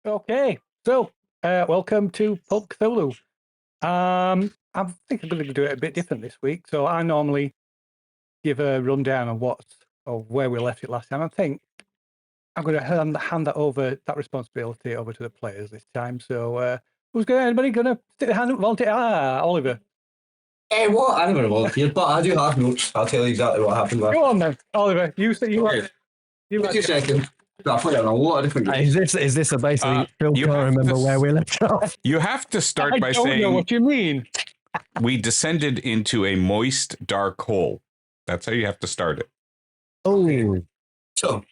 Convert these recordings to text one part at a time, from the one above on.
Okay, so welcome to Pulp Cthulhu. I think I'm going to do it a bit different this week. So I normally give a rundown of where we left it last time. I think I'm going to hand that responsibility over to the players this time. So anybody going to stick their hand up, volunteer? Oliver. What? I never volunteered, but I do have notes. I'll tell you exactly what happened. Go on then, Oliver. You say you okay. You 2 seconds. I put it on a lot of different games. Is this a basically Phil can't remember where we left off? You have to start by saying... I don't know what you mean. We descended into a moist, dark hole. That's how you have to start it. Oh. So,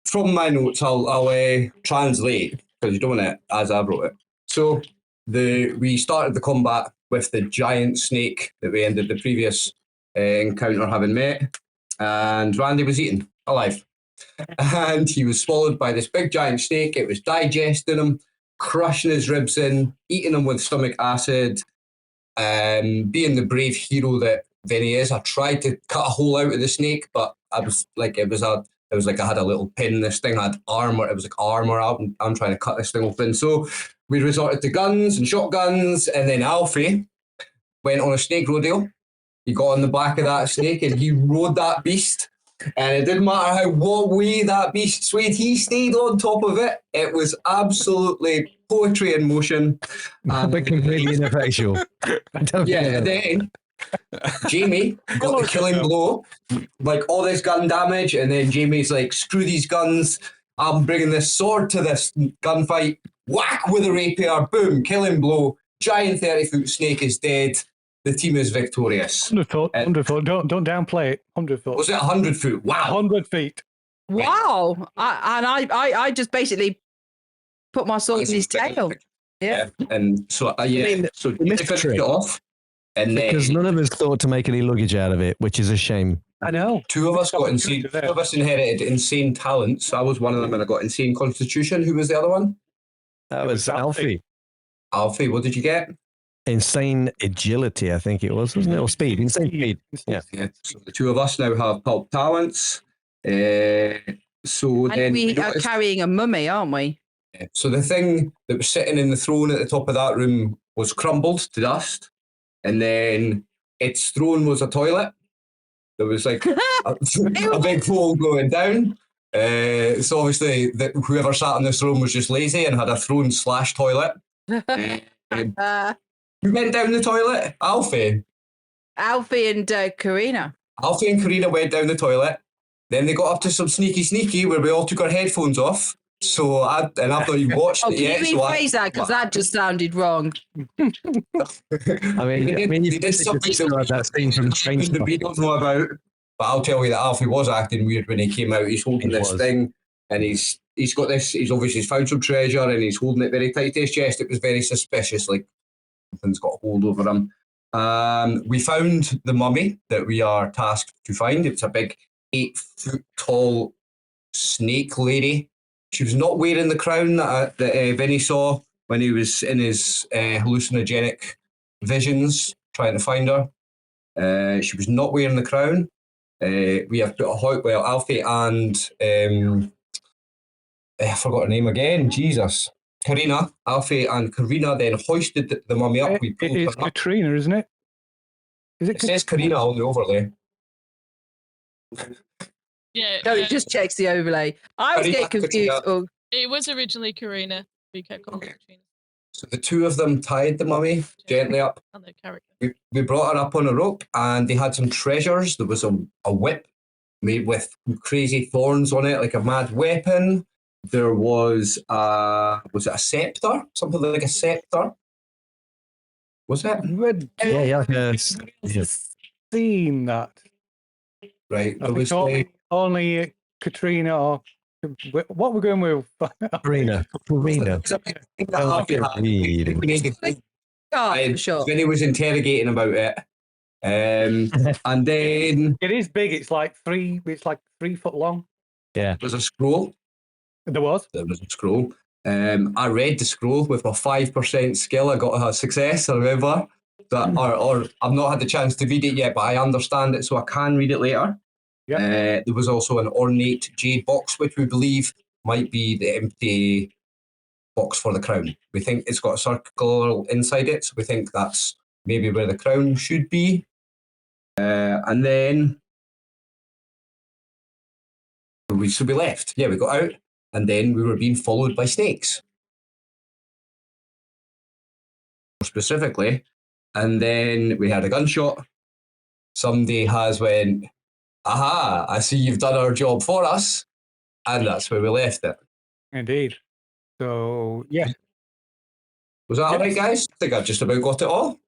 from my notes, I'll translate, because you don't want it as I wrote it. So, we started the combat with the giant snake that we ended the previous encounter having met, and Randy was eaten alive. And he was swallowed by this big giant snake. It was digesting him, crushing his ribs in, eating him with stomach acid. Being the brave hero that Vinny is, I tried to cut a hole out of the snake, but I was like, it was like I had a little pin. This thing had armor. It was like armor out. I'm trying to cut this thing open. So we resorted to guns and shotguns, and then Alfie went on a snake rodeo. He got on the back of that snake and he rode that beast. And it didn't matter what way that beast swayed, he stayed on top of it. It was absolutely poetry in motion. But completely ineffectual. Yeah, and then Jamie got the killing blow, like all this gun damage, and then Jamie's like, screw these guns, I'm bringing this sword to this gunfight, whack with a rapier, boom, killing blow, giant 30-foot snake is dead. The team is victorious. 100 foot. Don't downplay it. 100 foot. Was it 100 feet? Wow. 100 feet. Wow. I just basically put my sword in his tail. Yeah. And so, so we finished it off. And because none of us thought to make any luggage out of it, which is a shame. I know. Two of us inherited insane talents. I was one of them, and I got insane constitution. Who was the other one? That was Alfie. Alfie, what did you get? Insane agility, I think it was, wasn't it? Or speed, insane speed. Yeah. So the two of us now have pulp talents. And then we are carrying a mummy, aren't we? So the thing that was sitting in the throne at the top of that room was crumbled to dust, and then its throne was a toilet. There was like a big hole going down. So obviously, whoever sat on this throne was just lazy and had a throne/toilet. Who went down the toilet? Alfie and Karina. Alfie and Karina went down the toilet. Then they got up to some sneaky where we all took our headphones off. So I've not even watched it yet. Can you rephrase that? Because that just sounded wrong. I mean, you did something that scene from Strange that we don't know about. But I'll tell you that Alfie was acting weird when he came out. He's holding this thing, and he's got this. He's obviously found some treasure, and he's holding it very tight to his chest. It was very suspicious, like something's got a hold over him. We found the mummy that we are tasked to find. It's a big 8-foot tall snake lady. She was not wearing the crown that Vinny saw when he was in his hallucinogenic visions trying to find her. She was not wearing the crown. We have put Alfie and I forgot her name again. Jesus. Karina, Alfie and Karina then hoisted the mummy up. It is Katrina, isn't it? It says Karina on the overlay. Yeah. No, it just checks the overlay. I was getting confused. Oh. It was originally Karina. We kept calling her Katrina. So the two of them tied the mummy gently up. We brought her up on a rope, and they had some treasures. There was a whip made with crazy thorns on it, like a mad weapon. There was it a scepter? Something like a scepter? Was it? Yeah. Seen that. Right. I was only Katrina or what we're going with? Karina. Sure. Vinny was interrogating about it. And then it is big. It's like 3 foot long. Yeah. There's a scroll. There was a scroll. I read the scroll with my 5% skill. I got a success, I remember. That, or I've not had the chance to read it yet, but I understand it, so I can read it later. There was also an ornate jade box, which we believe might be the empty box for the crown. We think it's got a circle inside it, so we think that's maybe where the crown should be. And then we left. Yeah, we got out, and then we were being followed by snakes. Specifically, and then we had a gunshot. Somebody has went, aha, I see you've done our job for us, and that's where we left it. Indeed. So, yeah. Was that all right, guys? I think I've just about got it all.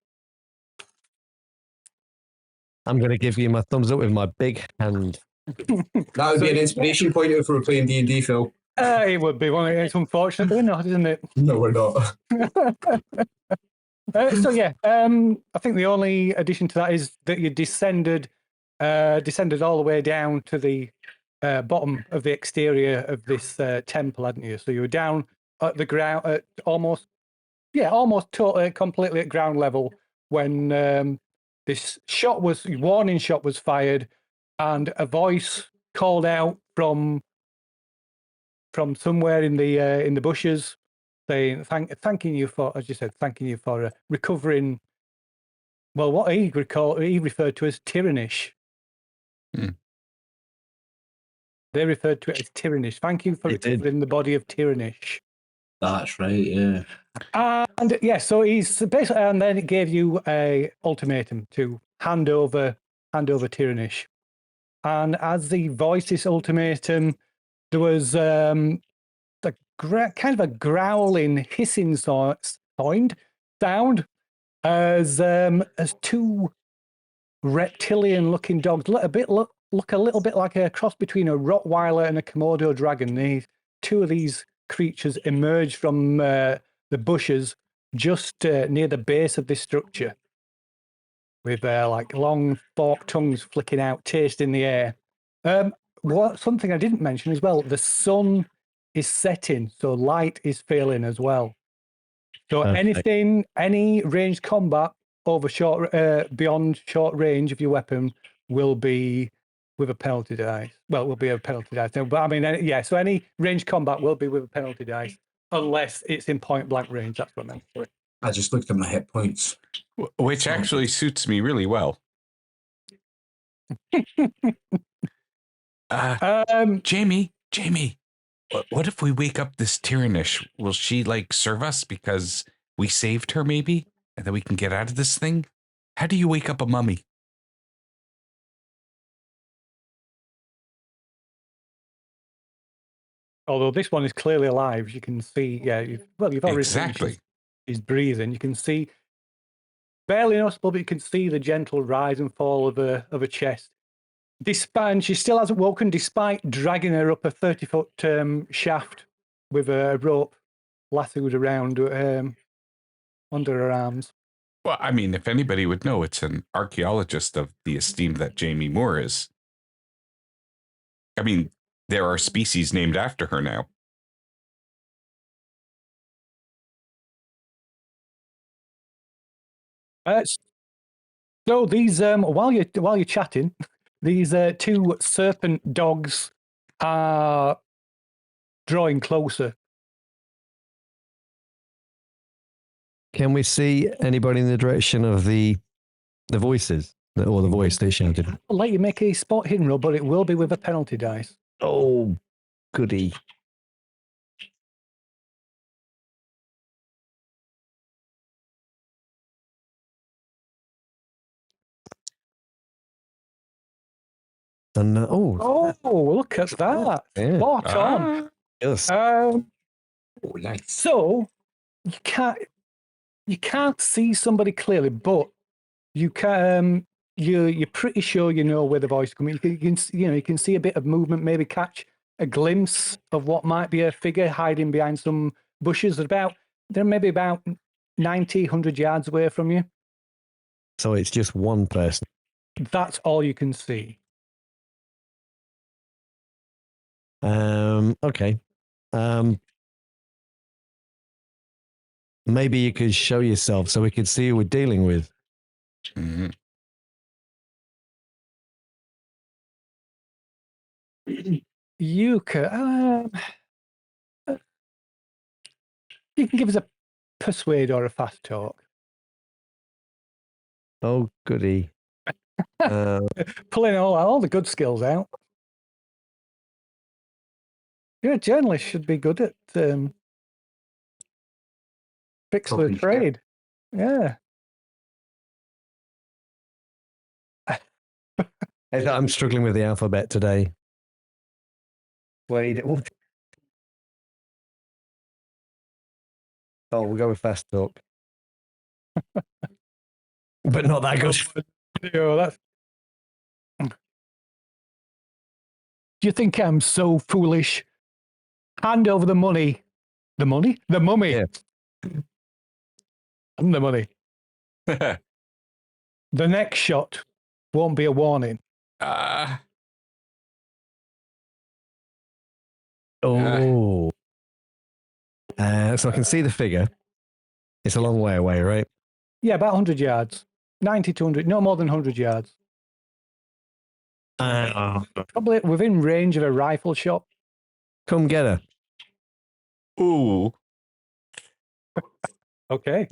I'm going to give you my thumbs up with my big hand. That would be an inspiration point if we were playing D&D, Phil. It would be one. It's unfortunate, we're not, isn't it? No, we're not. So yeah, I think the only addition to that is that you descended all the way down to the bottom of the exterior of this temple, hadn't you? So you were down at the ground, at almost totally, completely at ground level when this warning shot was fired, and a voice called out from somewhere in the bushes, saying thanking you for, as you said, thanking you for recovering. Well, what he referred to as tyrannish. They referred to it as tyrannish. Thank you for recovering the body of tyrannish. That's right, yeah. And yeah, so he's basically, and then it gave you a ultimatum to hand over tyrannish. And as he voiced this ultimatum, there was kind of a growling, hissing sound as two reptilian-looking dogs look a little bit like a cross between a Rottweiler and a Komodo dragon. Two of these creatures emerged from the bushes just near the base of this structure, with like long forked tongues flicking out, taste in the air. Something I didn't mention as well: the sun is setting, so light is failing as well. So any ranged combat over beyond short range of your weapon will be with a penalty dice. Well, will be a penalty dice. No, but I mean, yeah. So any ranged combat will be with a penalty dice, unless it's in point blank range. That's what I meant. I just looked at my hit points, which actually suits me really well. Jamie, what if we wake up this tyrannish? Will she like serve us because we saved her, maybe, and then we can get out of this thing? How do you wake up a mummy? Although this one is clearly alive, you can see. Yeah, you've already Exactly. seen she's breathing. You can see barely noticeable, but you can see the gentle rise and fall of a chest. And she still hasn't woken, despite dragging her up a 30-foot shaft with a rope lassoed around under her arms. Well, I mean, if anybody would know, it's an archaeologist of the esteem that Jamie Moore is. I mean, there are species named after her now. So these, while you're chatting, these two serpent dogs are drawing closer. Can we see anybody in the direction of the voices or the voice they shouted? I'll let you make a spot hidden roll, but it will be with a penalty dice. Oh, goody. And look at that! Yeah. Spot on. Yes. nice. So you can't see somebody clearly, but you can. You're pretty sure you know where the voice is coming. You can see a bit of movement, maybe catch a glimpse of what might be a figure hiding behind some bushes. They're maybe about 90, 100 yards away from you. So it's just one person. That's all you can see. Okay. Maybe you could show yourself so we could see who we're dealing with. Mm-hmm. You can. You can give us a persuade or a fast talk. Oh, goody. Pulling all the good skills out. You're a journalist, should be good at fix Talking the shit. trade. Yeah. I'm struggling with the alphabet today. Wait. Oh, we'll go with fast talk. But not that good. Yeah, that's. Do you think I'm so foolish? Hand over the money. The money? The mummy. Yeah. And the money. The next shot won't be a warning. Oh. So I can see the figure. It's a long way away, right? Yeah, about 100 yards. 90 to 100, no more than 100 yards. Probably within range of a rifle shot. Come get her. Ooh. Okay.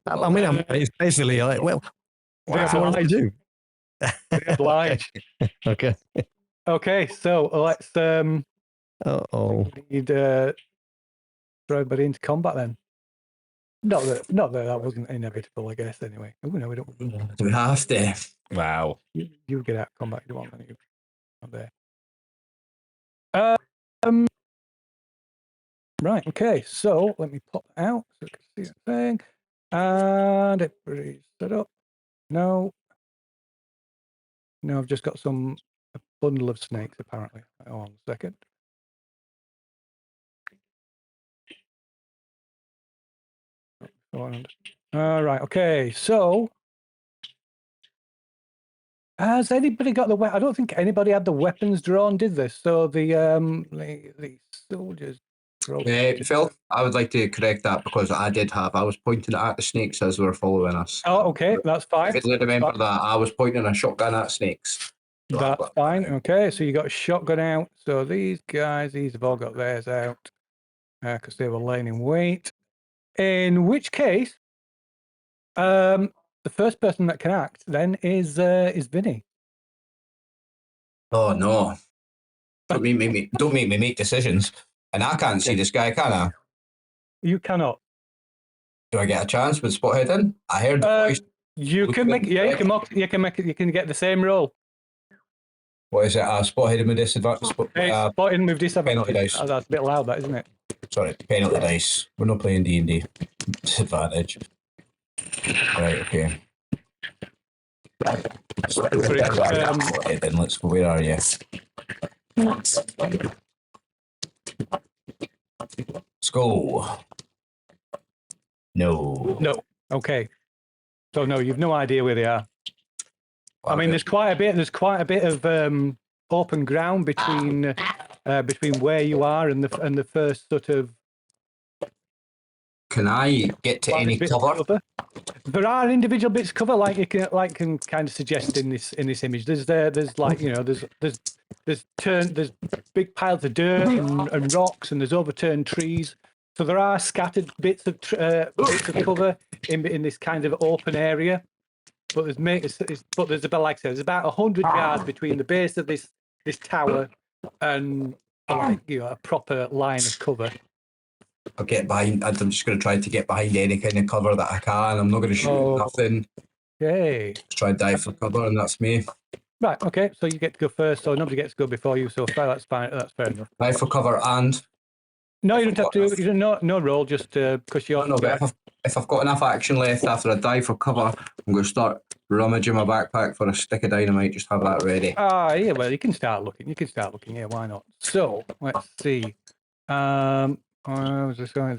I mean, it's basically like, well, what do I do? Oblige. Okay. Okay, so let's Uh-oh. need throw everybody into combat then. Not that that wasn't inevitable, I guess. Anyway, oh no, we don't. Do we have to? Wow. You get out of combat. You don't want any up there. Right. Okay. So let me pop that out so you can see the thing, and everybody's set up. No. No, I've just got a bundle of snakes apparently. Hold on a second. All right. Okay. So, has anybody got the I don't think anybody had the weapons drawn, did they? So the soldiers. Phil, I would like to correct that because I was pointing at the snakes as they were following us. Oh, okay. That's fine. If you remember that, I was pointing a shotgun at snakes. So That's fine. Okay, so you got a shotgun out. So these guys, these have all got theirs out because they were laying in wait. In which case, the first person that can act then is Vinny. Oh no! Don't make me make decisions. And I can't see this guy, can I? You cannot. Do I get a chance with spot hidden? I heard the voice. You can make. Yeah, you can mock. You can make. You can get the same roll. What is it? Spot hidden with disadvantage. Spotting with disadvantage. penalty dice. Oh, that's a bit loud, that isn't it? Sorry, penalty dice. We're not playing D&D. Disadvantage. Right. Okay. Let's go. Where are you? Let's go. No. No. Okay. So no, you've no idea where they are. I mean, there's quite a bit of open ground between where you are and the first sort of. Can I get to any cover? There are individual bits of cover, like you can kind of suggest in this image. There's like there's big piles of dirt and rocks, and there's overturned trees. So there are scattered bits of cover in this kind of open area. But there's about, like I said, there's about 100 yards between the base of this tower and a proper line of cover. I'll get behind. I'm just going to try to get behind any kind of cover that I can. I'm not going to shoot nothing. Okay. Just try to dive for cover, and that's me. Right. Okay. So you get to go first. So nobody gets to go before you. So that's fine. That's fair enough. Dive for cover, and no, you don't have to. You don't no roll. Just because you're. No, but if I've got enough action left after I dive for cover, I'm going to start rummaging my backpack for a stick of dynamite. Just have that ready. Yeah. Well, you can start looking. Yeah. Why not? So let's see. Was this guy?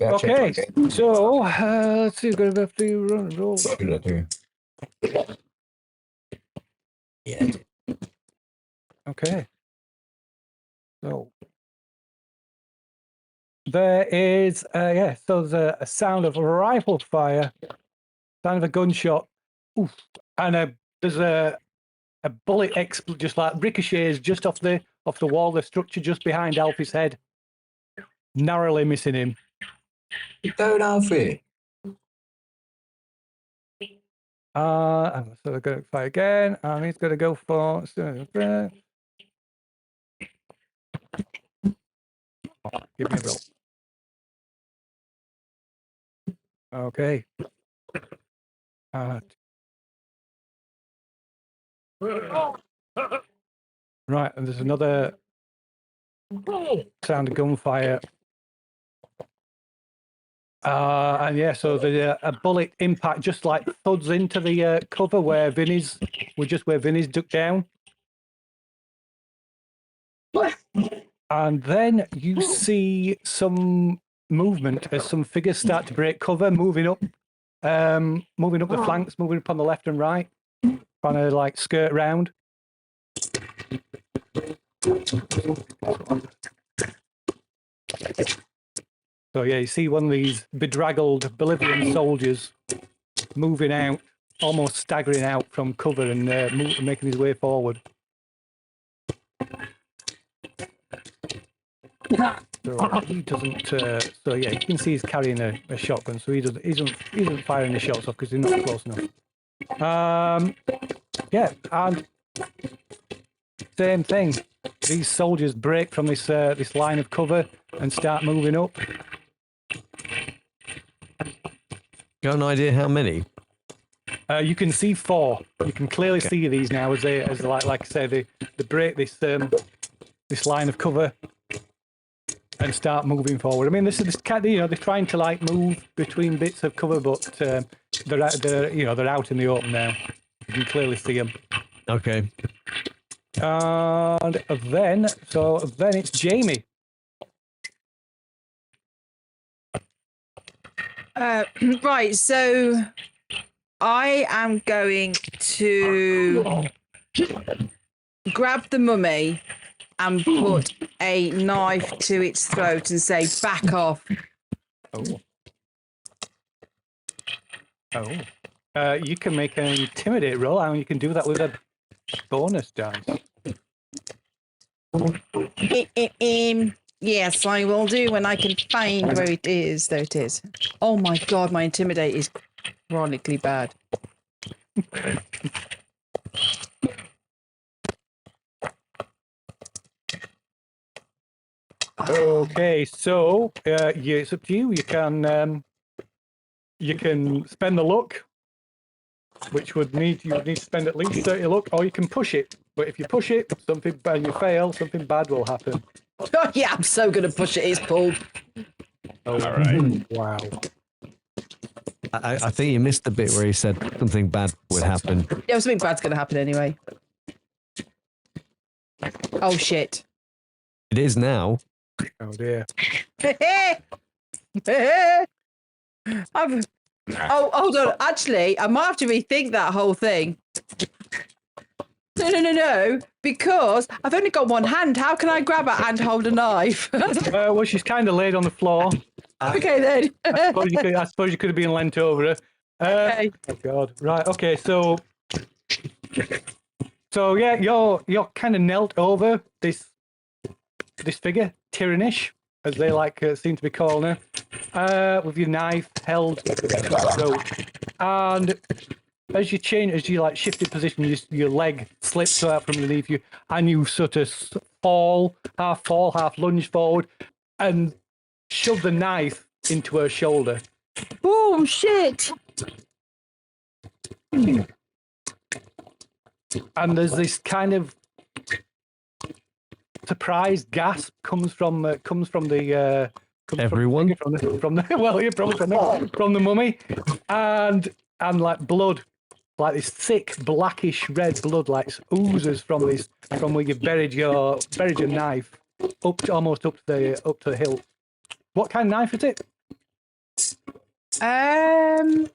Okay, so let's see. We're going to have to roll. What did I do? Yeah. Okay. So there is, so there's a sound of rifle fire, sound of a gunshot, oof, and there's a bullet just like ricochets just off the wall, the structure just behind Alfie's head. narrowly missing him. Get down halfway. And so they're going to fight again, and he's going to go for. Give me a roll. Okay. Right, and there's another sound of gunfire. And yeah, so the a bullet impact just like thuds into the cover where Vinny's ducked down. And then you see some movement as some figures start to break cover, moving up the flanks, moving up on the left and right, trying to like skirt round. So yeah, you see one of these bedraggled Bolivian soldiers moving out, almost staggering out from cover and making his way forward. So he doesn't. So yeah, you can see he's carrying a shotgun. So he doesn't fire any shots off because he's not close enough. Yeah, and same thing. These soldiers break from this line of cover and start moving up. Got an idea how many? You can see 4. You can clearly see these now as like I say, they break this line of cover and start moving forward. I mean, this they're trying to like move between bits of cover, but they're out in the open now. You can clearly see them. Okay. And then it's Jamie. Right, so I am going to grab the mummy and put a knife to its throat and say, back off. You can make an intimidate roll, and you can do that with a bonus dice. Yes, I will do when I can find where it is. There it is. Oh my God, my intimidate is chronically bad. Okay, so it's up to you. You can spend the luck, which you would need to spend at least 30 luck, or you can push it. But if you push it, and you fail, something bad will happen. Oh, yeah, I'm so going to push it. It's Pulp. All right. Wow. I think you missed the bit where he said something bad would happen. Yeah, something bad's going to happen anyway. Oh, shit. It is now. Oh, dear. Oh, hold on. Actually, I might have to rethink that whole thing. No, because I've only got one hand. How can I grab her and hold a knife? Well, she's kind of laid on the floor. Okay, then. I suppose you could have been leant over her. Okay. Oh God! Right. Okay. So yeah, you're kind of knelt over this figure, Tyrannish, as they seem to be calling her, with your knife held to the throat. And as you like shifted position, your leg slips out from underneath you, and you sort of fall, half lunge forward, and shove the knife into her shoulder. Oh, shit. And there's this kind of surprised gasp comes from Everyone? from the mummy, and like blood, like this thick blackish red blood, like oozes from where you buried your knife almost up to the hilt. What kind of knife is it? The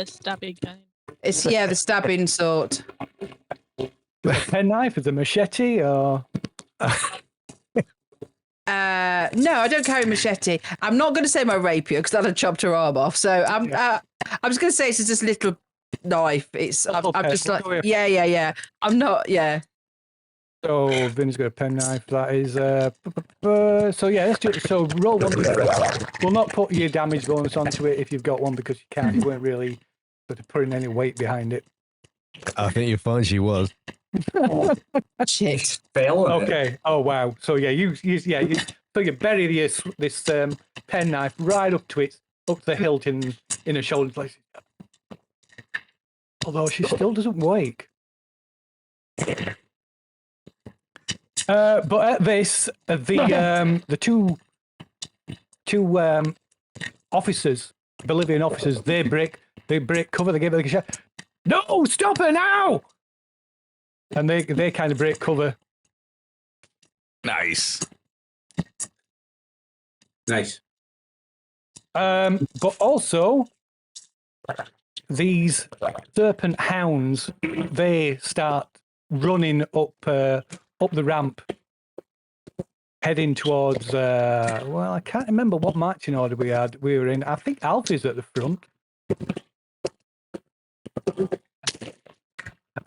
stabbing kind. It's the stabbing sort. A knife is a machete or? No, I don't carry a machete. I'm not going to say my rapier because that'd have chopped her arm off. So I'm just going to say it's just a little knife. I'm just like, yeah. I'm not, yeah. So Vin's got a penknife. That is so yeah, let's do it. So roll 1d3. We'll not put your damage bonus onto it if you've got one because you can't. You weren't really sort of putting any weight behind it. I think you'll find she was. Shit. Fell on it. Okay. Oh wow. So yeah, so you bury this penknife right up to the hilt in her shoulder place. Although she still doesn't wake. But at this, the two officers, Bolivian officers, they break cover. They give it a shot. No, stop her now! And they kind of break cover. Nice. Nice. But also, these serpent hounds, they start running up the ramp, heading towards. Well, I can't remember what marching order we were in. I think Alfie's at the front.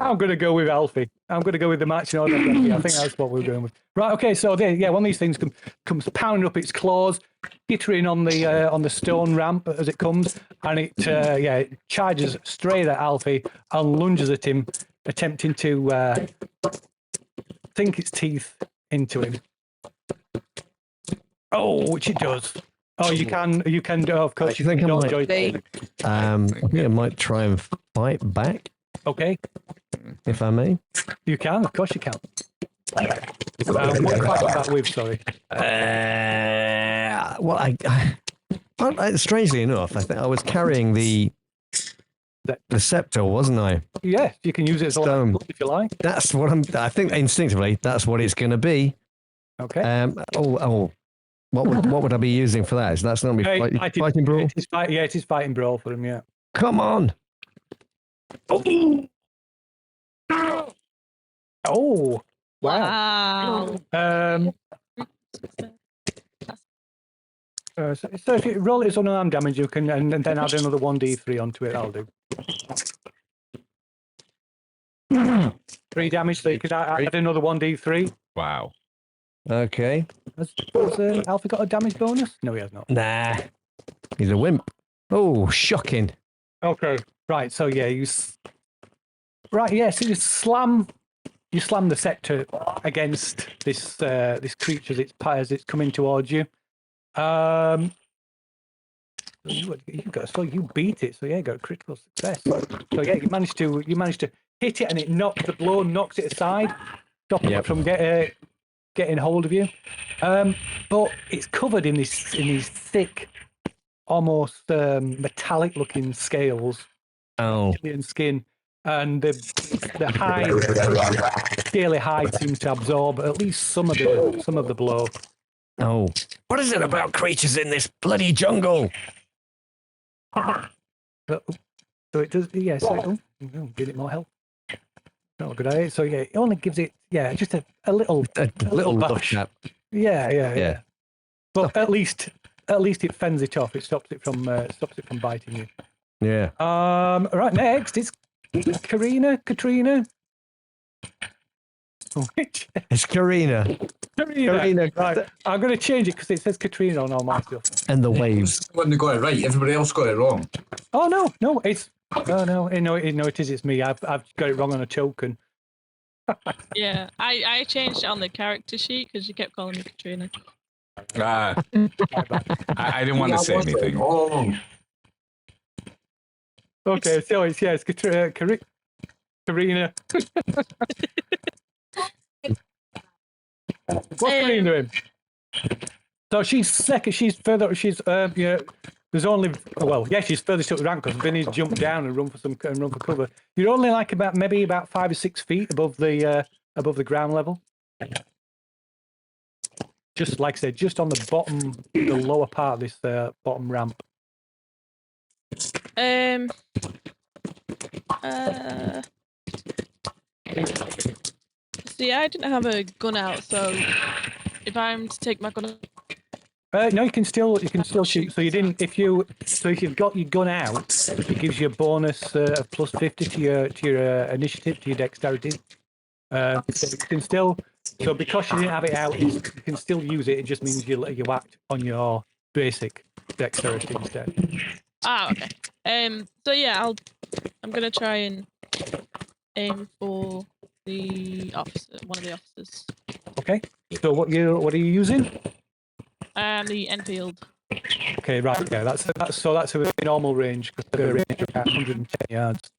I'm going to go with Alfie. I'm going to go with the marching order. I think that's what we're going with. Right. Okay. So one of these things comes pounding up its claws, skittering on the stone ramp as it comes, and it charges straight at Alfie and lunges at him, attempting to sink its teeth into him. Oh, which it does. Oh, you can. Oh, of course, you think can. I Dodge. I think I might try and fight back, Okay, if I may. you can. Of course, you can. What fight that with? Sorry. Well, strangely enough, I think I was carrying the scepter, wasn't I? Yes, you can use it as a Stone. light if you like. That's what I think instinctively, that's what it's going to be. Okay. What would I be using for that? Is that's going to be fighting brawl? It is fighting brawl for him. Yeah. Come on! Oh, wow. Wow. So if you roll it as unarmed damage, you can, and then add another 1d3 onto it. That'll do. 3 damage, so you can add another 1d3. Wow. Okay. Has Alfie got a damage bonus? No, he has not. Nah. He's a wimp. Oh, shocking. Okay. Right. So yeah, so you slam the scepter against this creature as it's coming towards you. You beat it. So yeah, you got a critical success. So yeah, you managed to hit it, and it knocks it aside, stopping it from getting hold of you. But it's covered in these thick, almost metallic looking scales. Oh. And skin, and the scaly hide seems to absorb at least some of the blow. Oh. What is it about creatures in this bloody jungle? So it does, yeah. So give it more help. Not a good idea. So yeah, it only gives it just a little love tap. Yeah. But at least it fends it off. It stops it from biting you. Yeah. Right, next it's Katrina. Which? It's Karina. Karina. Right. I'm going to change it because it says Katrina on all my stuff. And the waves. When they got it right, everybody else got it wrong. Oh no, it's it is. It's me. I've got it wrong on a token. Yeah, I changed it on the character sheet because you kept calling me Katrina. I didn't want to say anything. Oh. Okay, so it's Karina. What's Karina doing? So she's second. She's further. She's There's only she's furthest up the ramp because Vinny's jumped down and run for cover. You're only like about 5 or 6 feet above the ground level. Just like I said, just on the lower part of this bottom ramp. See, I didn't have a gun out, so if I'm to take my gun no, you can still shoot. So you didn't. If you've got your gun out, it gives you a bonus of plus 50 to your initiative, to your dexterity. So you can still. So because you didn't have it out, you can still use it. It just means you whacked on your basic dexterity instead. Ah, okay. So yeah, I'm gonna try and aim for the officer, one of the officers. Okay. So what are you using? The Enfield. Okay, right. Yeah, that's a normal range because they're a range of about 110 yards.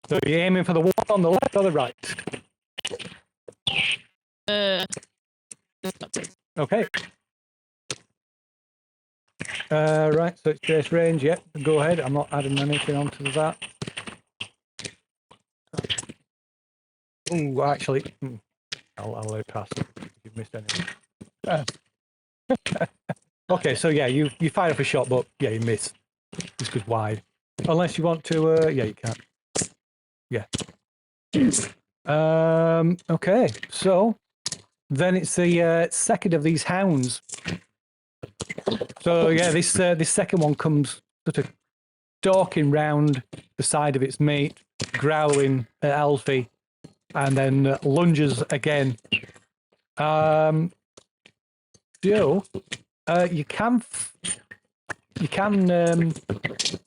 So you're aiming for the one on the left or the right? Okay. Right. So it's base range. Yep. Go ahead. I'm not adding anything onto that. Oh, actually, I'll let it pass. You've missed anything. Okay, so yeah, you fire up a shot, but yeah, you miss. Just goes wide. Unless you want to, yeah, you can. Yeah. Okay, so then it's the second of these hounds. So yeah, this second one comes sort of stalking round the side of its mate, growling at Alfie, and then lunges again. Joe, you can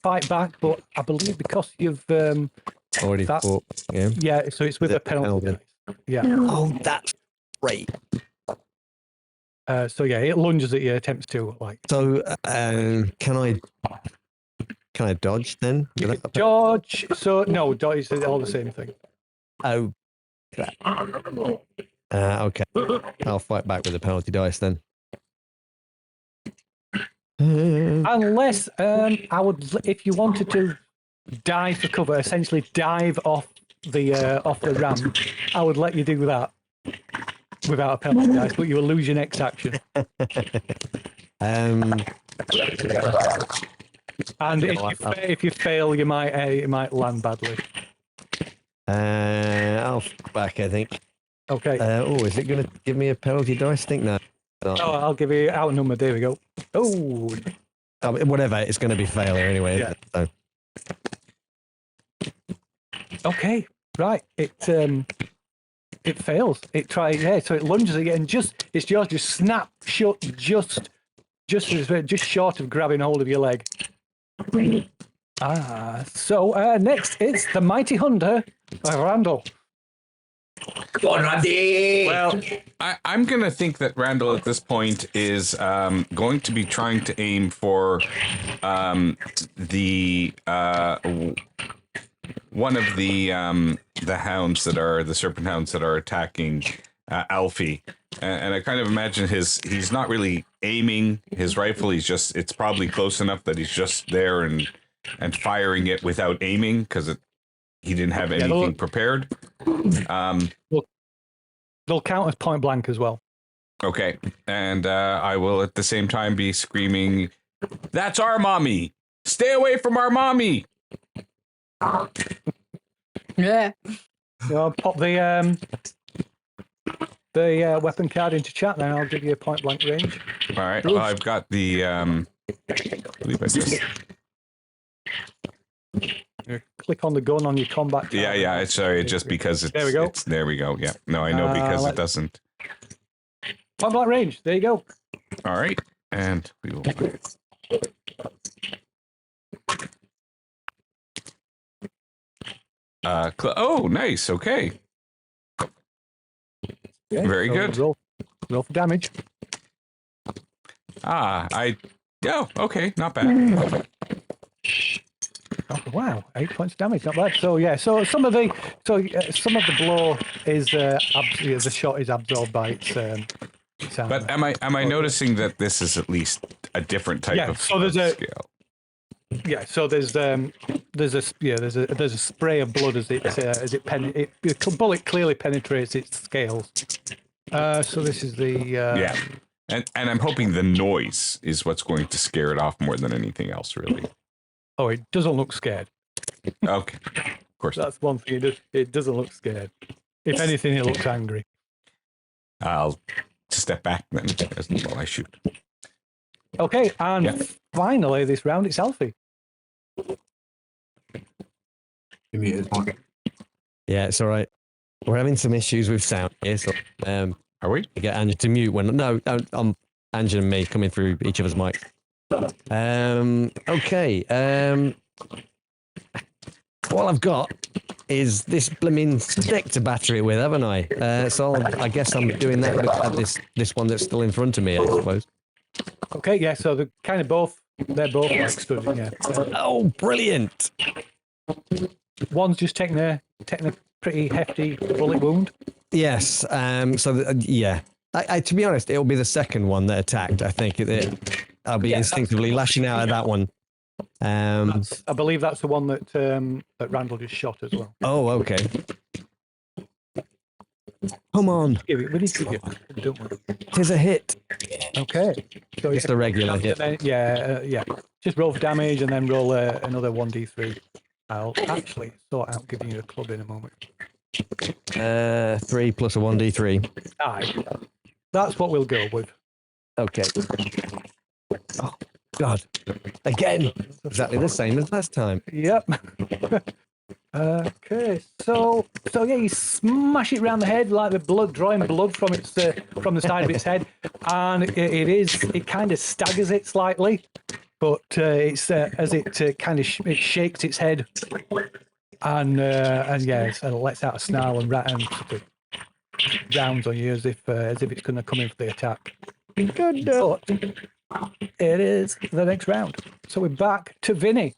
fight back, but I believe because you've Already fought. Yeah. yeah, so it's with a penalty. penalty. Yeah. Oh, that's great. So yeah, it lunges at you, attempts to like. So can I dodge then? You can dodge. So no, dodge is all the same thing. Oh. Okay. I'll fight back with the penalty dice then. Unless I would, if you wanted to dive for cover, essentially dive off the ramp, I would let you do that without a penalty dice, but you will lose your next action. And if you fail, you might land badly. I'll fight back, I think. Okay. Is it going to give me a penalty dice? Think no. Oh, I'll give you outnumbered. There we go. Oh. Whatever. It's going to be failure anyway. Yeah. So. Okay. Right. It fails. It tries. Yeah. So it lunges again. Its jaws just snap shut. Just short of grabbing hold of your leg. So next it's the mighty hunter, Randall. Come on, Randy! Well, I'm going to think that Randall at this point is going to be trying to aim for the one of the hounds that are the serpent hounds that are attacking Alfie. And I kind of imagine he's not really aiming his rifle. It's probably close enough that he's just there and firing it without aiming because he didn't have anything prepared. They'll count as point blank as well. Okay. And I will at the same time be screaming, "That's our mommy! Stay away from our mommy!" Yeah. I'll pop the weapon card into chat, then I'll give you a point blank range. All right. Well, I've got the. I believe I just. Click on the gun on your combat card. Yeah. Sorry, just because it's. There we go. There we go. Yeah. No, I know because it doesn't. Point blank range. There you go. All right, and we will. Oh, nice. Okay. Very good. Roll for damage. Oh, okay, not bad. Oh, wow, 8 points of damage, not bad. So yeah, so some of the blow is the shot is absorbed by its armor. But am I noticing that this is at least a different type of so there's scale? Yeah, so there's a spray of blood as the bullet clearly penetrates its scales. So this is the yeah, and I'm hoping the noise is what's going to scare it off more than anything else, really. Oh, it doesn't look scared. Okay, of course. That's one thing. It doesn't look scared. If anything, it looks angry. I'll step back then while I shoot. Okay, and finally this round it's Alfie. Give me his mark. Yeah, it's all right. We're having some issues with sound here, so Are we? get Andrew to mute when no, Andrew and me coming through each other's mic. Okay. All I've got is this blimmin' stick to batter it with, haven't I? So I guess I'm doing that with this one that's still in front of me, I suppose. Okay, yeah. So they're kind of both. They're both like stood. Yeah. Oh, brilliant! One's just taking a pretty hefty bullet wound. Yes. Yeah. I to be honest, it'll be the second one that attacked. I think I'll be instinctively lashing out at that one. I believe that's the one that that Randall just shot as well. Oh, okay. Come on. We need to give it, don't we? Tis a hit. Okay. So Just a regular hit. Yeah. Just roll for damage and then roll another 1d3. I'll actually sort out giving you a club in a moment. 3 plus a 1d3. Aye. That's what we'll go with. Okay. Oh, God. Again. Exactly the same as last time. Yep. Okay. So yeah, you smash it around the head like the blood, drawing blood from from the side of its head, and it kind of staggers it slightly, but it's as it kind of it shakes its head, and yeah, it lets out a snarl and sort of rounds on you as if it's going to come in for the attack. Good. But it is the next round. So we're back to Vinny.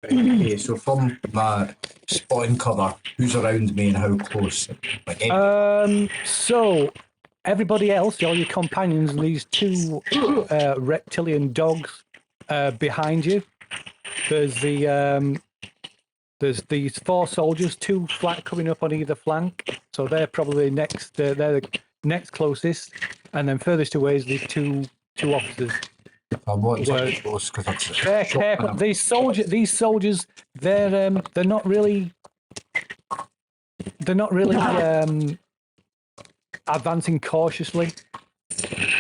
Okay, so from my spotting cover, who's around me and how close? So everybody else, all your companions, and these two reptilian dogs behind you. There's these 4 soldiers, 2 flat coming up on either flank. So they're probably next. They're the next closest, and then furthest away is these two officers. I want to get close because They're careful. These soldiers, they're not really advancing cautiously.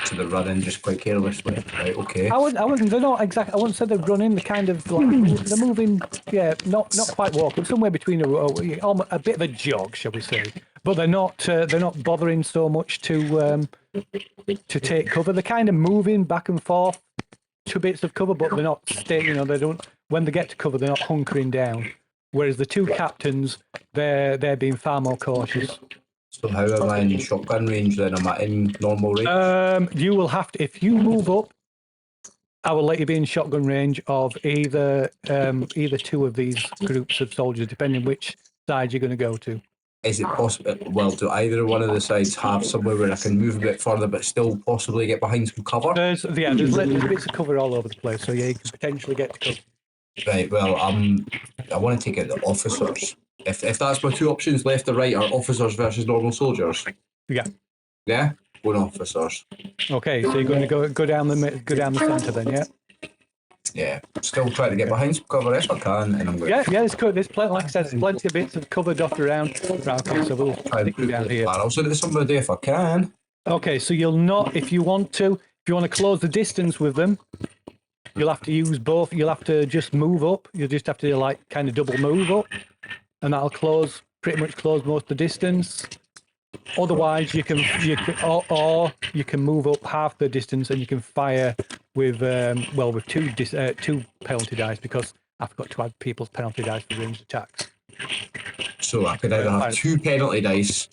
So they're running just quite carelessly. Right, okay. I wouldn't. They're not exactly. I wouldn't say they're running. They're kind of like they're moving. Yeah, not quite walking. Somewhere between a bit of a jog, shall we say? But they're not bothering so much to take cover. They're kind of moving back and forth to bits of cover, but they're not staying. They don't. When they get to cover, they're not hunkering down. Whereas the 2 captains, they're being far more cautious. So how am I in shotgun range then? Am I in normal range? You will have to, if you move up, I will let you be in shotgun range of either 2 of these groups of soldiers, depending which side you're going to go to. Is it possible? Well, do either one of the sides have somewhere where I can move a bit further, but still possibly get behind some cover? There's bits of cover all over the place, so yeah, you can potentially get to cover. Right. Well, I want to take out the officers. If that's my 2 options, left or right, are officers versus normal soldiers. Yeah. Yeah. Going officers. Okay, so you're going to go down the centre then, yeah. Yeah. Still trying to get behind some cover if I can, and I'm going. Yeah. There's plenty. Like I said, there's plenty of bits of cover dotted around. Right, okay, so we'll Try to take you put down the here. barrels into somebody if I can. Okay, so you'll not if you want to close the distance with them. You'll have to use both. You'll have to just move up. You'll just have to like kind of double move up, and that'll pretty much close most of the distance. Otherwise, you can move up half the distance and you can fire with 2 penalty dice, because I forgot to add people's penalty dice for ranged attacks. So I could either have 2 penalty dice,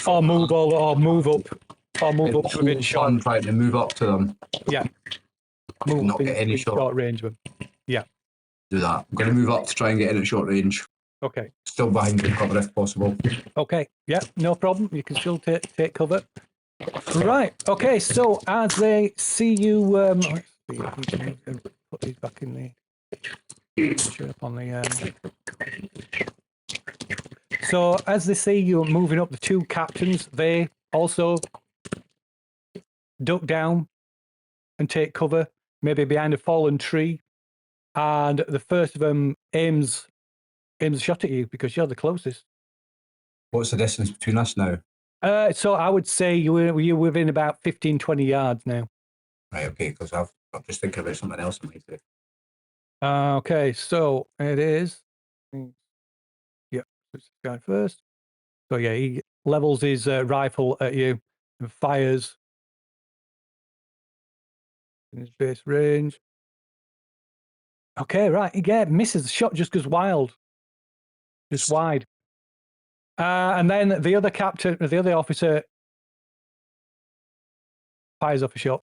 Or move up to within shot. I'm trying to move up to them. Yeah. Move Not get any short range of them. Yeah. Do that. I'm going to move up to try and get in at short range. Okay. Still behind the cover if possible. Okay. Yeah, no problem. You can still take cover. Right. Okay. So as they see you, let's see if we can put these back in the up on the. So as they see you moving up, the 2 captains, they also duck down and take cover, maybe behind a fallen tree, and the first of them aims a shot at you because you're the closest. What's the distance between us now? So I would say you're within about 15, 20 yards now. Right, okay, because I'm just thinking about something else. Okay, so it is. Yeah, This guy first. So yeah, he levels his rifle at you and fires in his base range. Okay, right. Yeah, misses. The shot just goes wild, just wide. And then the other captain, the other officer, fires off a shot.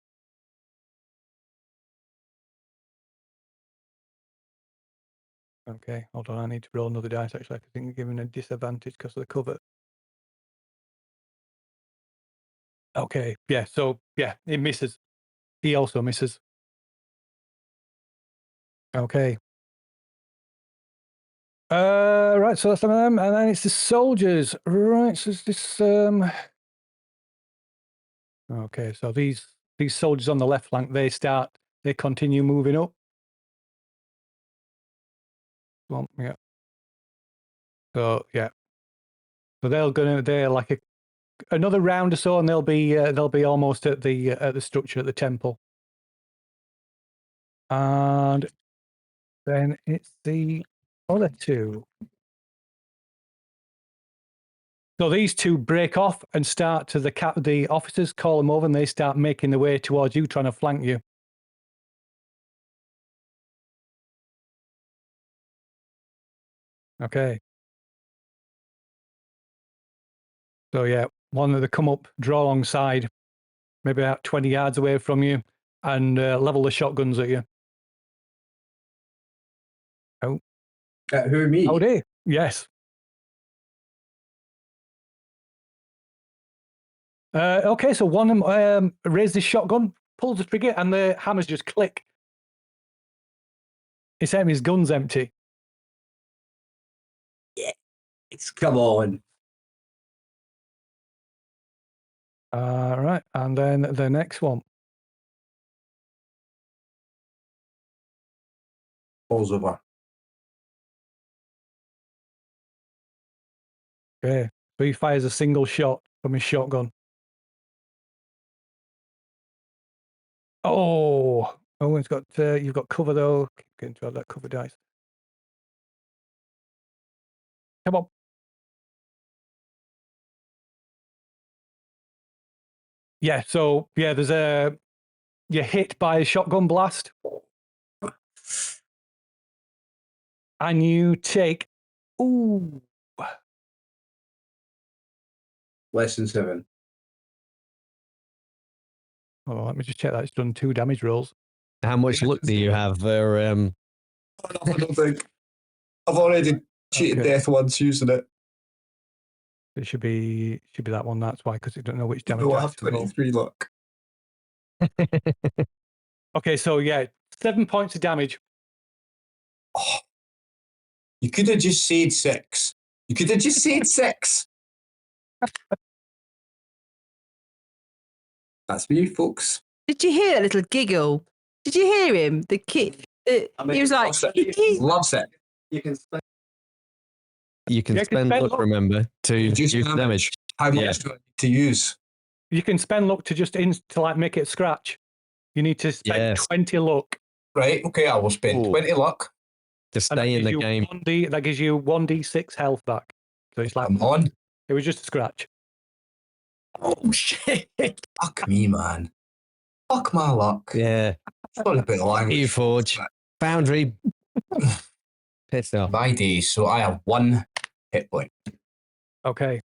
Okay, hold on. I need to roll another dice. Actually, I think you're giving a disadvantage because of the cover. Okay, yeah. So yeah, it misses. He also misses. Okay. Right. So that's some of them, and then it's the soldiers. Right. So it's this. Okay. So these soldiers on the left flank, they continue moving up. Well, yeah. So yeah. So they're like another round or so, and they'll be almost at the structure at the temple. And then it's the other two. So these two break off and start to the officers call them over, and they start making their way towards you, trying to flank you. Okay. So yeah, one of them come up, draw alongside, maybe about 20 yards away from you, and level the shotguns at you. Oh, Who, me? oh dear. Yes. Okay, so one of them raises his shotgun, pulls the trigger, and the hammers just click. It's empty. His gun's empty. Come on. Right, and then the next one. Falls over. Okay, so he fires a single shot from his shotgun. Oh, it's got you've got cover though. Keep getting to that cover dice. Come on. Yeah, so yeah, you're hit by a shotgun blast. And you take Less than 7. Oh, let me just check that. It's done 2 damage rolls. How much luck do you have for? I don't think. I've already cheated Okay. death once using it. It should be that one. That's why, because it don't know which damage. No, I dice have to roll. 23 luck. Okay, so yeah, 7 points of damage. Oh, you could have just said 6. You could have just said 6. That's me, folks. Did you hear that little giggle? Did you hear him? The kid. He was like, Loves it. You can Yeah, spend luck, remember, to Reduce use damage. damage. How much Yeah. do I need to use? You can spend luck to just to like make it scratch. You need to spend Yes. 20 luck. Right, okay, I will spend Ooh. 20 luck. To stay in the game. That gives you 1d6 health back. So it's like, I'm on. it was just a scratch. Oh, shit. Fuck me, man. Fuck my luck. Yeah. Sorry about the language. You Forge. Foundry. Pissed off. My days, so I have 1 hit point. Okay.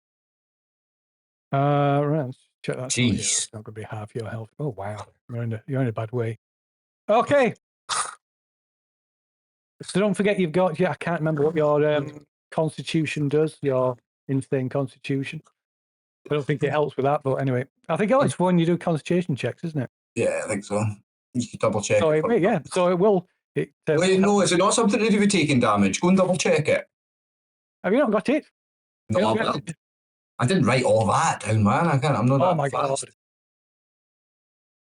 Right, let's check that. Jeez. It's not going to be half your health. Oh, wow. You're in a bad way. Okay. So don't forget you've got, I can't remember what your constitution does, your insane constitution. I don't think it helps with that, but anyway. I think it's for when you do constitution checks, isn't it? Yeah, I think so. You can double check So it. yeah, so it will. Wait, no, is it not something to do with taking damage? Go and double check it. Have you not got it? No, I didn't write all that down, man. I'm not Oh that my fast. God.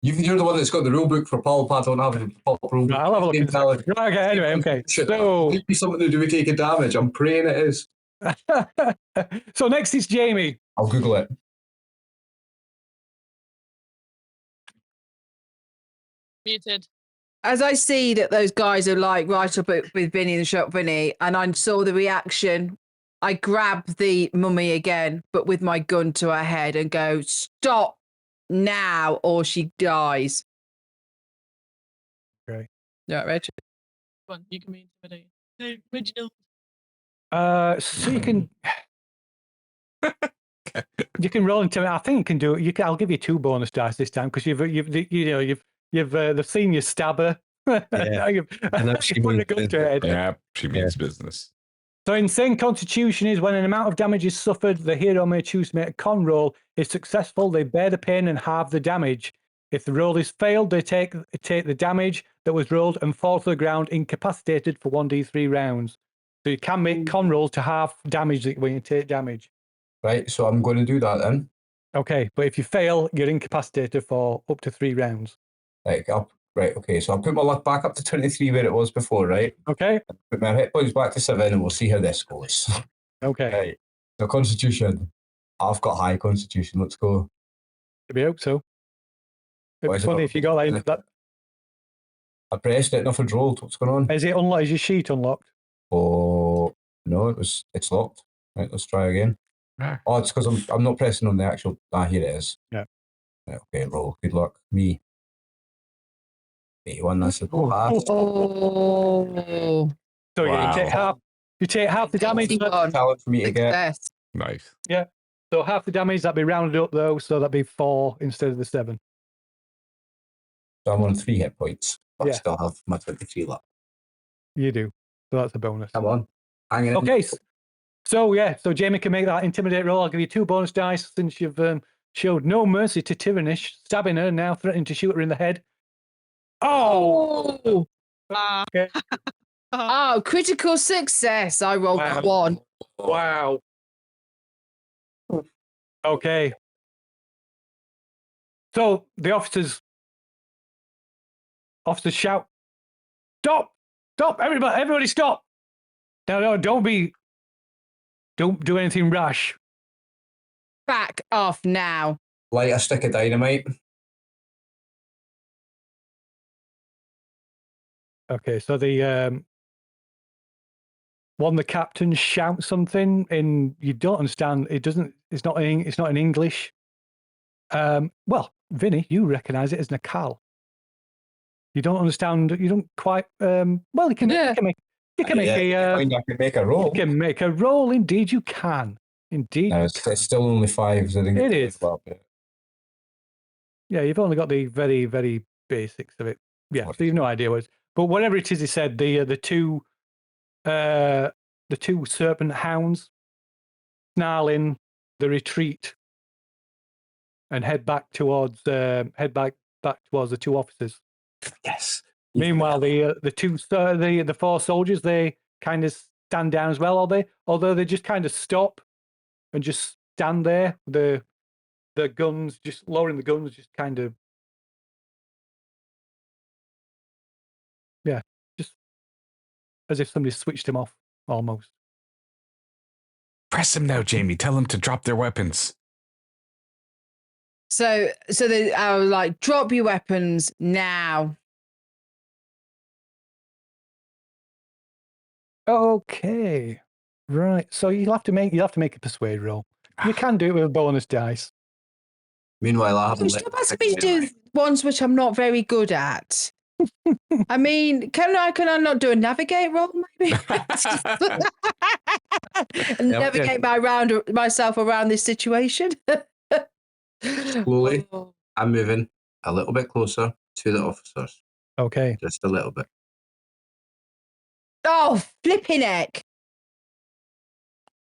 You're the one that's got the rule book for Pulp. I don't have a Pulp rule book. Right, I'll have a look. Okay, anyway, okay. So, it might be something to do with taking damage. I'm praying it is. so next is Jamie. I'll Google it. Muted. as I see that those guys are like right up with Vinny and shot Vinny, and I saw the reaction I grab the mummy again, but with my gun to her head and go, stop now or she dies. Okay. Yeah, Reg. Come on, you can be intimidating. No, Reginald. So you can roll into it. I think you can do it. I'll give you 2 bonus dice this time because you've the senior stabber. Yeah. you've I know she put a means gun to her head. Yeah, she means business. So insane constitution is when an amount of damage is suffered, the hero may choose to make a con roll. If successful, they bear the pain and halve the damage. If the roll is failed, they take the damage that was rolled and fall to the ground incapacitated for 1d3 rounds. So you can make con rolls to halve damage when you take damage. Right, so I'm going to do that then. Okay, but if you fail, you're incapacitated for up to 3 rounds. Right, okay, so I'll put my luck back up to 23 where it was before, right? Okay? Put my hit points back to 7 and we'll see how this goes. Okay. Right, so Constitution. I've got high Constitution, let's go. We hope so. It'd Why be is it funny not- if you got that. I pressed it, nothing's rolled. What's going on? Is it unlocked? Is your sheet unlocked? Oh, no, it's locked. Right, let's try again. Oh, it's because I'm not pressing on the actual. Here it is. Yeah. Right, okay, roll. Good luck. Me. 81, that's the half. Oh, So Wow. you take half the damage. 81. Talent for me to get. Success. Nice. So half the damage, that'd be rounded up though, so that'd be 4 instead of the 7. So I'm on 3 hit points, but I Yeah. still have my 23 left. You do. So that's a bonus. Come on. Hang in. Okay. So Jamie can make that intimidate roll. I'll give you 2 bonus dice since you've showed no mercy to Tyrannish, stabbing her, now threatening to shoot her in the head. Oh! Ah. Okay. Oh, critical success. I rolled Wow. 1. Wow. Okay. So the officers shout, "Stop! Stop! Everybody stop! No, don't do anything rash." Back off now. Light a stick of dynamite. Okay, so the the captain shouts something and you don't understand. It's not in English. Well, Vinny, you recognise it as Nakal. You don't understand. You don't quite. Well, you can make I can make a roll. You can make a roll. Indeed, you can. Indeed, No, it's still only 5. So I think It it's is. well, yeah. yeah. You've only got the very, very basics of it. Yeah, so you've no idea what. But whatever it is, he said the two serpent hounds snarling the retreat and head back towards the 2 officers. Yes. Meanwhile, the 4 soldiers, they kind of stand down as well, although they just kind of stop and just stand there. The guns, just lowering the guns, just kind of, just as if somebody switched them off, almost. Press him now, Jamie. Tell him to drop their weapons. So they are like, drop your weapons now. Okay, right. So you'll have to make a persuade roll. You can do it with a bonus dice. Meanwhile, I haven't. Stop asking me to do ones which I'm not very good at. I mean, can I not do a navigate roll maybe? And navigate myself around this situation. Slowly. I'm moving a little bit closer to the officers. Okay. Just a little bit. Oh, flipping heck.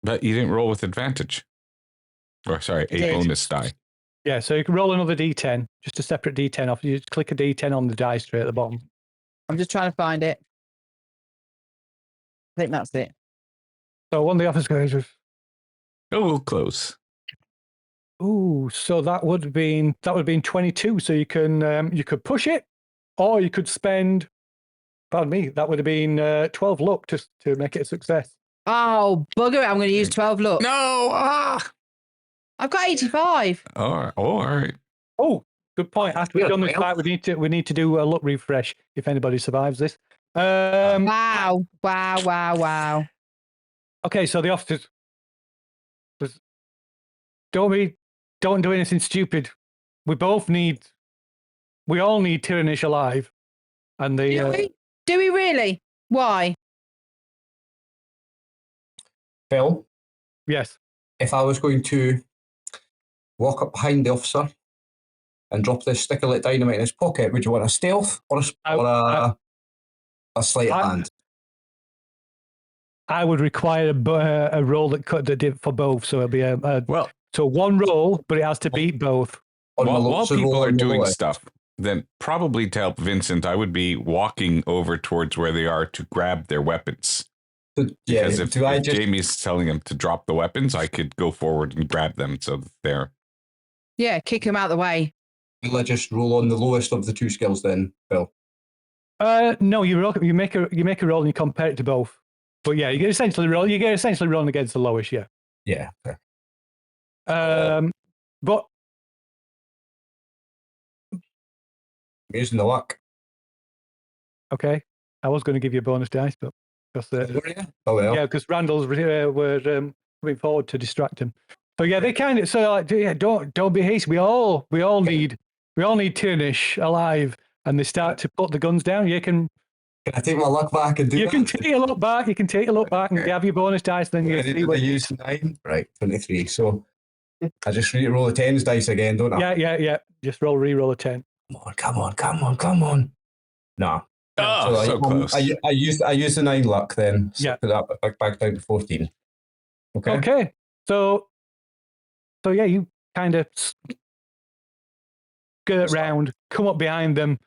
But you didn't roll with advantage. Or sorry, a Okay. bonus die. Yeah, so you can roll another D10, just a separate D10 off. You just click a D10 on the dice tray at the bottom. I'm just trying to find it. I think that's it. So one of the officers goes, Oh, we'll close. "Ooh, so that would have been 22. So you could push it, or you could spend. Pardon me, that would have been 12 luck to make it a success." Oh, bugger it. I'm going to use 12 luck. No! Ah! I've got 85. All right. Oh, good point. After we've done this fight, we need to do a luck refresh if anybody survives this. Wow. Okay, so the officers don't do anything stupid. We all need Tyrannish alive. And the Do we really? Why? Phil, yes. if I was going to walk up behind the officer and drop this stick of lit dynamite in his pocket, would you want a stealth or a sleight of hand? I would require a roll that did for both, so it'll be so one roll, but it has to beat both. While people are doing stuff, then probably to help Vincent, I would be walking over towards where they are to grab their weapons. Because if Jamie's telling him to drop the weapons, I could go forward and grab them so that they're... Yeah, kick him out of the way. Will I just roll on the lowest of the two skills then, Phil? No, you make a roll and you compare it to both. But yeah, you get essentially rolling against the lowest, yeah. Yeah. Okay. But I'm using the luck. okay, I was going to give you a bonus dice, but because because Randall's were coming forward to distract him. So yeah, they kind of don't be hasty. We all need Tyrannish alive, and they start to put the guns down. Can I take my luck back and do You can take a look back. You can take a look back and have your bonus dice. Then you see what use 9. Right, 23. So I just roll the 10s dice again, don't I? Yeah. Just re-roll a 10. Come on. No. Oh, so close. I used the 9 luck then. So yeah. Put that back down to 14. Okay. So yeah, you kind of skirt round, come up behind them,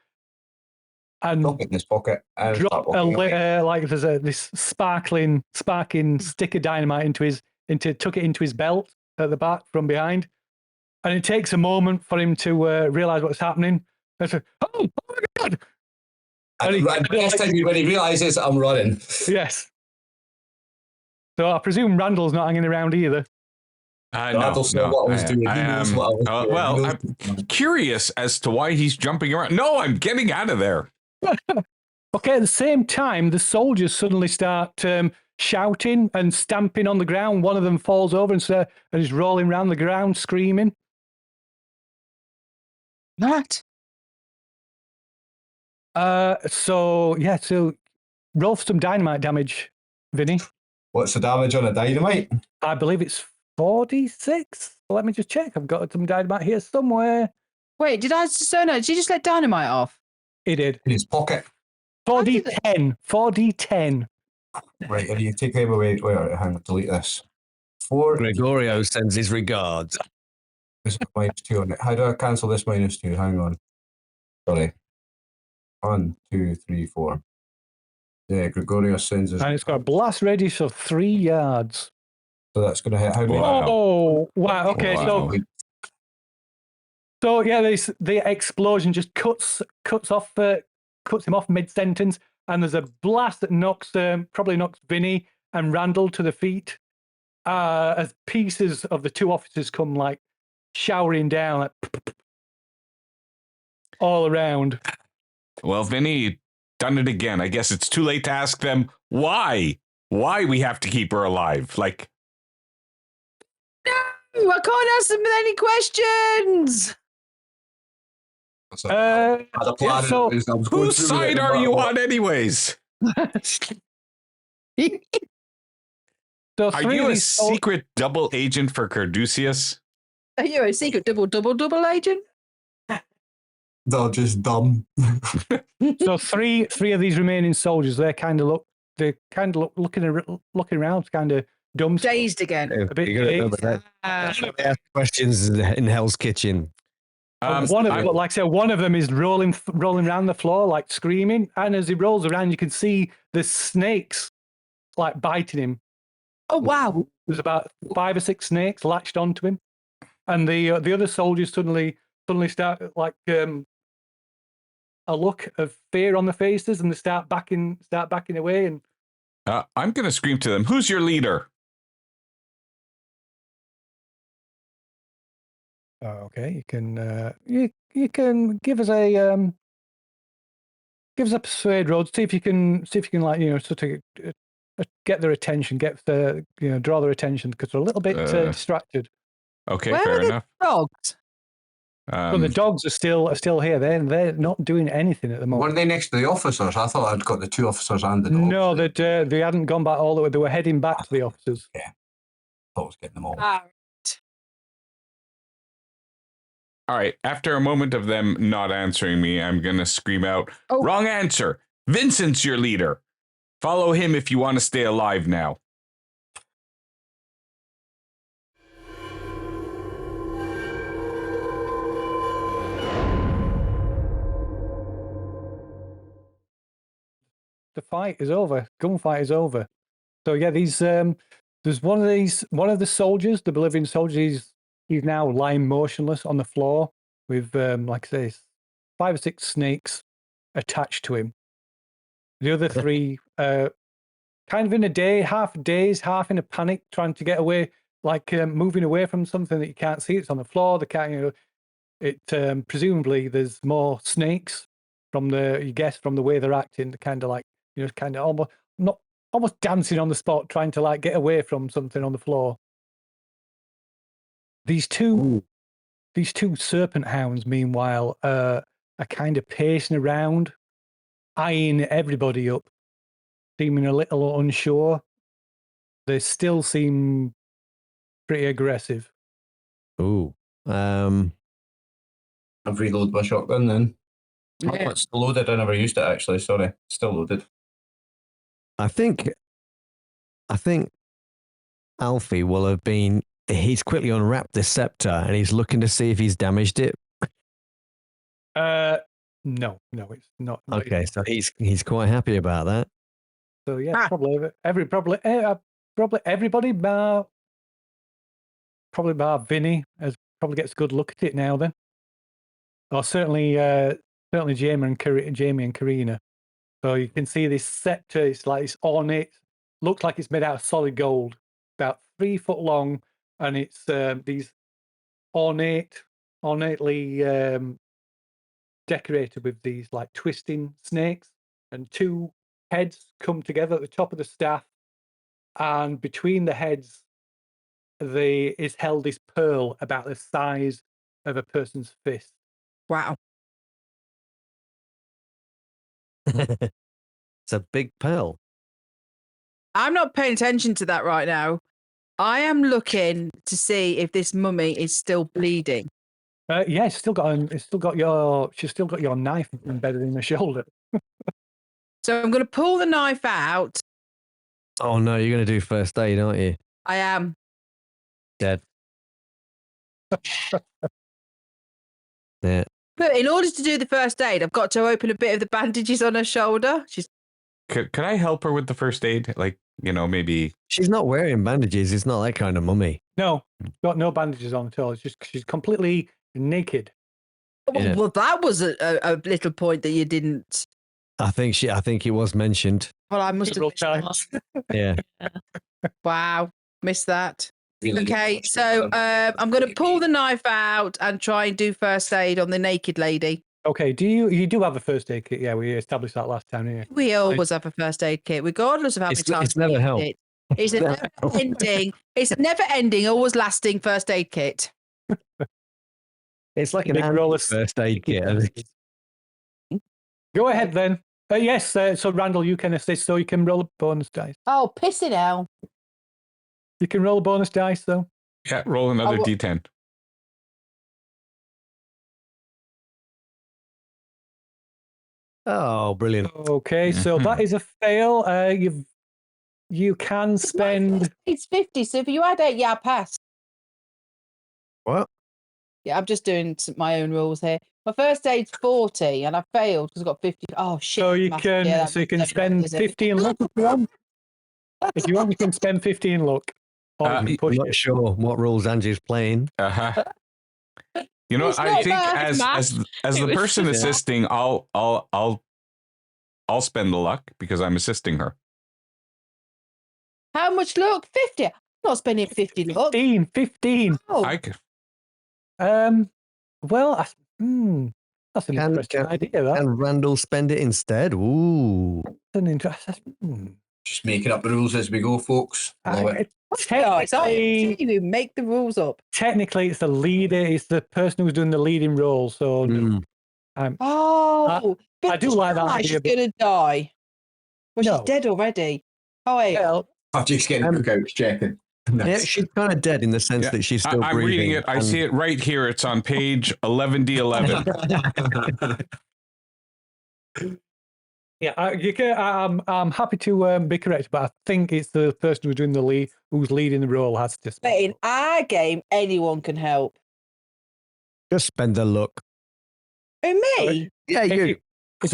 and drop it in his pocket. And drop like there's this sparking stick of dynamite tuck it into his belt at the back from behind, and it takes a moment for him to realize what's happening. And say, oh my god! And when he realizes I'm running. Yes. So I presume Randall's not hanging around either. No. What I was doing. Well, I'm curious as to why he's jumping around. No, I'm getting out of there. Okay, at the same time, the soldiers suddenly start shouting and stamping on the ground. One of them falls over and is rolling around the ground, screaming. What? So roll for some dynamite damage, Vinny. What's the damage on a dynamite? I believe it's 4d6. Let me just check. I've got some dynamite here somewhere. Wait, did you just let dynamite off? He did. In his pocket. 4d10. 4d10. Right, and you take them away. Wait, hang on, delete this. 4. Gregorio sends his regards. There's a -2 on it. How do I cancel this -2? Hang on. Sorry. 1, 2, 3, 4. Yeah, Gregorio sends us. And it's got a blast radius of 3 yards. So that's going to hit how many? Oh, wow. Okay, Wow. So yeah, the explosion just cuts him off mid-sentence, and there's a blast that probably knocks Vinny and Randall to the feet as pieces of the two officers come like showering down all around. Well, Vinny, done it again. I guess it's too late to ask them why we have to keep her alive. Like, no, I can't ask them any questions. Whose side are you on, anyways? Are you a secret double agent for Carduceus? Are you a secret double agent? They're just dumb. So three of these remaining soldiers, they kind of look looking around, kind of dumb, dazed again. A bit Ask questions in Hell's Kitchen. One of them is rolling around the floor, like screaming, and as he rolls around, you can see the snakes like biting him. Oh wow! There's about 5 or 6 snakes latched onto him, and the other soldiers suddenly start like a look of fear on their faces, and they start backing away. And I'm going to scream to them, "Who's your leader?" Okay, you can you can give us a persuade roll. See if you can like sort of get their attention, draw their attention because they're a little bit distracted. Okay, Where fair are the enough. dogs? Well, the dogs are still here. They're not doing anything at the moment. Were they next to the officers? I thought I'd got the 2 officers and the dogs. No, that they hadn't gone back all the way. They were heading back to the officers. I thought I was getting them all. Ah, All right. After a moment of them not answering me, I'm going to scream out, Oh. wrong answer. Vincent's your leader. Follow him if you want to stay alive now. The fight is over. Gunfight is over. So yeah, there's one of the soldiers, the Bolivian soldier. He's now lying motionless on the floor with, like I say, 5 or 6 snakes attached to him. The other 3, kind of in a half half in a panic, trying to get away, like moving away from something that you can't see. It's on the floor. They can't, presumably there's more snakes from the way they're acting. Kind of like, kind of almost dancing on the spot, trying to like get away from something on the floor. These two serpent hounds, meanwhile, are kind of pacing around, eyeing everybody up, seeming a little unsure. They still seem pretty aggressive. Ooh. I've reloaded my shotgun then. Oh, Yeah. it's still loaded. I never used it actually. Sorry, still loaded. I think Alfie will have been. He's quickly unwrapped the scepter and he's looking to see if he's damaged it. No, it's not. Okay, so he's quite happy about that. So yeah, probably everybody bar Vinny probably gets a good look at it now then. Or certainly Jamie and Karina. So you can see this scepter. It's like it's ornate. Looks like it's made out of solid gold, about 3 foot long, and it's these ornately decorated with these like twisting snakes, and 2 heads come together at the top of the staff, and between the heads is held this pearl about the size of a person's fist. wow. It's a big pearl. I'm not paying attention to that right now. I am looking to see if this mummy is still bleeding. Yeah, she's still got your knife embedded in the shoulder. So I'm going to pull the knife out. Oh no, you're going to do first aid, aren't you? I am. Dead. Yeah. But in order to do the first aid, I've got to open a bit of the bandages on her shoulder. Could I help her with the first aid? Like, maybe. She's not wearing bandages. It's not that kind of mummy. No, got no bandages on at all. It's just she's completely naked. Yeah. Well, that was a little point that you didn't. I think it was mentioned. Well, I must have Several missed times. Yeah. that. Wow, missed that. Really Okay, good. so I'm going to pull the knife out and try and do first aid on the naked lady. Okay, you do have a first aid kit? Yeah, we established that last time, didn't We always have a first aid kit, regardless of how many times It's never we helped. use it. It's a never ending. It's a never ending, always lasting first aid kit. It's like an Big roll of first aid kit. Go ahead then. Yes, so Randall, you can assist, so you can roll a bonus dice. Oh, piss it out. You can roll a bonus dice, though. Yeah, roll another D10. Oh, brilliant. Okay, so that is a fail. You can spend. It's 50, so if you add 8, yeah, I pass. What? Yeah, I'm just doing my own rules here. My first aid's 40, and I failed because I got 50. Oh, shit. So you math. can Yeah, so you can that's spend is it? 15 luck if you want. If you want, you can spend 15 luck. Or you can I'm push not it. sure what rules Andrew's playing. Uh-huh. It's I not think bad, as It the was person just- assisting, I'll spend the luck because I'm assisting her. How much luck? 50. I'm not spending 50 luck. 15. Oh, I could, Well, that's an interesting idea. That's And Randall spend it instead. Ooh. an interesting. Just making up the rules as we go, folks. Love it. Guys, I Technically, you make the rules up. technically, it's the leader. It's the person who's doing the leading role. So Mm. Oh, but I do like that idea, She's but- gonna die. Well, No. she's dead already. Oh wait. well, I've just getting cookouts checking. Yeah, she's kind of dead in the sense that she's still I'm breathing. reading it. I see it right here. It's on page 11D11. yeah, you can. I'm happy to be correct, but I think it's the person who's doing the lead, who's leading the role, has to. But in our game, anyone can help. Just spend a look. Who, me? Yeah, If you. you, if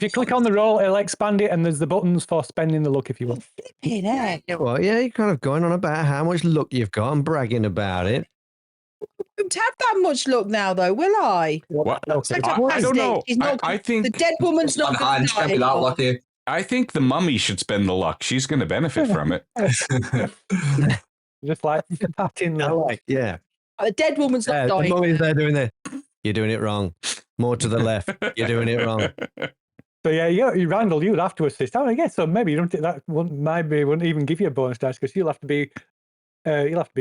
you click on the roll, it'll expand it, and there's the buttons for spending the luck if you want. Flipping heck. Well, yeah, you're kind of going on about how much luck you've got and bragging about it. I won't have that much luck now, though, will I? What? Okay. I don't know. She's not, I the think dead woman's One not going hand, to can't die be that anymore. lucky. I think the mummy should spend the luck. She's going to benefit from it. Just like patting the Like, yeah. The dead woman's not The dying. mummy's there doing it. You're doing it wrong. More to the left. You're doing it wrong. So yeah, Randall, you would have to assist. I guess so. Maybe you don't think that wouldn't even give you a bonus dice because you'll have to be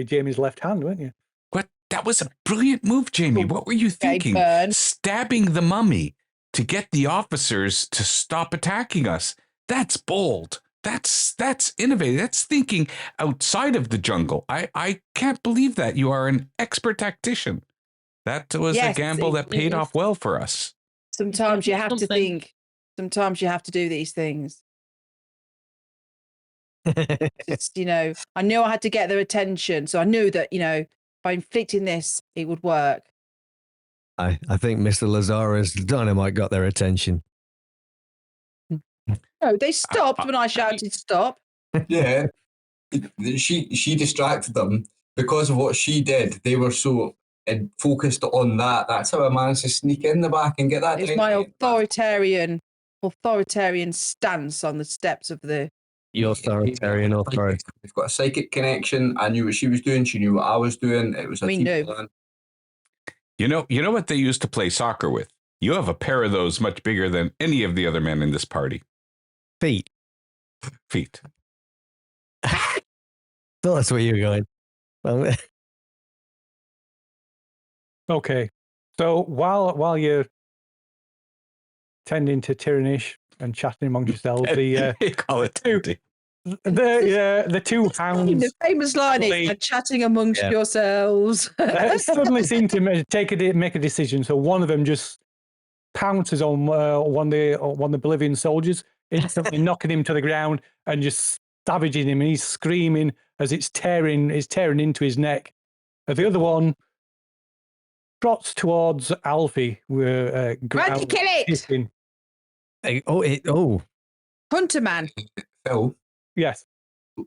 Jamie's left hand, won't you? What? That was a brilliant move, Jamie. What were you thinking? burn. Stabbing the mummy to get the officers to stop attacking us. That's bold. That's innovative. That's thinking outside of the jungle. I can't believe that. You are an expert tactician. That was a Yes, gamble that paid it off well for us. Sometimes you have to Something. think. Sometimes you have to do these things. It's, I knew I had to get their attention. So I knew that, by inflicting this, it would work. I think Mr. Lazara's dynamite got their attention. No, they stopped when I shouted stop. Yeah. She distracted them because of what she did. They were so focused on that. That's how I managed to sneak in the back and get that. It's my authoritarian stance on the steps of the. Your authoritarian authority. We've got a psychic connection. I knew what she was doing. She knew what I was doing. It was a We team knew. plan. You know what they used to play soccer with? You have a pair of those much bigger than any of the other men in this party. Feet. Feet. Thought that's where you were going. Well, Okay. So while you're tending to Tyrannish and chatting amongst yourselves, They call it tempting. the two hounds The famous line Buckley. is "You're chatting amongst yourselves." suddenly seem to make a decision. So one of them just pounces on one of the Bolivian soldiers, instantly knocking him to the ground and just savaging him, and he's screaming as it's tearing into his neck. The other one trots towards Alfie. Randy, kill it! Hissing. Hunter man. Phil, Yes.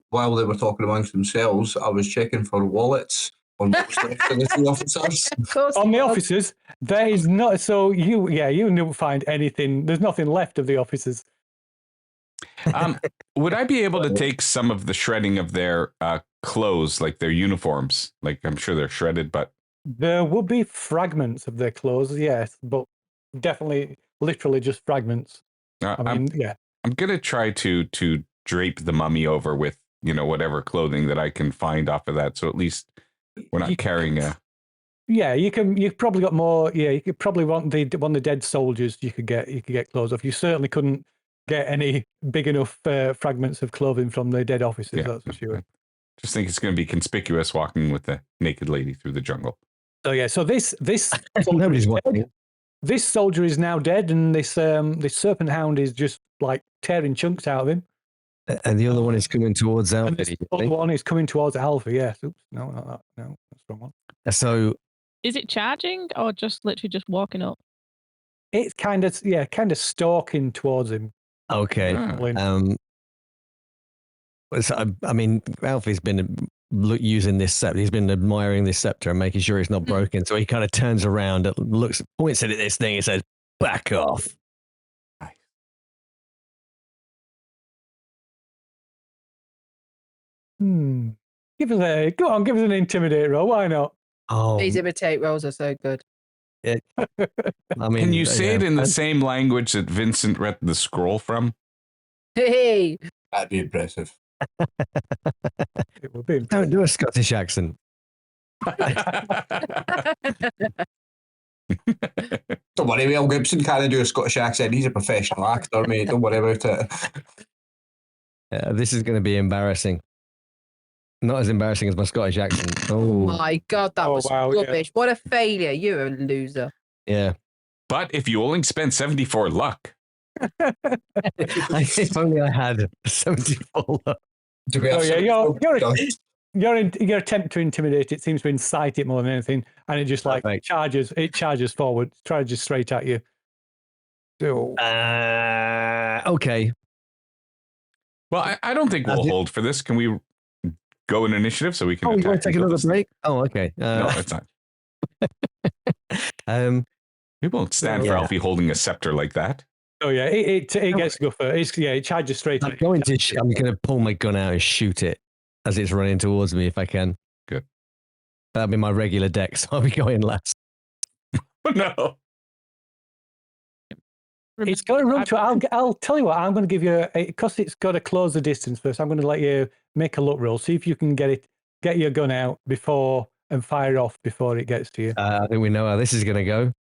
while they were talking amongst themselves, I was checking for wallets on what's left of the two officers. Of course. On it the was. officers, there is not. So you don't find anything. There's nothing left of the officers. Would I be able to take some of the shredding of their clothes, like their uniforms? Like, I'm sure they're shredded, but There would be fragments of their clothes, yes, but definitely, literally just fragments. I mean, yeah. I'm gonna try to drape the mummy over with whatever clothing that I can find off of that, so at least we're not carrying a. Yeah, you've probably got more. Yeah, you could probably want one of the dead soldiers. You could get clothes off. You certainly couldn't get any big enough fragments of clothing from the dead officers. Yeah, That's for sure. Just think it's going to be conspicuous walking with the naked lady through the jungle. So yeah, so this nobody's watching. This soldier is now dead, and this serpent hound is just like tearing chunks out of him. And the other one is coming towards And Alfie. this you other think? one is coming towards Alpha. Yes. Oops. No, not that. No, that's the wrong one. So Is it charging or just literally just walking up? It's kind of stalking towards him. okay. So, I mean, Alfie's been using this scepter. He's been admiring this scepter and making sure it's not broken. So he kind of turns around, points at this thing, and says, "Back off." Give us an intimidate roll. Why not? Oh, These imitate rolls are so good. I mean, Can you say it in the and- same language that Vincent read the scroll from? Hey, That'd be impressive. It would be. Don't do a Scottish accent. Don't worry, Mel Gibson can't do a Scottish accent. He's a professional actor, mate. Don't worry about it. This is going to be embarrassing. Not as embarrassing as my Scottish accent. Oh Oh, my God, that was wow, yeah. rubbish. What a failure. You're a loser. yeah. But if you only spend 74 luck, If only I had 74 luck. Do we have Oh, yeah, some- your attempt to intimidate it seems to incite it more than anything, and it just like Perfect. charges forward, charges straight at you. So Okay. well, I don't think we'll That's it. hold for this. Can we go in initiative so we can Oh, you attack want to take and kill another this thing? break? Oh, okay. No, it's not. We won't stand for Yeah. Alfie holding a scepter like that. oh yeah, it gets to go for it. It charges straight I'm at you. going to. I'm going to pull my gun out and shoot it as it's running towards me if I can. Good. That'll be my regular deck, so I'll be going last. No. It's got to run to. I'll tell you what. I'm going to give you because it's got to close the distance first. I'm going to let you make a luck roll. See if you can get your gun out before and fire off before it gets to you. I think we know how this is going to go.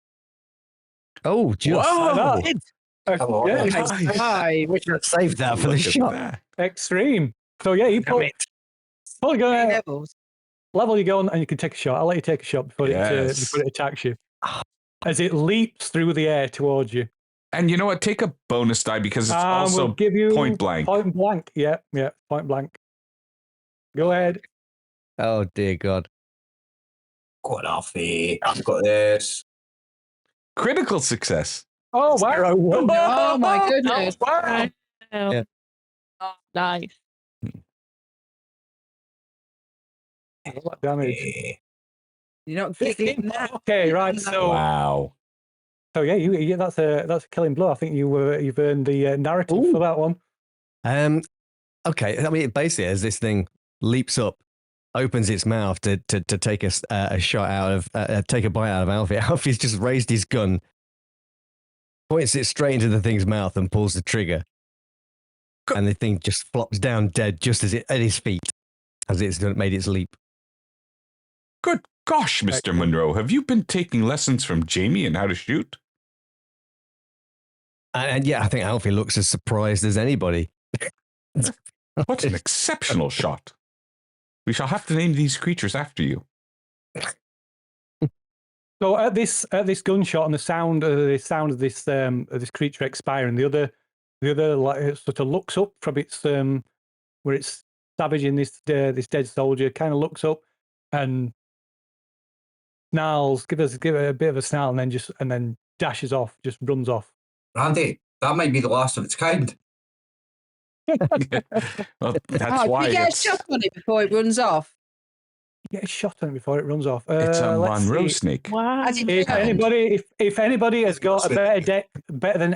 Oh, just Whoa! Come on. Yeah, Nice. Hi. we should have saved that for the Look at shot. that. extreme. So yeah, you pull your gun out, Levels. level your gun, and you can take a shot. I'll let you take a shot before Yes. before it attacks you. As it leaps through the air towards you. And you know what? Take a bonus die because it's We'll also give you point blank. Point blank. Yeah, point blank. Go ahead. Oh dear God. Go on, Alfie. I've got this. Critical success. Oh wow! Oh my goodness. Wow! Yeah. Nice. What damage? Eh, You're not giving that. Okay, right. So, Wow. yeah, that's a killing blow. I think you've earned the narrative Ooh. for that one. Okay. I mean, basically, as this thing leaps up, opens its mouth to take a shot out of, take a bite out of Alfie. Alfie's just raised his gun, points it straight into the thing's mouth, and pulls the trigger. And the thing just flops down dead, just as at his feet, as it's made its leap. Good gosh, Mr. Monroe. Have you been taking lessons from Jamie on how to shoot? And yeah, I think Alfie looks as surprised as anybody. What an exceptional shot. We shall have to name these creatures after you. So at this gunshot and the sound of this creature expiring, the other like, it sort of looks up from its where it's savaging this dead soldier. Kind of looks up and snarls, give it a bit of a snarl, and then dashes off, just runs off. Randy, that might be the last of its kind. Well, that's why you get a it's, shot on it before it runs off. Get a shot on it before it runs off. it's a Let's Monroe see. think. Wow. As it If turns. anybody has got a better deck, better than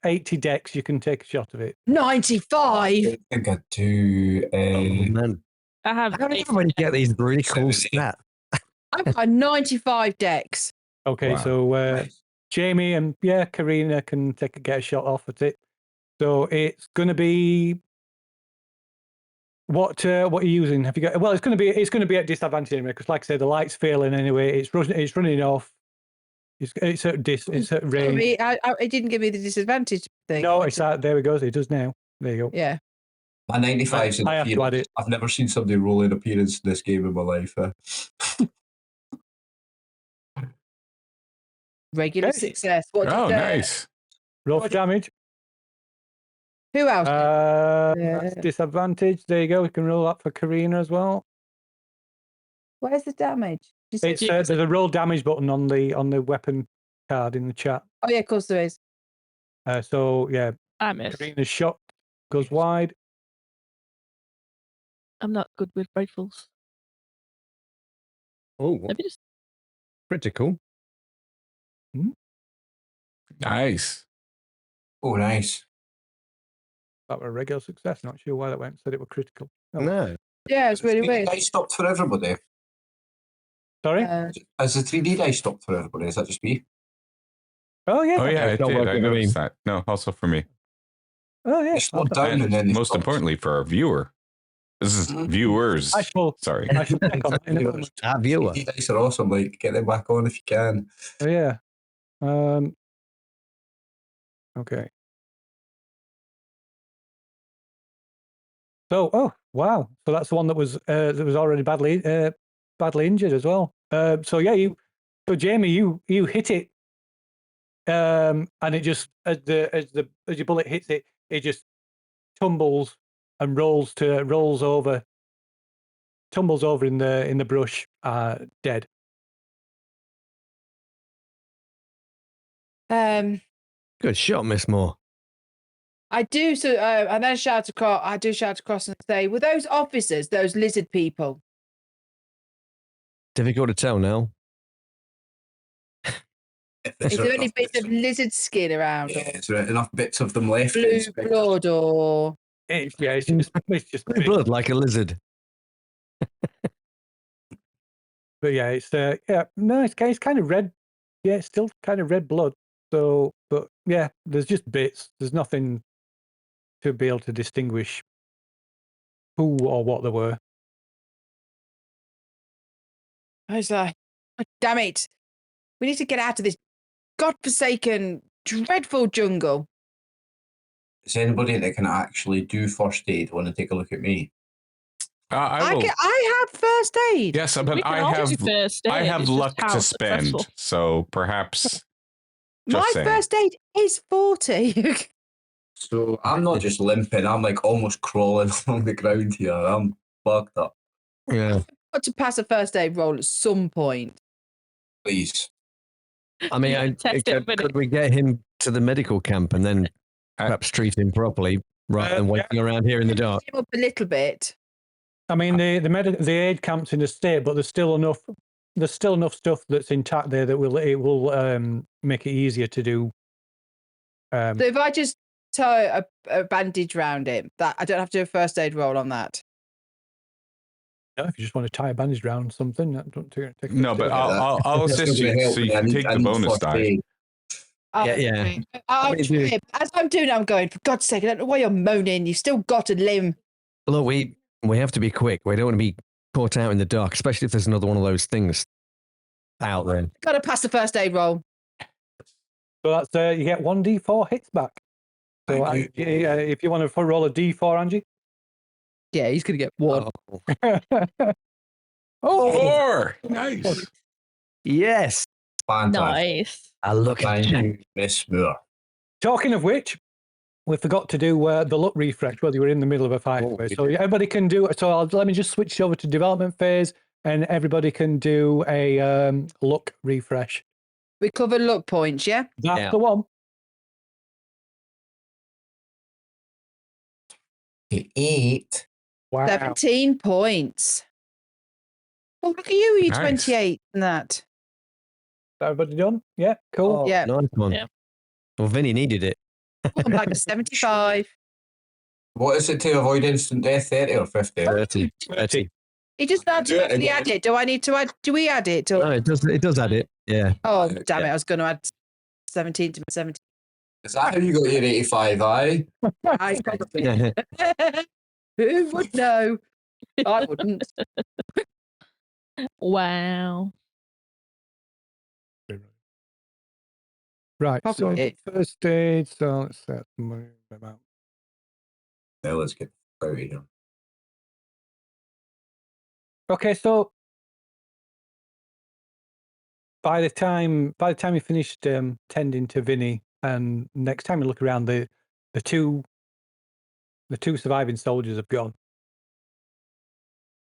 80 decks, you can take a shot of it. 95. I think I do. Man, I have. how did everybody get these really cool stats? I've got 95 decks. Okay, Wow. so Nice. Jamie and Karina can get a shot off at it. So it's going to be what are you using? Have you got? Well, it's going to be at disadvantage anyway because, like I said, the light's failing anyway. It's running off. It's at range. Sorry, it didn't give me the disadvantage thing. No, it's at, there we go. It does now. There you go. Yeah. My 95 is an I have to add appearance. it. I've never seen somebody roll an appearance in this game in my life. Regular Okay. success. What did, Oh, nice. Roll for damage. Who else? That's disadvantage. There you go. We can roll that for Karina as well. Where's the damage? Did you say- There's a roll damage button on the weapon card in the chat. Oh, yeah, of course there is. So yeah, I missed. Karina's shot goes wide. I'm not good with rifles. Oh, Maybe just critical. Nice. Oh, nice. That were a regular success. Not sure why that went. Said it were critical. Oh, No. Yeah, it's really 3D weird. dice stopped for everybody. Sorry. Has the 3D dice stopped for everybody? Is that just me? Oh yeah. Oh, yeah, it's it not did. I working for me. noticed that. No, also for me. Oh yeah. They slowed down and then they Most stopped. importantly, for our viewer. This is viewers. I shall, Sorry. I shall check on that in a moment. Our viewer. These dice are awesome. Like, get them back on if you can. Oh, yeah. Okay. So, oh wow! So that's the one that was already badly injured as well. So yeah, so Jamie, you hit it, and it just as your bullet hits it, it just tumbles and tumbles over in the brush, dead. Good shot, Miss Moore. I do. So, and then shout across. I do shout across and say, "Were those officers, those lizard people?" Difficult to tell now. Is there any bits of lizard skin around? Yeah, is there enough bits of them left? Blue blood or? It's just Blue blood like a lizard. But yeah, it's no, it's kind of red. Yeah, it's still kind of red blood. So, but yeah, there's just bits. There's nothing to be able to distinguish who or what they were. I was like, oh, damn it! We need to get out of this godforsaken, dreadful jungle. Is anybody that can actually do first aid want to take a look at me? I will. I have first aid. Yes, We but can I all have do first aid, I have it's just luck how to spend, successful. so perhaps. My Just saying. first aid is 40. So I'm not just limping. I'm like almost crawling along the ground here. I'm fucked up. Yeah. Got to pass a first aid roll at some point. Please. I mean, Yeah, test it, but could we get him to the medical camp and then perhaps treat him properly rather than waiting around here in the dark? Him up a little bit. I mean, the aid camp's in a state, but there's still enough stuff that's intact there that will make it easier to do. So if I just tie a bandage round him, that I don't have to do a first aid roll on that. If you just want to tie a bandage around something, that don't take No, but I'll That's assist not gonna you, help so me. you I can need- take I the need bonus first die. aid. Yeah. Okay. I mean, dude. As I'm doing it, I'm going, for God's sake, I don't know why you're moaning. You've still got a limb. Look, we have to be quick. We don't want to be caught out in the dark, especially if there's another one of those things out there. Got to pass the first aid roll. So that's you get 1d4 hits back. So Thank if you want to roll a d4, Angie. Yeah, he's going to get one. Oh, 4! Nice. Yes. Fantastic. nice. I look at Thank you. you, Miss Moore. talking of which, we forgot to do the luck refresh while you were in the middle of a fight. Oh, Anyway. we So everybody can do. So let me just switch over to development phase, and everybody can do a luck refresh. We covered luck points, yeah? That's Yeah. the one. 8. Wow. 17 points. Oh, look at you, you Nice. 28 and that. Everybody done? Yeah, cool. Oh, Yeah. Nice one. Yeah. Well, Vinny needed it. I'm back to 75. What is it to avoid instant death? 30 or 50? 30. 30. He just had Do to it actually again. add it. Do I need to add? Do we add it? Or, No, it does add it. Yeah. oh, Okay. damn it. I was going to add 17 to my 17. Is that how you got your 85, aye? I probably. Who would know? I wouldn't. Wow. Right. So Probably. first aid. So let's set them out. Now let's get out of here. Okay, so by the time you finished tending to Vinny, and next time you look around, the two surviving soldiers have gone.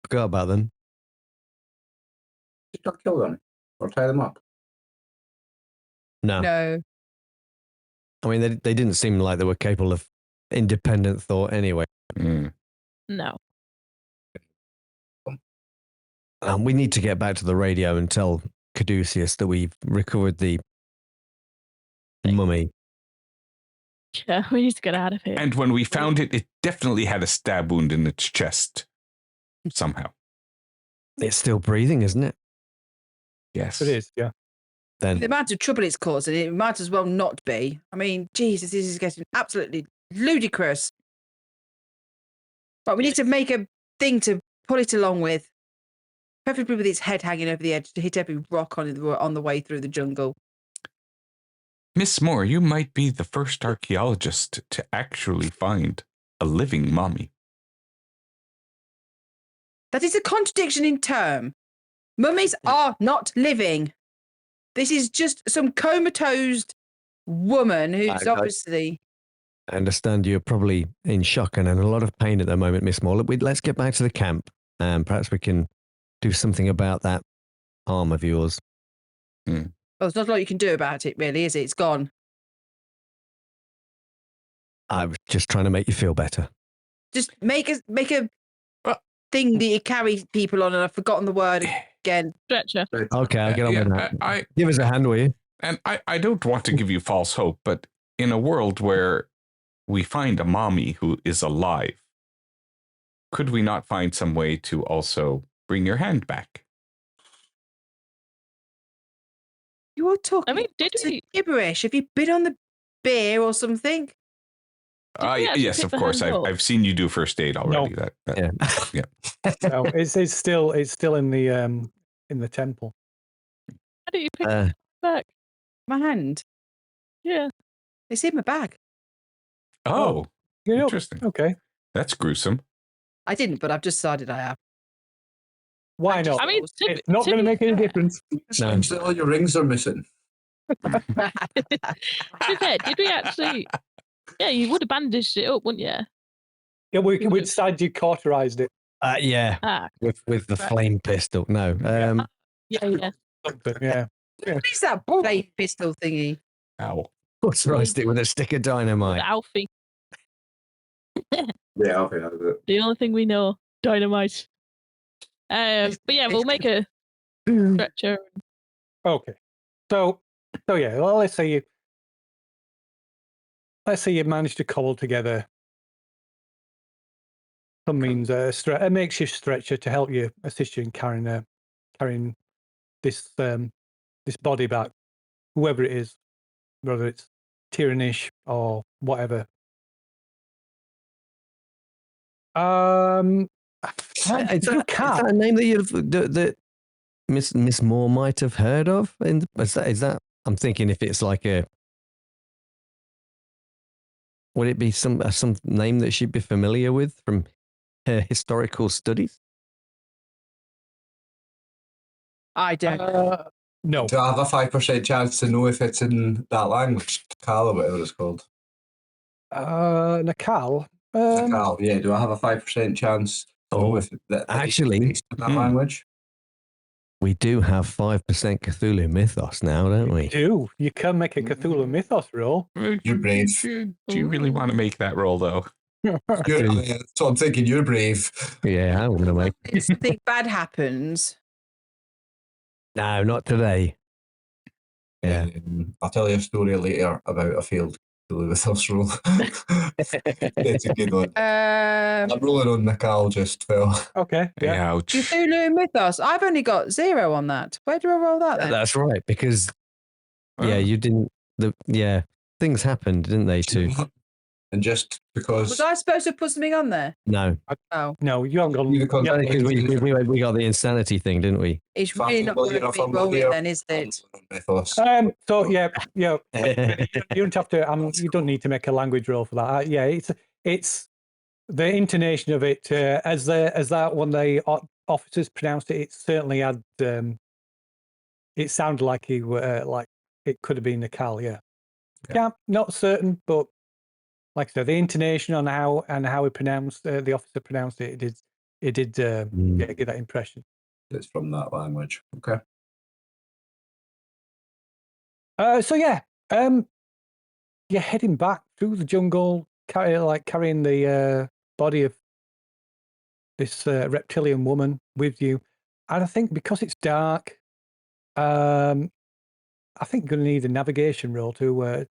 Forgot about them. Just not kill them or tie them up. No. No. I mean, they didn't seem like they were capable of independent thought anyway. Mm. No. We need to get back to the radio and tell Caduceus that we've recovered the mummy. Yeah, we need to get out of here. And when we found it, it definitely had a stab wound in its chest. Somehow. It's still breathing, isn't it? Yes. It is, yeah. Then The amount of trouble it's causing, it might as well not be. I mean, Jesus, this is getting absolutely ludicrous. But we need to make a thing to pull it along with. Preferably with its head hanging over the edge to hit every rock on the way through the jungle. Miss Moore, you might be the first archaeologist to actually find a living mummy. That is a contradiction in term. Mummies are not living. This is just some comatose woman who's obviously... I understand you're probably in shock and in a lot of pain at the moment, Miss Moore. Let's get back to the camp. Perhaps we can do something about that arm of yours. Well, there's not a lot you can do about it, really, is it? It's gone. I was just trying to make you feel better. Just make a thing that you carry people on, and I've forgotten the word again. Stretcher. Okay, I'll get on with that. I Give us a hand, will you? And I don't want to give you false hope, but in a world where we find a mommy who is alive, could we not find some way to also bring your hand back? You are talking did we? gibberish. Have you been on the beer or something? we actually Yes, pick of the course. hand up? I've seen you do first aid already. No. Yeah. No, it's still in the temple. How do you pick it back? My hand. Yeah. It's in my bag. Oh, You know, interesting. okay. That's gruesome. I didn't, but I've just decided I have. Why not? I mean, It's not going to make any difference. No. So all your rings are missing. To be fair, did we actually? Yeah, you would have bandaged it up, wouldn't you? Yeah, we decided you cauterized it. Yeah, Ah, with the flame pistol. No. yeah. Something, yeah. What is that blade pistol thingy? Ow. Authorized it with a stick of dynamite. Alfie. Yeah, okay, that's it. The only thing we know, dynamite. But yeah, we'll make a stretcher. Okay. So yeah. Well, let's say you managed to cobble together some means a makeshift stretcher to help you assist you in carrying this body back, whoever it is, whether it's Tyrannish or whatever. Is that a name that Miss Moore might have heard of? Is that? I'm thinking if it's like would it be some name that she'd be familiar with from her historical studies? I don't. No. Do I have a 5% chance to know if it's in that language? Cal or whatever it's called. Nakal. Cal, yeah. Do I have a 5% chance to know if actually, it's in that language? We do have 5% Cthulhu mythos now, don't we? You can make a Cthulhu mythos roll. You're brave. Do you really want to make that roll, though? So I'm thinking you're brave. Yeah, I'm gonna make. If something bad happens. No, not today. Yeah. I'll tell you a story later about a failed Cthulhu mythos roll. It's a good one. I'm rolling on Nicole just fell. Okay. Yeah. Ouch. Cthulhu Mythos. I've only got 0 on that. Where do I roll that then? That's right, because you didn't. Things happened, didn't they? Too. And just because Was I supposed to put something on there? No, Oh, No, you haven't gone. Unicorn- Yeah, because we got the insanity thing, didn't we? it's really not going to be rolling then, is it? mythos. So yeah. You don't have to. You don't need to make a language roll for that. It's the intonation of it as that when the officers pronounced it. It certainly had. It sounded like he were like it could have been Nakal. Yeah, not certain, but like I said, the intonation on how he pronounced the officer pronounced it. It did give that impression. It's from that language. Okay. You're heading back through the jungle, carrying the body of this reptilian woman with you, and I think because it's dark, I think you're going to need a navigation roll to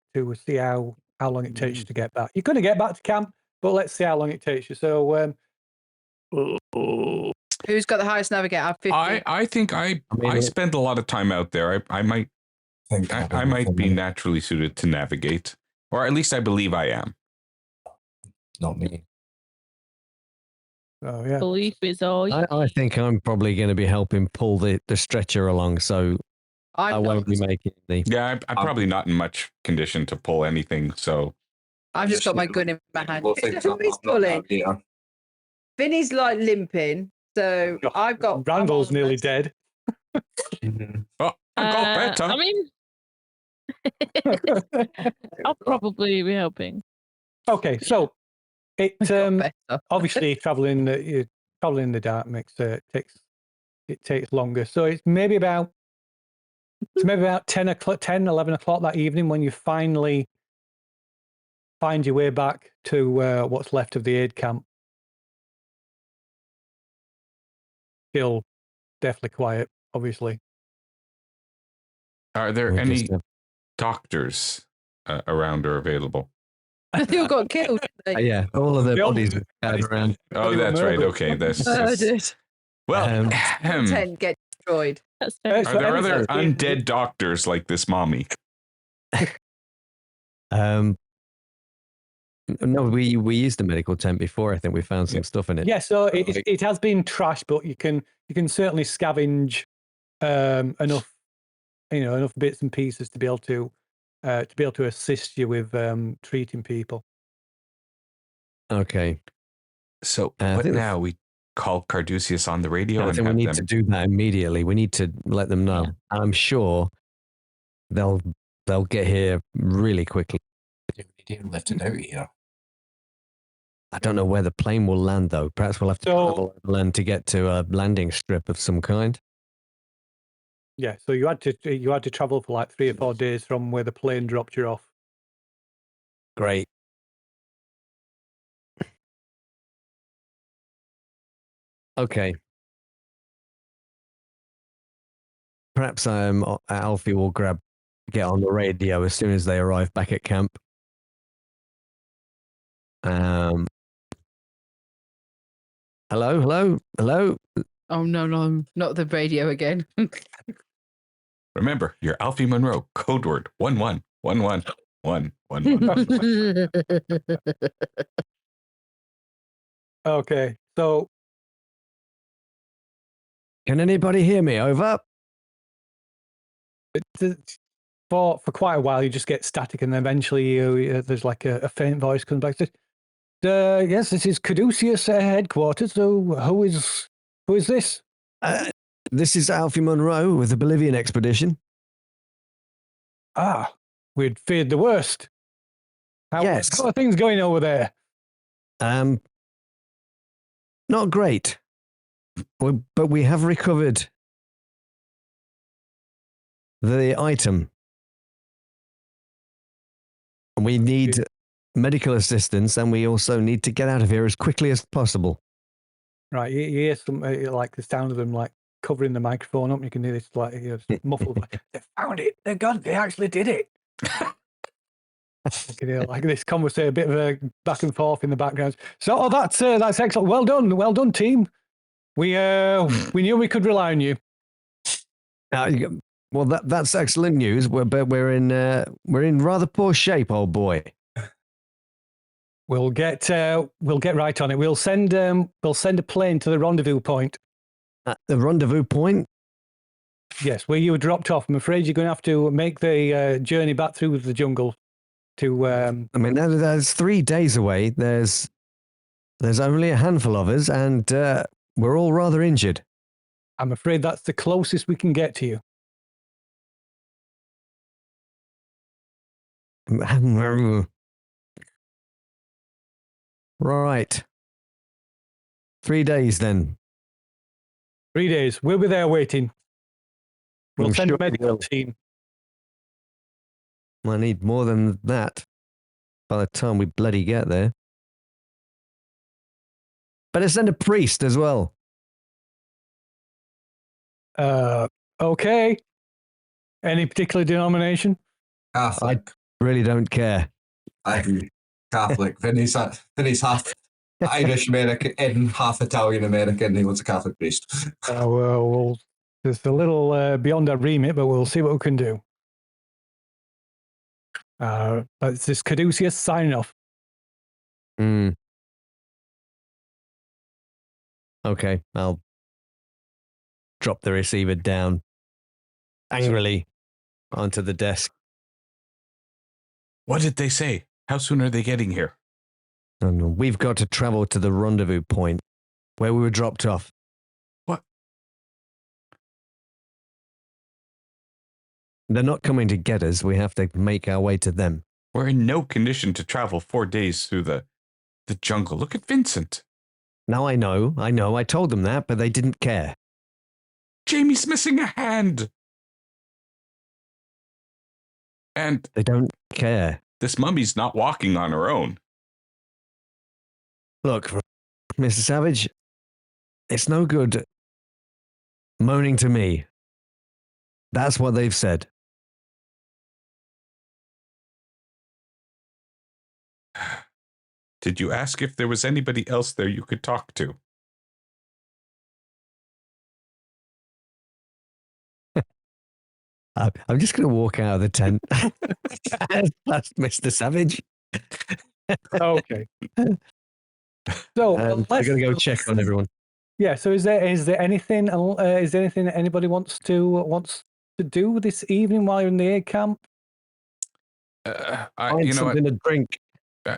see how long it takes you to get back. You're going to get back to camp, but let's see how long it takes you. So, Who's got the highest navigator? I have 50. I think I spend a lot of time out there. I might be naturally suited to navigate, or at least I believe I am. Not me. Oh yeah. Belief is all. I think I'm probably going to be helping pull the stretcher along, so I I'm won't be not. making the. Yeah, I'm probably not in much condition to pull anything. So I've just got my gun in my hand. Well, things Who is I'm not pulling? navigator. Vinny's like limping, so Oh, I've got. Randall's I'm nearly armless. dead. oh, I got better. I mean, I'll probably be helping. Okay, so it Got better. obviously traveling in the dark takes longer. So it's maybe about 10 o'clock, 10, 11 o'clock that evening when you finally find your way back to what's left of the aid camp. Still deathly quiet, obviously. Are there We'll any just, doctors around or available? They all got killed. Didn't they? yeah, all of the They all- bodies are scattered around. Oh, They were that's right. murdered. Okay, this. Murdered. Well, Tent get destroyed. That's Uh, fair. so are there other everything- undead doctors like this mommy? No, we used the medical tent before. I think we found some stuff in it. Yeah, so it has been trashed, but you can certainly scavenge enough bits and pieces to be able to assist you with treating people. Okay. So I what think the- now? We call Carduceus on the radio I and think we have need them. to do that immediately. We need to let them know. And I'm sure they'll get here really quickly. They didn't lift it out here. I don't know where the plane will land though. Perhaps we'll have to So- travel overland to get to a landing strip of some kind. Yeah, so you had to travel for like 3 or 4 days from where the plane dropped you off. Great. Okay. Perhaps Alfie will get on the radio as soon as they arrive back at camp. Hello. Oh no, not the radio again. Remember, you're Alfie Monroe. Code word 11111111. Okay, so Can anybody hear me? Over. for quite a while you just get static, and then eventually there's like a faint voice comes back. Says, yes, this is Caduceus headquarters. So who is this? This is Alfie Monroe with the Bolivian expedition. Ah, we'd feared the worst. Yes. How are things going over there? Not great. But we have recovered the item. And we need medical assistance, and we also need to get out of here as quickly as possible. Right, you hear some like the sound of them like covering the microphone up. You can hear this like muffled. Like, they found it. They're gone. They actually did it. You can hear like this conversation, a bit of a back and forth in the background. So that's excellent. Well done, team. We knew we could rely on you. Well, that's excellent news. But we're in rather poor shape, old boy. We'll get right on it. We'll send a plane to the rendezvous point. At the rendezvous point. Yes, where you were dropped off. I'm afraid you're going to have to make the journey back through the jungle. To I mean, there's 3 days away. There's only a handful of us, and we're all rather injured. I'm afraid that's the closest we can get to you. Right. 3 days then. 3 days. We'll be there waiting. We'll I'm send sure a medical we will. team. I need more than that by the time we bloody get there. Better send a priest as well. Okay. Any particular denomination? Catholic. Really don't care. I'm Catholic. Vinny's half Irish American and half Italian American. He wants a Catholic priest. Well, it's a little beyond our remit, but we'll see what we can do. It's this Caduceus signing off. Mm. Okay, I'll drop the receiver down angrily onto the desk. What did they say? How soon are they getting here? And we've got to travel to the rendezvous point where we were dropped off. What? They're not coming to get us. We have to make our way to them. We're in no condition to travel 4 days through the jungle. Look at Vincent. Now I know. I told them that, but they didn't care. Jamie's missing a hand. And They don't care. this mummy's not walking on her own. Look, Mr. Savage, it's no good moaning to me. That's what they've said. Did you ask if there was anybody else there you could talk to? I'm just going to walk out of the tent. That's Mr. Savage. Okay. So I'm let's going to go check on everyone. Yeah. So is there anything that anybody wants to do this evening while you're in the air camp? Find You know what? something to drink.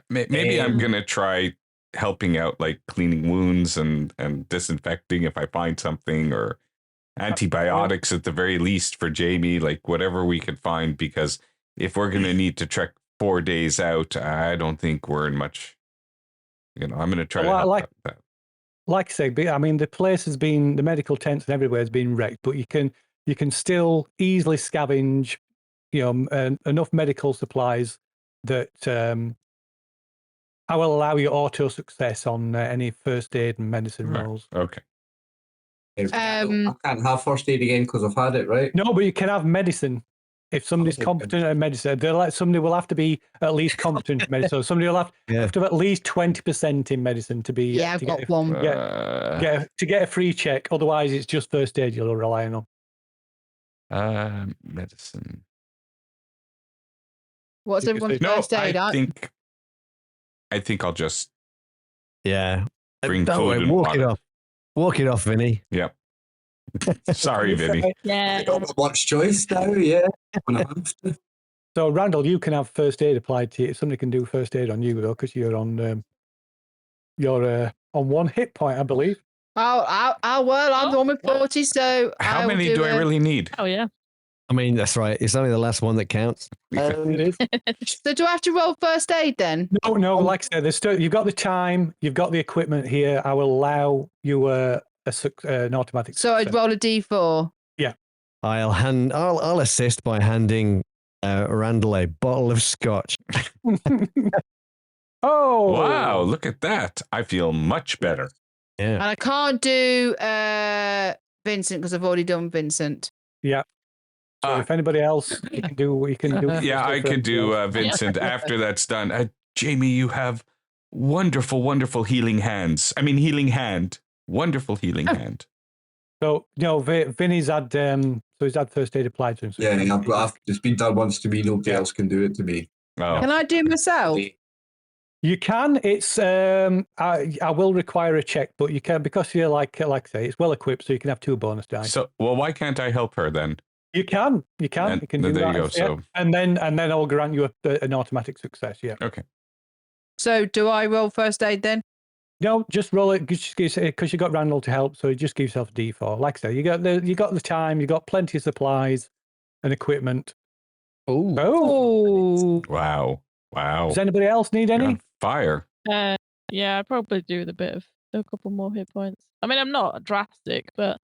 Maybe I'm gonna try helping out, like cleaning wounds and disinfecting if I find something, or antibiotics at the very least for Jamie, like whatever we could find. Because if we're gonna need to trek 4 days out, I don't think we're in much. I'm gonna try to help out with that. Like I say, I mean, the place has been, the medical tents and everywhere has been wrecked, but you can still easily scavenge, enough medical supplies that I will allow you auto success on any first aid and medicine Right. rolls. Okay. I can't have first aid again because I've had it, right? No, but you can have medicine. If somebody's competent at medicine, somebody will have to be at least competent in medicine. So somebody will have to have at least 20% in medicine to be. Yeah, I've got one. To get a free check. Otherwise, it's just first aid you'll rely on. Medicine. What's everyone's No, first aid? I think I'll just Yeah. bring Don't food worry, and walk water. it off. Walk it off, Vinny. Yep. Sorry, Vinny. Yeah. I don't have much choice now, yeah. When I have to. So, Randall, you can have first aid applied to you. Somebody can do first aid on you though, because you're on 1 hit point, I believe. Well, I'm the one with 40, so How many do I really need? Oh yeah. I mean, that's right. It's only the last one that counts. It is. So do I have to roll first aid then? No. Like I said, there's still, you've got the time, you've got the equipment here. I will allow you an automatic. So I'd success. roll a d4. I'll assist by handing Randall a bottle of scotch. Oh Wow, look at that. I feel much better. Yeah. And I can't do Vincent because I've already done Vincent. Yeah. So if anybody else, you can do. Yeah, I could do Vincent after that's done. Jamie, you have wonderful, wonderful healing hands. I mean, healing hand. Wonderful healing hand. So Vinny's had he's had first aid applied to him. So Yeah, it's been done once to me. Nobody else can do it to me. Oh. Can I do myself? You can. It's I will require a check, but you can, because you're like I say, it's well equipped, so you can have 2 bonus dice. So, well, why can't I help her then? You can. You can do there that. you go. Yeah. So, And then I'll grant you an automatic success. Yeah. okay. So do I roll first aid then? No, just roll it because you got Randall to help, so just give yourself a D4. Like I say, you got the time, you got plenty of supplies and equipment. Oh. Wow. Does anybody else need You're any? on fire. Yeah, I probably do with a couple more hit points. I mean, I'm not drastic, but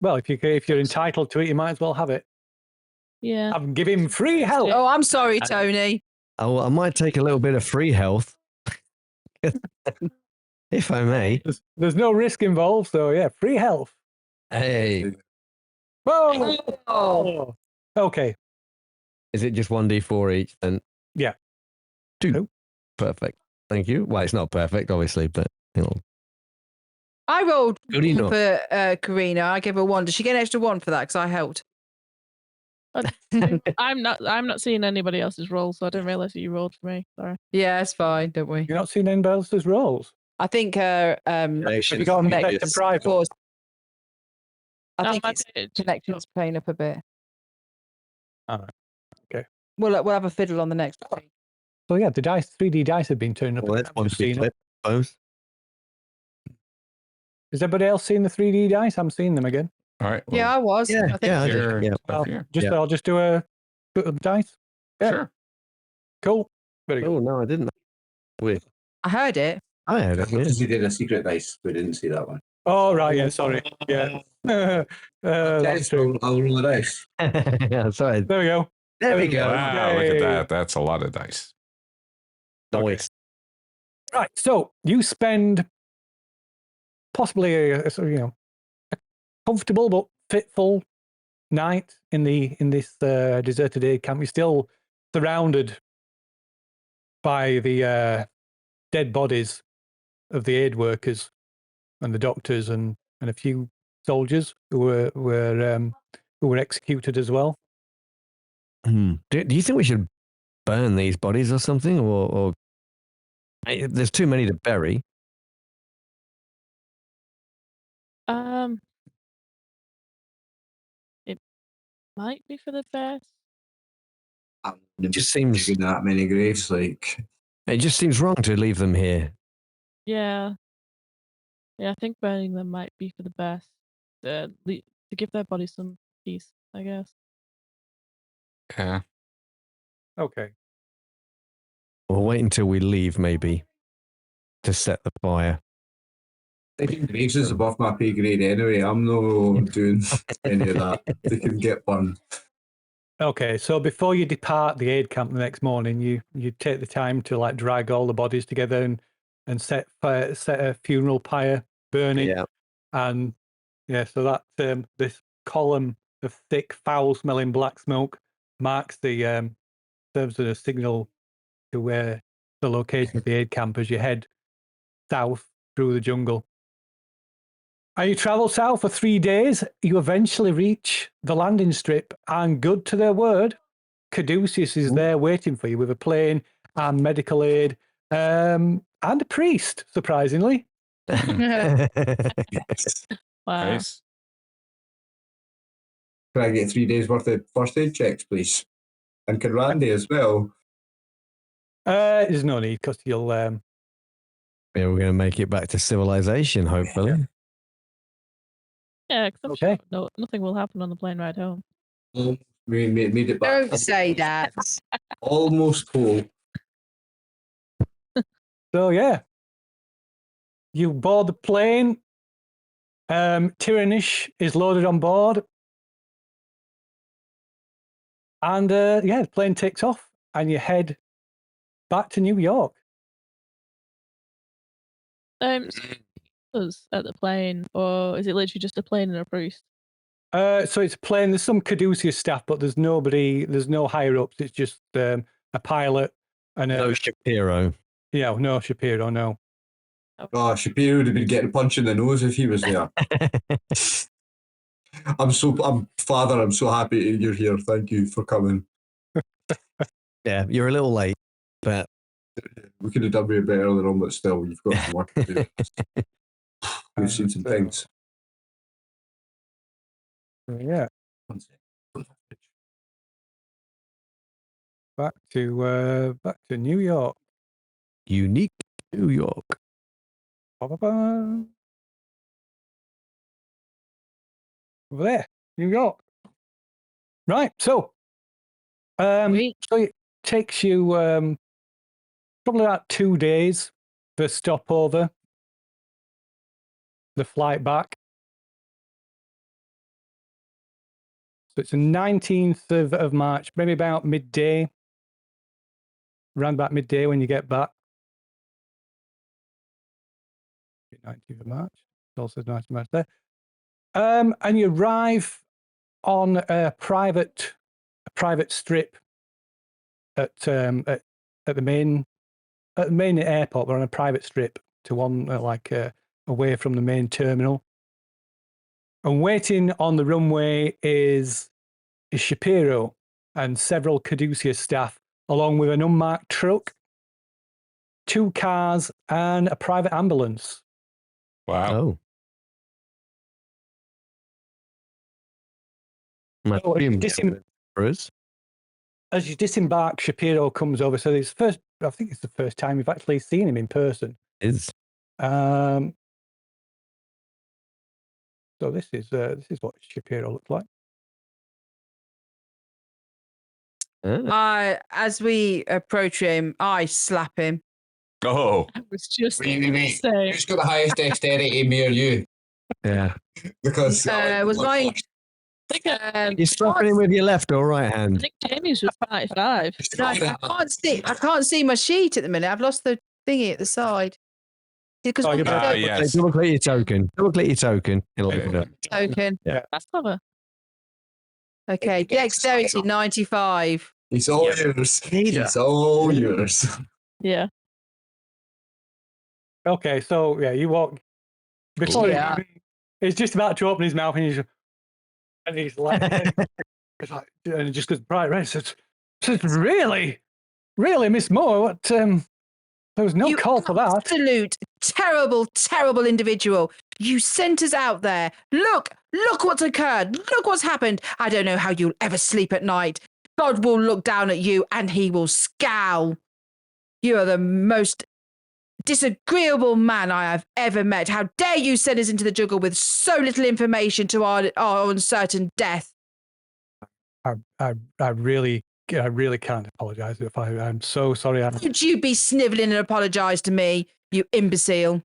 Well, if you're entitled to it, you might as well have it. yeah. I'm giving free help. Oh, I'm sorry, Tony. Oh, I might take a little bit of free health, if I may. There's no risk involved, so yeah, free health. Hey, Whoa! Oh. Okay. is it just 1d4 each then? Yeah. 2. Nope. Perfect. Thank you. Well, it's not perfect, obviously, but I rolled good enough. for Karina. I gave her 1. Does she get an extra 1 for that? Because I helped. I'm not seeing anybody else's roll, so I didn't realize that you rolled for me. Sorry. Yeah, it's fine. Don't we? You're not seeing anybody else's rolls. I think Have you got Next connect and private? course. I Oh, think my its page. connection's playing up a bit. All right. Okay. We'll have a fiddle on the next one. So yeah, the dice, 3D dice have been turned up. Well, again. that's I've one just to be seen them. clipped, I suppose. Has everybody else seen the 3D dice? I'm seeing them again. All right. Yeah, I was. Yeah, I think yeah, I did. Here, Yeah. up here. Yeah. I'll just do a bit of dice. Yeah. Sure. Cool. Very good. Oh no, I didn't. Weird. I heard it. I had it. Yeah. Because you did a secret dice. We didn't see that one. Oh right, yeah. Sorry. Yeah. That's true. I'll roll the dice. Yeah, sorry. There we go. There we go. Wow, look Yay. at that. That's a lot of dice. Nice. Right. So you spend possibly a sort of, a comfortable but fitful night in this deserted aid camp. You're still surrounded by the dead bodies of the aid workers and the doctors and a few soldiers who were executed as well. Do you think we should burn these bodies or something, or there's too many to bury? It might be for the best. It just seems- digging that many graves. Like, It just seems wrong to leave them here. Yeah. Yeah, I think burning them might be for the best. To give their bodies some peace, I guess. Yeah. Okay. We'll wait until we leave, maybe, to set the fire. digging graves is above my pay grade anyway. I'm not doing any of that. They can get burned. Okay, so before you depart the aid camp the next morning, you take the time to like drag all the bodies together and set a funeral pyre burning. Yeah. And yeah, so that this column of thick, foul-smelling black smoke marks the serves as a signal to where the location of the aid camp as you head south through the jungle. And you travel south for 3 days. You eventually reach the landing strip, and good to their word, Caduceus is there waiting for you with a plane and medical aid and a priest, surprisingly. Wow. Nice. Can I get 3 days worth of first aid checks, please? And can Randy as well? There's no need because you'll. Yeah, we're going to make it back to civilization, hopefully. Yeah, 'cause I'm Okay. sure nothing will happen on the plane ride home. We made it back. Don't say that. Almost whole. So yeah, you board the plane. Tyrannish is loaded on board, and yeah, the plane takes off, and you head back to New York. Us at the plane, or is it literally just a plane and a priest? So it's a plane. There's some Caduceus staff, but there's nobody. There's no higher ups. It's just a pilot and No Shapiro. yeah, no Shapiro, no. Oh, Shapiro would have been getting a punch in the nose if he was there. I'm so happy you're here. Thank you for coming. Yeah, you're a little late, but We could have done way better earlier on, but still, you've got some work to do. We've seen some things. Yeah, One sec. back to New York. unique New York. Ba-ba-ba. Over there, New York. Right, so Sweet. so it takes you probably about 2 days for stopover, the flight back. So it's the 19th of March, maybe about midday, around about midday when you get back. 19th of March. It's also 19th of March there. And you arrive on a private strip at the main airport. We're on a private strip to one away from the main terminal. And waiting on the runway is Shapiro and several Caduceus staff, along with an unmarked truck. 2 cars, and a private ambulance. Wow. Oh. I So assume for us. as you disembark, Shapiro comes over. So it's first. I think it's the first time you've actually seen him in person. Is So this is what Shapiro looks like. As we approach him, I slap him. Oh. I was just Wait. saying. Who's got the highest dexterity, me or you? yeah. Because Was mine? You're slapping him with your left or right I hand. think Jamie's was 55. No, I can't see. I can't see my sheet at the minute. I've lost the thingy at the side. Because Oh, one you're of back. the Yes. Double click your token. Double click your token. It'll open up. token. That's clever. Okay, dexterity 95. it's all Yep. yours. It's all yours. Yeah. Okay, so yeah, you walk before Yeah. he's just about to open his mouth, and he's like, and he just goes bright red. Says, really, Miss Moore, what? There was no You call for that. Absolute terrible, terrible individual. You sent us out there. Look what's occurred. Look what's happened. I don't know how you'll ever sleep at night. God will look down at you and he will scowl. You are the most disagreeable man I have ever met. How dare you send us into the jungle with so little information to our uncertain death? I really can't apologize if I'm so sorry. Would you be snivelling and apologise to me, you imbecile?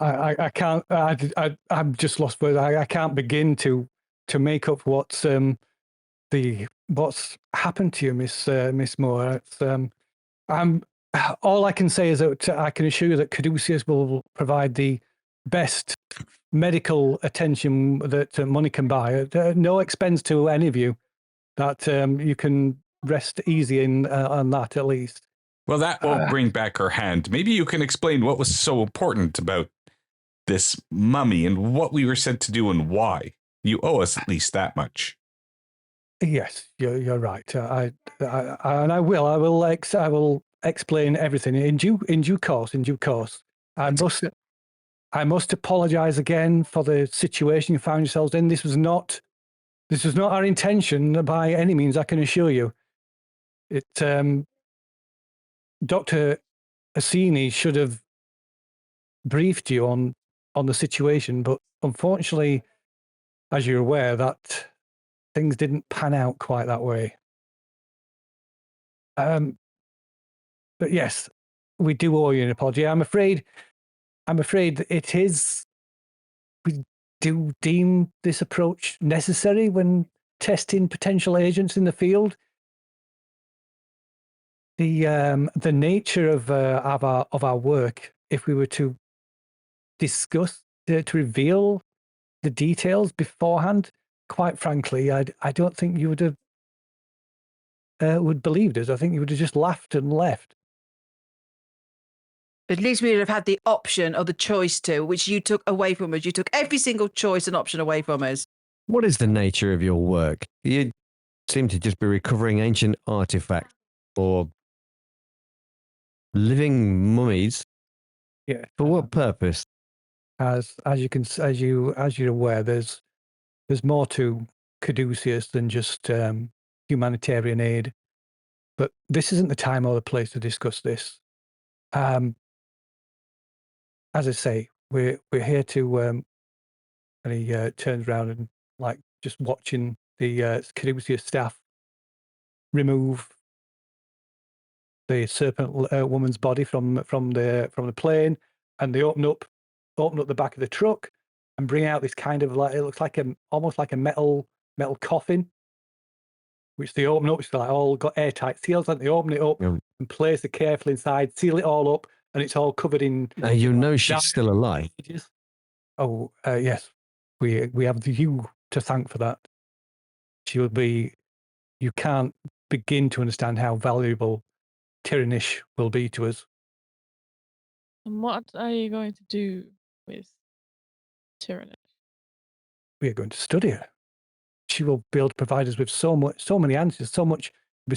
I can't. I'm just lost words. I can't begin to make up what's happened to you, Miss Moore. It's I'm all I can say is that I can assure you that Caduceus will provide the best medical attention that money can buy at no expense to any of you. That you can rest easy in on that at least. Well, that won't bring back her hand. Maybe you can explain what was so important about this mummy and what we were sent to do and why. You owe us at least that much. Yes, you're right. I will explain everything in due course. I must apologize again for the situation you found yourselves in. This was not our intention by any means, I can assure you. Dr. Assini should have briefed you on the situation, but unfortunately, as you're aware, that things didn't pan out quite that way. But yes, we do owe you an apology. I'm afraid it is. We do deem this approach necessary when testing potential agents in the field. The nature of our work, if we were to discuss to reveal the details beforehand, quite frankly, I don't think you would have believed us. I think you would have just laughed and left. At least we would have had the option or the choice to, which you took away from us. You took every single choice and option away from us. What is the nature of your work? You seem to just be recovering ancient artifacts or living mummies. Yeah. For what purpose? As you're aware, there's more to Caduceus than just humanitarian aid. But this isn't the time or the place to discuss this. As I say, we're here to. And he turns around and like just watching the Caduceus staff remove the serpent woman's body from the plane, and they open up the back of the truck and bring out this kind of like, it looks like almost like a metal coffin, which they open up. It's like all got airtight seals, and they open it up and place it carefully inside, seal it all up, and it's all covered in. You know she's still alive. Oh yes, we have you to thank for that. She will be. You can't begin to understand how valuable Tyrannish will be to us. And what are you going to do with Tyrannish? We are going to study her. She will be able to provide us with so many answers, so much. The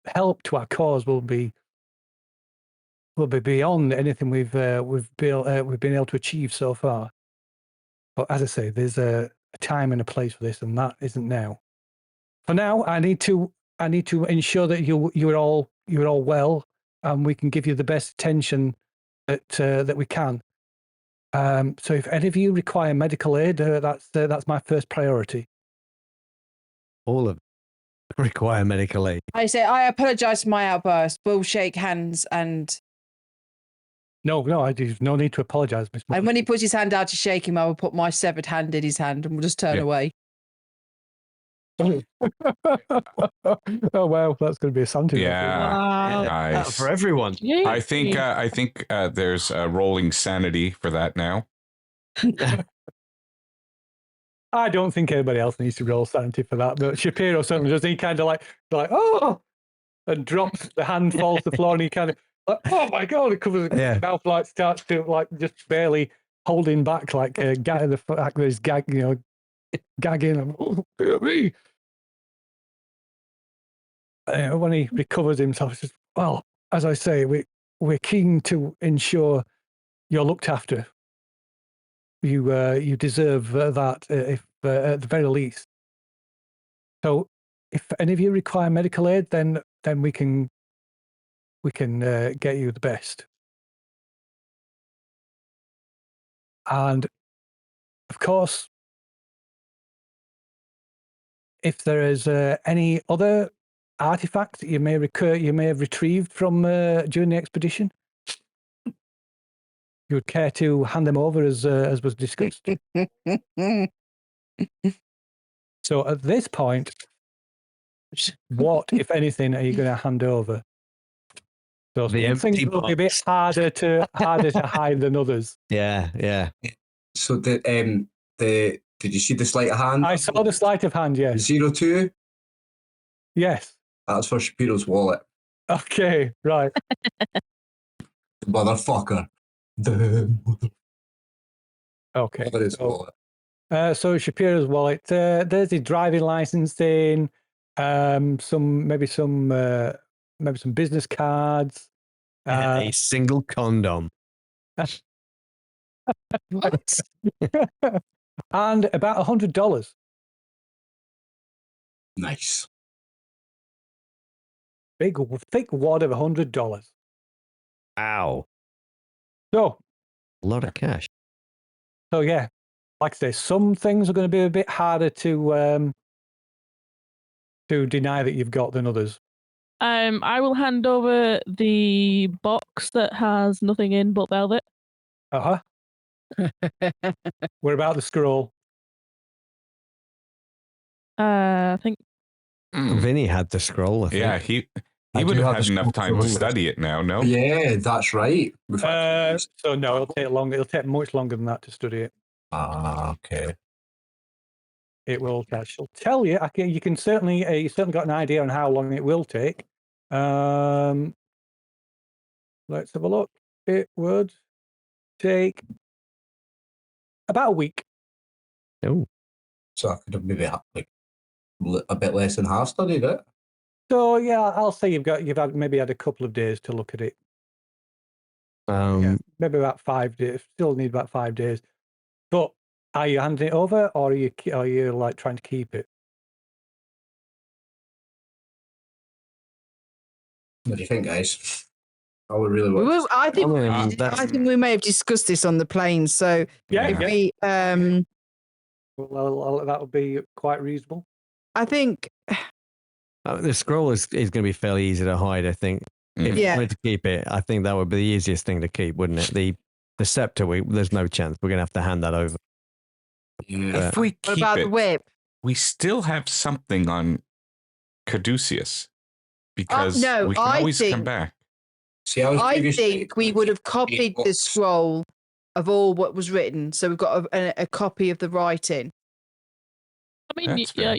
help to our cause will be beyond anything we've been able to achieve so far. But as I say, there's a time and a place for this, and that isn't now. For now, I need to ensure that you're all well, and we can give you the best attention that we can. So if any of you require medical aid, that's my first priority. All of them require medical aid. I say, I apologize for my outburst. We'll shake hands and No, there's no need to apologise, Miss. and when he puts his hand out to shake him, I will put my severed hand in his hand and we'll just turn Yeah. away. Oh wow, that's going to be a Santa. Yeah. Wow. Nice. For everyone. Yeah. I think there's a rolling sanity for that now. I don't think anybody else needs to roll sanity for that, but Shapiro certainly does. He kind of like oh, and drops the hand, falls to the floor, and he kind of like, oh my god, it covers his mouth, like starts to like just barely holding back, like the fact that he's gagging. Oh, dear me. When he recovers himself, he says, well, as I say, we're keen to ensure you're looked after. You deserve that, if at the very least. So, if any of you require medical aid, then we can get you the best. And of course, if there is any other artifacts that you may have retrieved from during the expedition, you would care to hand them over as was discussed. So at this point, what, if anything, are you going to hand over? So The some things empty will be a bit harder to hide than others. Yeah. So did you see the sleight of hand? I saw the sleight of hand. Yes. 02? Yes. That's for Shapiro's wallet. Okay. Right. Motherfucker. The Okay. for his So, wallet. so Shapiro's wallet. There's his driving license in. Maybe some business cards. A single condom. What? And about $100. Nice. Big thick wad of $100. Ow. So A lot of cash. yeah, like I say, some things are going to be a bit harder to deny that you've got than others. I will hand over the box that has nothing in but velvet. We're about the scroll. I think. Vinny had the scroll, I think. Yeah, he I would do have have had the enough scroll time to for study it now, no? Yeah, that's right. So no, it'll take longer. It'll take much longer than that to study it. Okay. It will. I shall tell you. You can certainly. You certainly got an idea on how long it will take. Let's have a look. It would take about a week. Oh. So I could have maybe like a bit less than half studied it. So yeah, I'll say you've had a couple of days to look at it. Maybe about 5 days. Still need about 5 days. But are you handing it over, or are you like trying to keep it? What do you think, guys? I would really want. I think that's- we may have discussed this on the plane. So Yeah. if we, Well, that would be quite reasonable. I think, The scroll is going to be fairly easy to hide, I think. If you Yeah. wanted to keep it, I think that would be the easiest thing to keep, wouldn't it? The scepter, there's no chance. We're going to have to hand that over. Yeah. If we what keep about the it, whip? we still have something on Caduceus because no, we can I always come think- back. See, I was I previously- think we would have copied the scroll of all what was written. So we've got a copy of the writing. I mean, That's fair.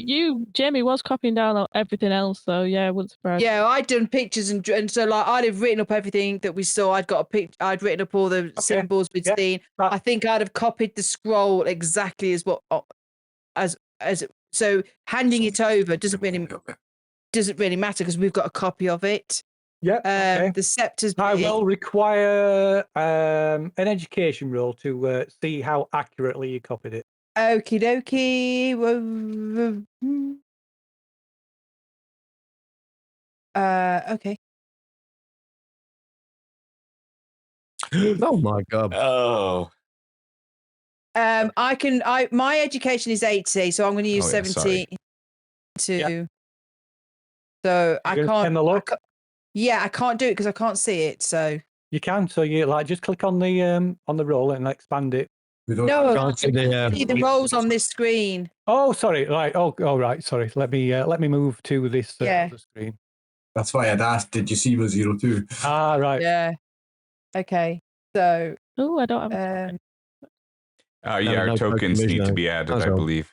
Jamie was copying down everything else, so yeah, I wouldn't surprise. Yeah, I'd done pictures and so like I'd have written up everything that we saw. I'd got a picture. I'd written up all the symbols we'd Yeah. seen. I think I'd have copied the scroll exactly as what as so handing it over doesn't really doesn't really matter because we've got a copy of it. Yeah. Okay. The scepter's I big. will require an education roll to see how accurately you copied it. Okie dokie. Okay. Oh my god. Oh. My education is 80, so I'm going to use Oh, yeah, 70 to. Yeah. So I You're gonna can't. send the look? I can't do it because I can't see it. So You can. So you just click on the roll and expand it. We don't. no, I Can't see can't see the rolls on this screen. Oh, sorry. Right. Oh, right. Sorry. Let me move to this Yeah. other screen. That's why I'd asked, did you see was 02? Ah, right. Yeah. Okay. So Oh, I don't have. Yeah, our no tokens token, need to no. be added, That's I all. believe.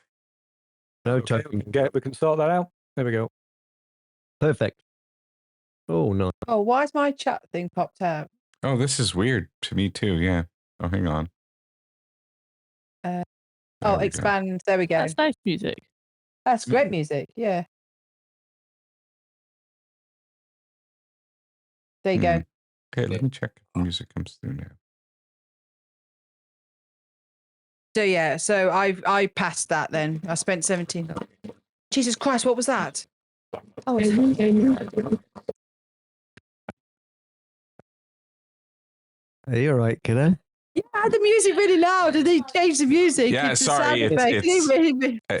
No Okay, token. we can sort that out. There we go. Perfect. Oh no. why is my chat thing popped out? Oh, this is weird to me too. Yeah. Oh, hang on. There we go. Expand. There we go. That's nice music. That's great music. Yeah. There you go. Okay, let me check if the music comes through now. So yeah, so I passed that then. I spent 17. Jesus Christ, what was that? Oh, it's Are you all right, kiddo? yeah, I had the music really loud and they changed the music. Yeah, into sorry, sound it's- effects. it's-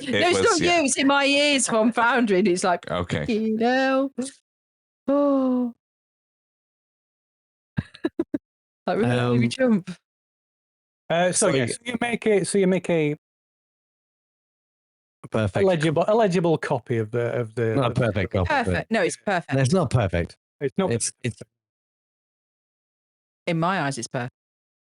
No, it's was, not you, it's in my ears from Foundry and it's like, Okay. you know. Oh. That really made me jump. So you make a Perfect. legible copy of the. Not a perfect copy. but Perfect. No, it's perfect. It's not perfect. It's not. It's In my eyes, it's perfect.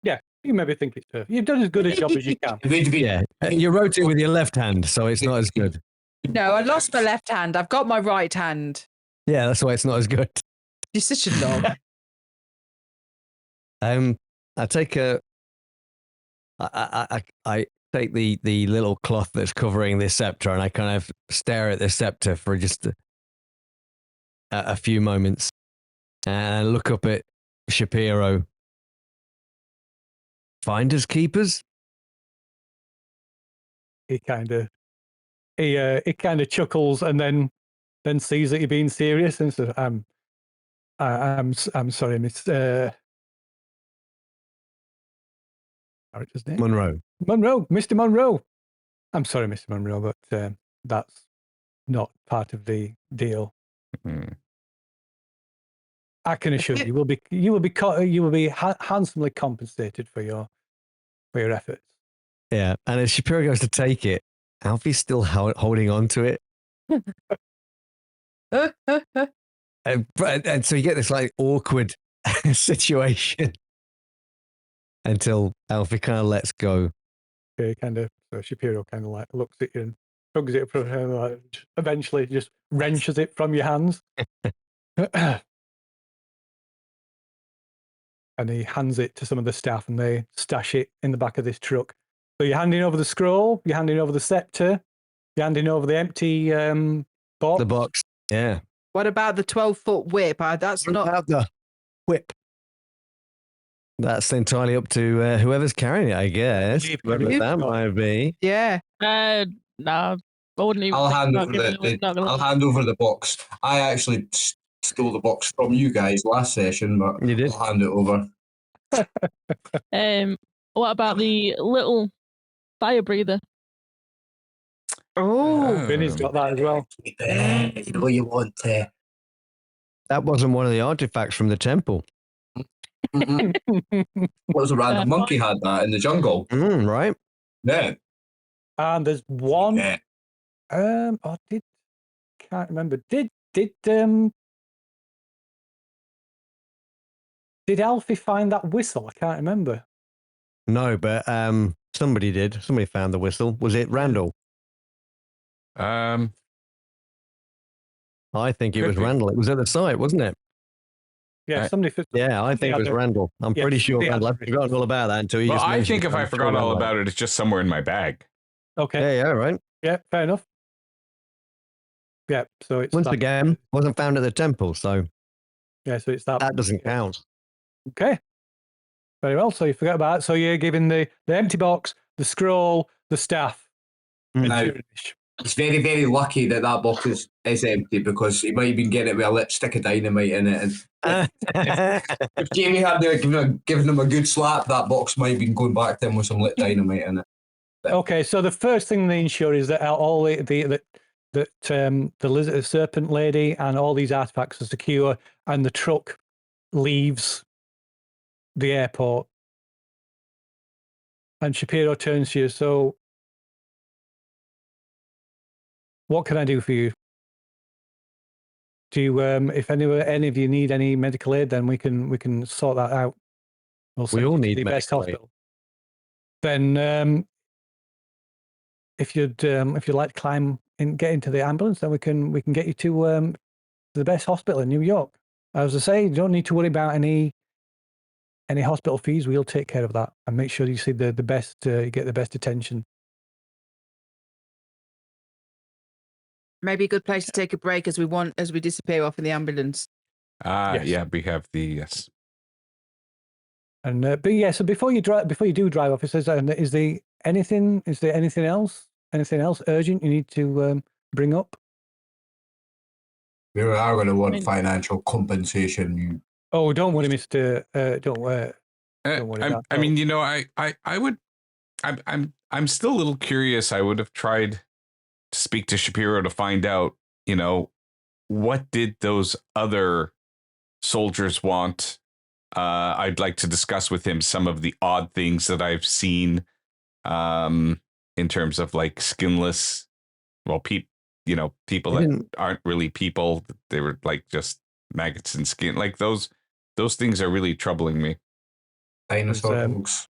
Yeah, you maybe think it's perfect. You've done as good a job as you can. yeah. You wrote it with your left hand, so it's not as good. No, I lost my left hand. I've got my right hand. Yeah, that's why it's not as good. You're such a dog. I take I take the little cloth that's covering this scepter and I kind of stare at the scepter for just a few moments and look up at Shapiro. Finders keepers? He kind of chuckles and then sees that you're being serious and says, I'm sorry, Miss character's name? Monroe. Mr. Monroe. I'm sorry, Mr. Monroe, but that's not part of the deal. Mhm. I can assure you, you will be handsomely compensated for your efforts. Yeah, and as Shapiro goes to take it, Alfie's still holding on to it. And so you get this like awkward situation until Alfie kind of lets go. Okay, so Shapiro kind of like looks at you and tugs it from her, like, eventually just wrenches it from your hands. And he hands it to some of the staff and they stash it in the back of this truck. So you're handing over the scroll, you're handing over the scepter, you're handing over the empty box. The box, yeah. What about the 12-foot whip? That's What not. about the whip? That's entirely up to whoever's carrying it, I guess. Whoever that might be. Yeah. Nah, I wouldn't even. I'll hand not over giving away- not gonna I'll lie. hand over the box. I actually stole the box from you guys last session, but You did? I'll hand it over. What about the little fire breather? Oh. Vinny's got that as well. You know you want to. That wasn't one of the artifacts from the temple. What was a random monkey had that in the jungle? Right? Yeah. And there's one. Yeah. Can't remember. Did Alfie find that whistle? I can't remember. No, but somebody did. Somebody found the whistle. Was it Randall? I think it Could was be. Randall. It was at the site, wasn't it? Yeah, I- somebody. Yeah, I think it was had a- Randall. I'm yeah, pretty sure somebody had Randall. a I've forgotten all about that until you well, just I mentioned think it. if I I'm forgot sure all Randall about it, it's just somewhere in my bag. Okay. Yeah, right. Yeah, fair enough. Yeah, so it's Once that. again, wasn't found at the temple, so Yeah, so it's that. that doesn't count. Okay. Very well. So you forget about it. So you're giving the empty box, the scroll, the staff, and Now, Tyrannish. it's very, very lucky that box is empty because he might have been getting it with a lipstick of dynamite in it. And if Jamie had given him a good slap, that box might have been going back to him with some lit dynamite in it. Okay, so the first thing they ensure is that all the lizard, the serpent lady, and all these artifacts are secure, and the truck leaves the airport. And Shapiro turns to you. So, what can I do for you? Do you, if any of you need any medical aid, then we can sort that out. We'll send all you to need the best medical aid. hospital. Then, if you'd like to climb and get into the ambulance, then we can get you to the best hospital in New York. As I say, you don't need to worry about any hospital fees. We'll take care of that and make sure you see the best. You get the best attention. Maybe a good place to take a break as we disappear off in the ambulance. Yes. Yeah, we have the yes. And but yeah, so before you do drive off, it says, is there anything else urgent you need to bring up? We are going to want financial compensation. Oh, don't worry, Mister. Don't worry. Don't worry about I mean, you know, I would. I'm still a little curious. I would have tried to speak to Shapiro to find out, you know, what did those other soldiers want? I'd like to discuss with him some of the odd things that I've seen, in terms of like skinless, people that aren't really people. They were like just maggots and skin. Like those things are really troubling me. Dinosaur dogs.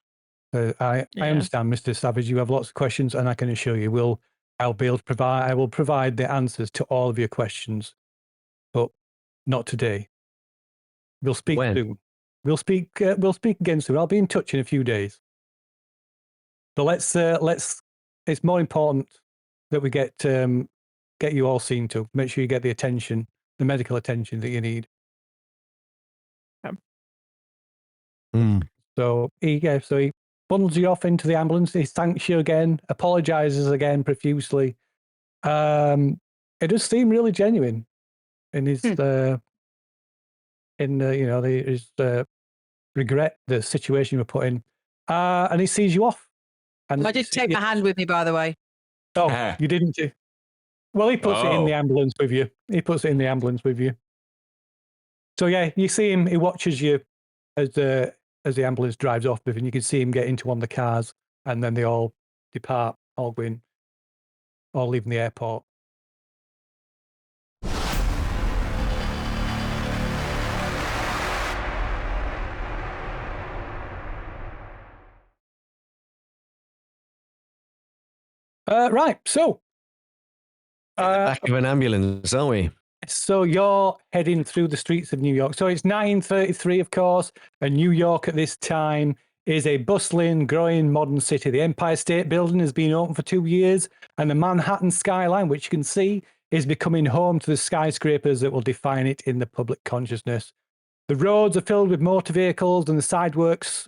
I understand, Mr. Savage. You have lots of questions, and I can assure you, I will provide the answers to all of your questions, but not today. We'll speak soon. We'll speak again soon. I'll be in touch in a few days. But let's. It's more important that we get you all seen to. Make sure you get the medical attention that you need. So he bundles you off into the ambulance. He thanks you again, apologizes again profusely. It does seem really genuine in his his regret the situation you were put in, and he sees you off. And I did take my hand with me, by the way. Oh, you didn't? Well, he puts it in the ambulance with you. So yeah, you see him. He watches you as the ambulance drives off with him. You can see him get into one of the cars, and then they all depart, all leaving the airport. Right, so back of an ambulance, aren't we? So you're heading through the streets of New York. So it's 1933, of course, and New York at this time is a bustling, growing modern city. The Empire State Building has been open for 2 years, and the Manhattan skyline, which you can see, is becoming home to the skyscrapers that will define it in the public consciousness. The roads are filled with motor vehicles, and the sidewalks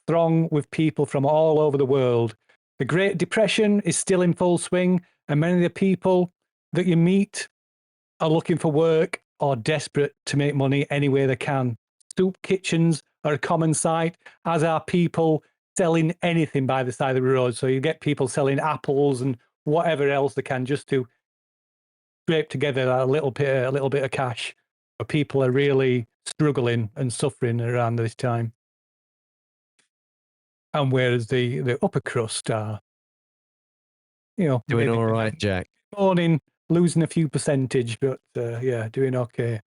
throng with people from all over the world. The Great Depression is still in full swing, and many of the people that you meet are looking for work or desperate to make money any way they can. Soup kitchens are a common sight, as are people selling anything by the side of the road. So you get people selling apples and whatever else they can just to scrape together a little bit of cash. But people are really struggling and suffering around this time. And whereas the upper crust are, doing all right, Jack. Morning, losing a few percentage, but doing okay.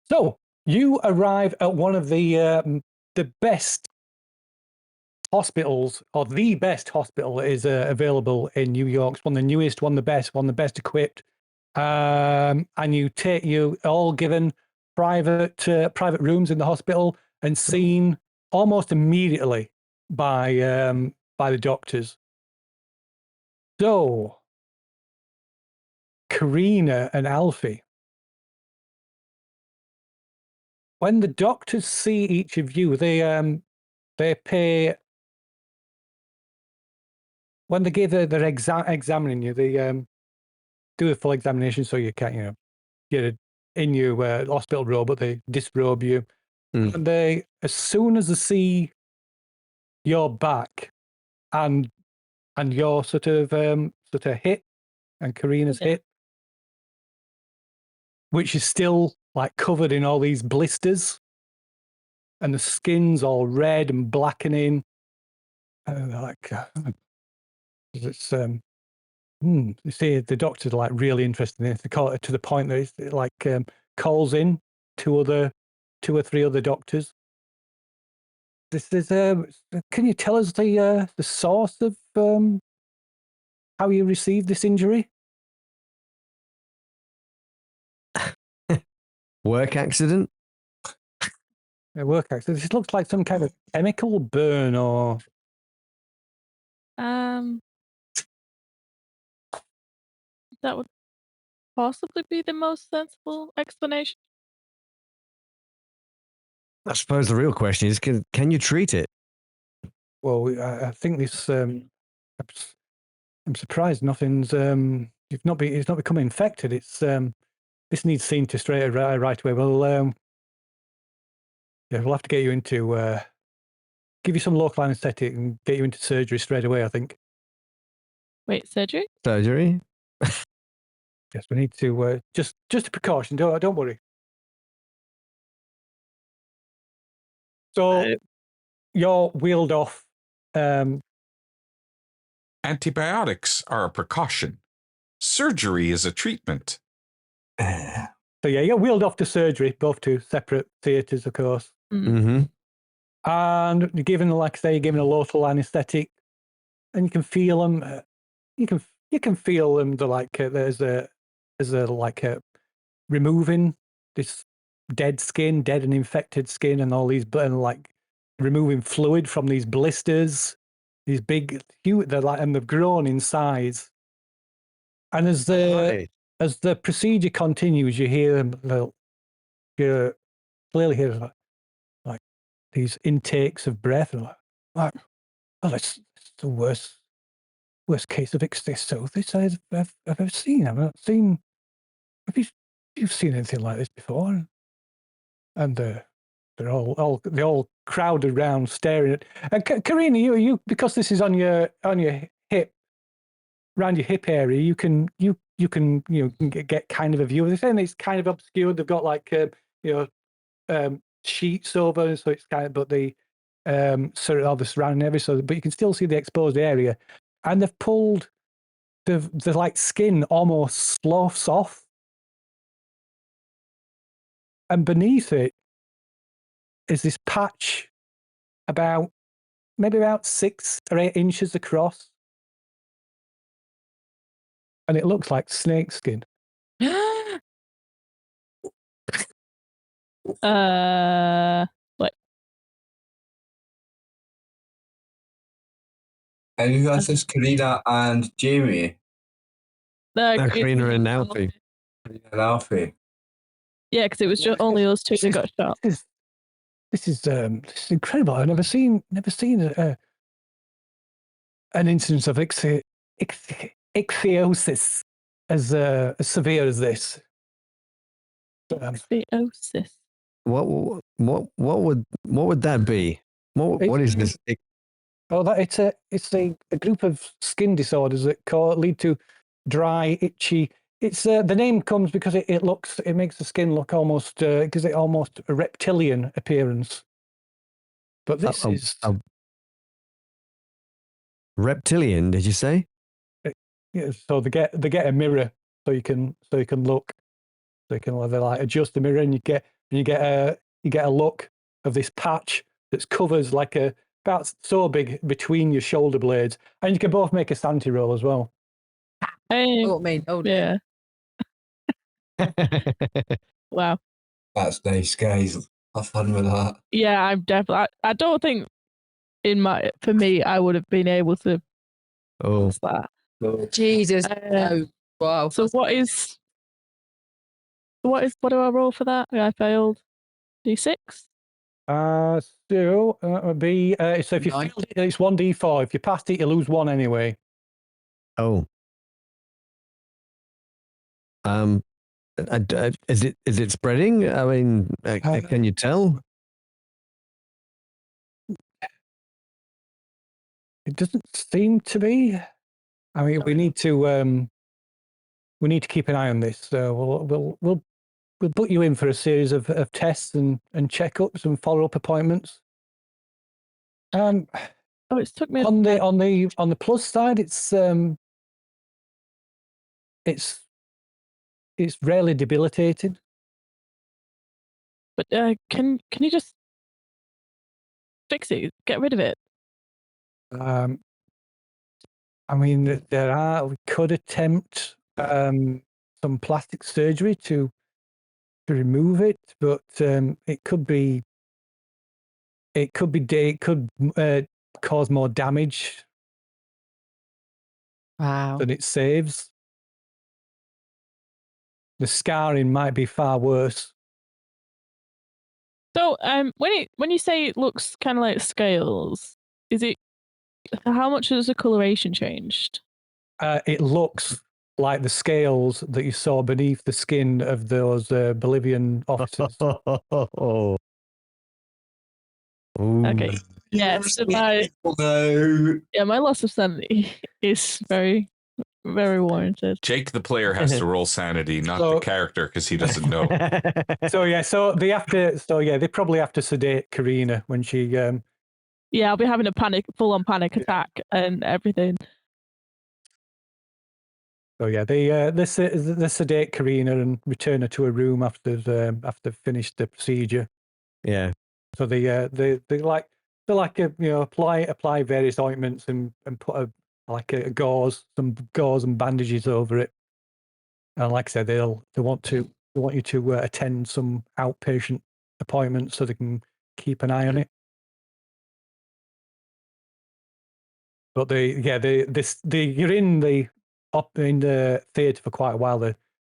So you arrive at one of the best hospitals, or the best hospital that is available in New York. It's one of the newest, one of the best equipped. And you all given private rooms in the hospital and seen almost immediately by the doctors. So, Karina and Alfie. When the doctors see each of you, they pay. When they give their examining you, they do a full examination, so you can't, get in your hospital robe, but they disrobe you. And they, as soon as they see your back and your sort of hit and Karina's hit, which is still like covered in all these blisters, and the skin's all red and blackening, and they're like, it's you see, the doctors are like really interested in this. They call it to the point that it's like calls in two or three other doctors. This is. Can you tell us the source of how you received this injury? Work accident? A work accident. This looks like some kind of chemical burn, or that would possibly be the most sensible explanation. I suppose the real question is, can you treat it? well, I think this. I'm surprised nothing's. It's not become infected. It's this needs seen to straight right away. Well, yeah, we'll have to get you into. Give you some local anaesthetic and get you into surgery straight away, I think. Wait, surgery? Surgery? Yes, we need to just a precaution. Don't worry. So you're wheeled off. Antibiotics are a precaution. Surgery is a treatment. So yeah, you're wheeled off to surgery, both to separate theatres, of course. Mm-hmm. And you're given, like I say, you're given a local anaesthetic, and you can feel them. You can feel them. They're like there's a removing this dead and infected skin, and all these, and like removing fluid from these blisters. These big, huge, they're like, and they've grown in size. And as the procedure continues, you hear them. You clearly hear like these intakes of breath, and like, oh, it's the worst case of ichthyosis I've ever seen. I've not seen. Have you've seen anything like this before? And they're all crowded around staring at. And Karina, you because this is on your hip, around your hip area, you can get kind of a view of this, and it's kind of obscured. They've got like sheets over, so it's kind of, but the sort of all the surrounding area, so but you can still see the exposed area, and they've pulled the like skin almost sloughs off, and beneath it is this patch maybe about 6 or 8 inches across, and it looks like snake skin. What? And who has this? Karina and Jamie Karina and Alfie. and Alfie. Yeah, because it was just only us two that got shot. This is incredible. I've never seen an instance of ichthyosis as severe as this. Ichthyosis. What would that be? What is this? Oh, it's a group of skin disorders that lead to dry, itchy. It's the name comes because it makes the skin look almost gives it almost a reptilian appearance. But this is reptilian. Did you say? Yeah. So they get a mirror so you can look. So you can like adjust the mirror, and you get a look of this patch that's covers like about so big between your shoulder blades, and you can both make a sanity roll as well. Oh, me. Oh, yeah. Wow. That's nice, guys. Have fun with that. Yeah, I'm definitely. I don't think for me, I would have been able to. Oh, That. Jesus. No. Wow. So what do I roll for that? I failed. D6. So it would be so if you Nine. failed it, it's 1d4. If you passed it, you lose 1 anyway. Oh. Is it spreading? I mean, can you tell? It doesn't seem to be. I mean, we need to keep an eye on this. So we'll put you in for a series of tests and checkups and follow up appointments. Oh, it's took me On the plus side, it's rarely debilitating. But can you just fix it? Get rid of it. I mean, we could attempt some plastic surgery to remove it, but it could cause more damage Wow. than it saves. The scarring might be far worse. So when you say it looks kind of like scales, is it how much has the coloration changed? It looks like the scales that you saw beneath the skin of those Bolivian officers. Oh. Okay. Yes. My loss of sanity is very, very warranted. Jake, the player, has to roll sanity, not the character, because he doesn't know. They probably have to sedate Karina when she. Yeah, I'll be having a full-on panic attack and everything. So yeah, they sedate Karina and return her to her room after they've finished the procedure. Yeah. So they apply various ointments and put some gauze and bandages over it. And like I said, they want you to attend some outpatient appointments so they can keep an eye on it. But you're in the theatre for quite a while.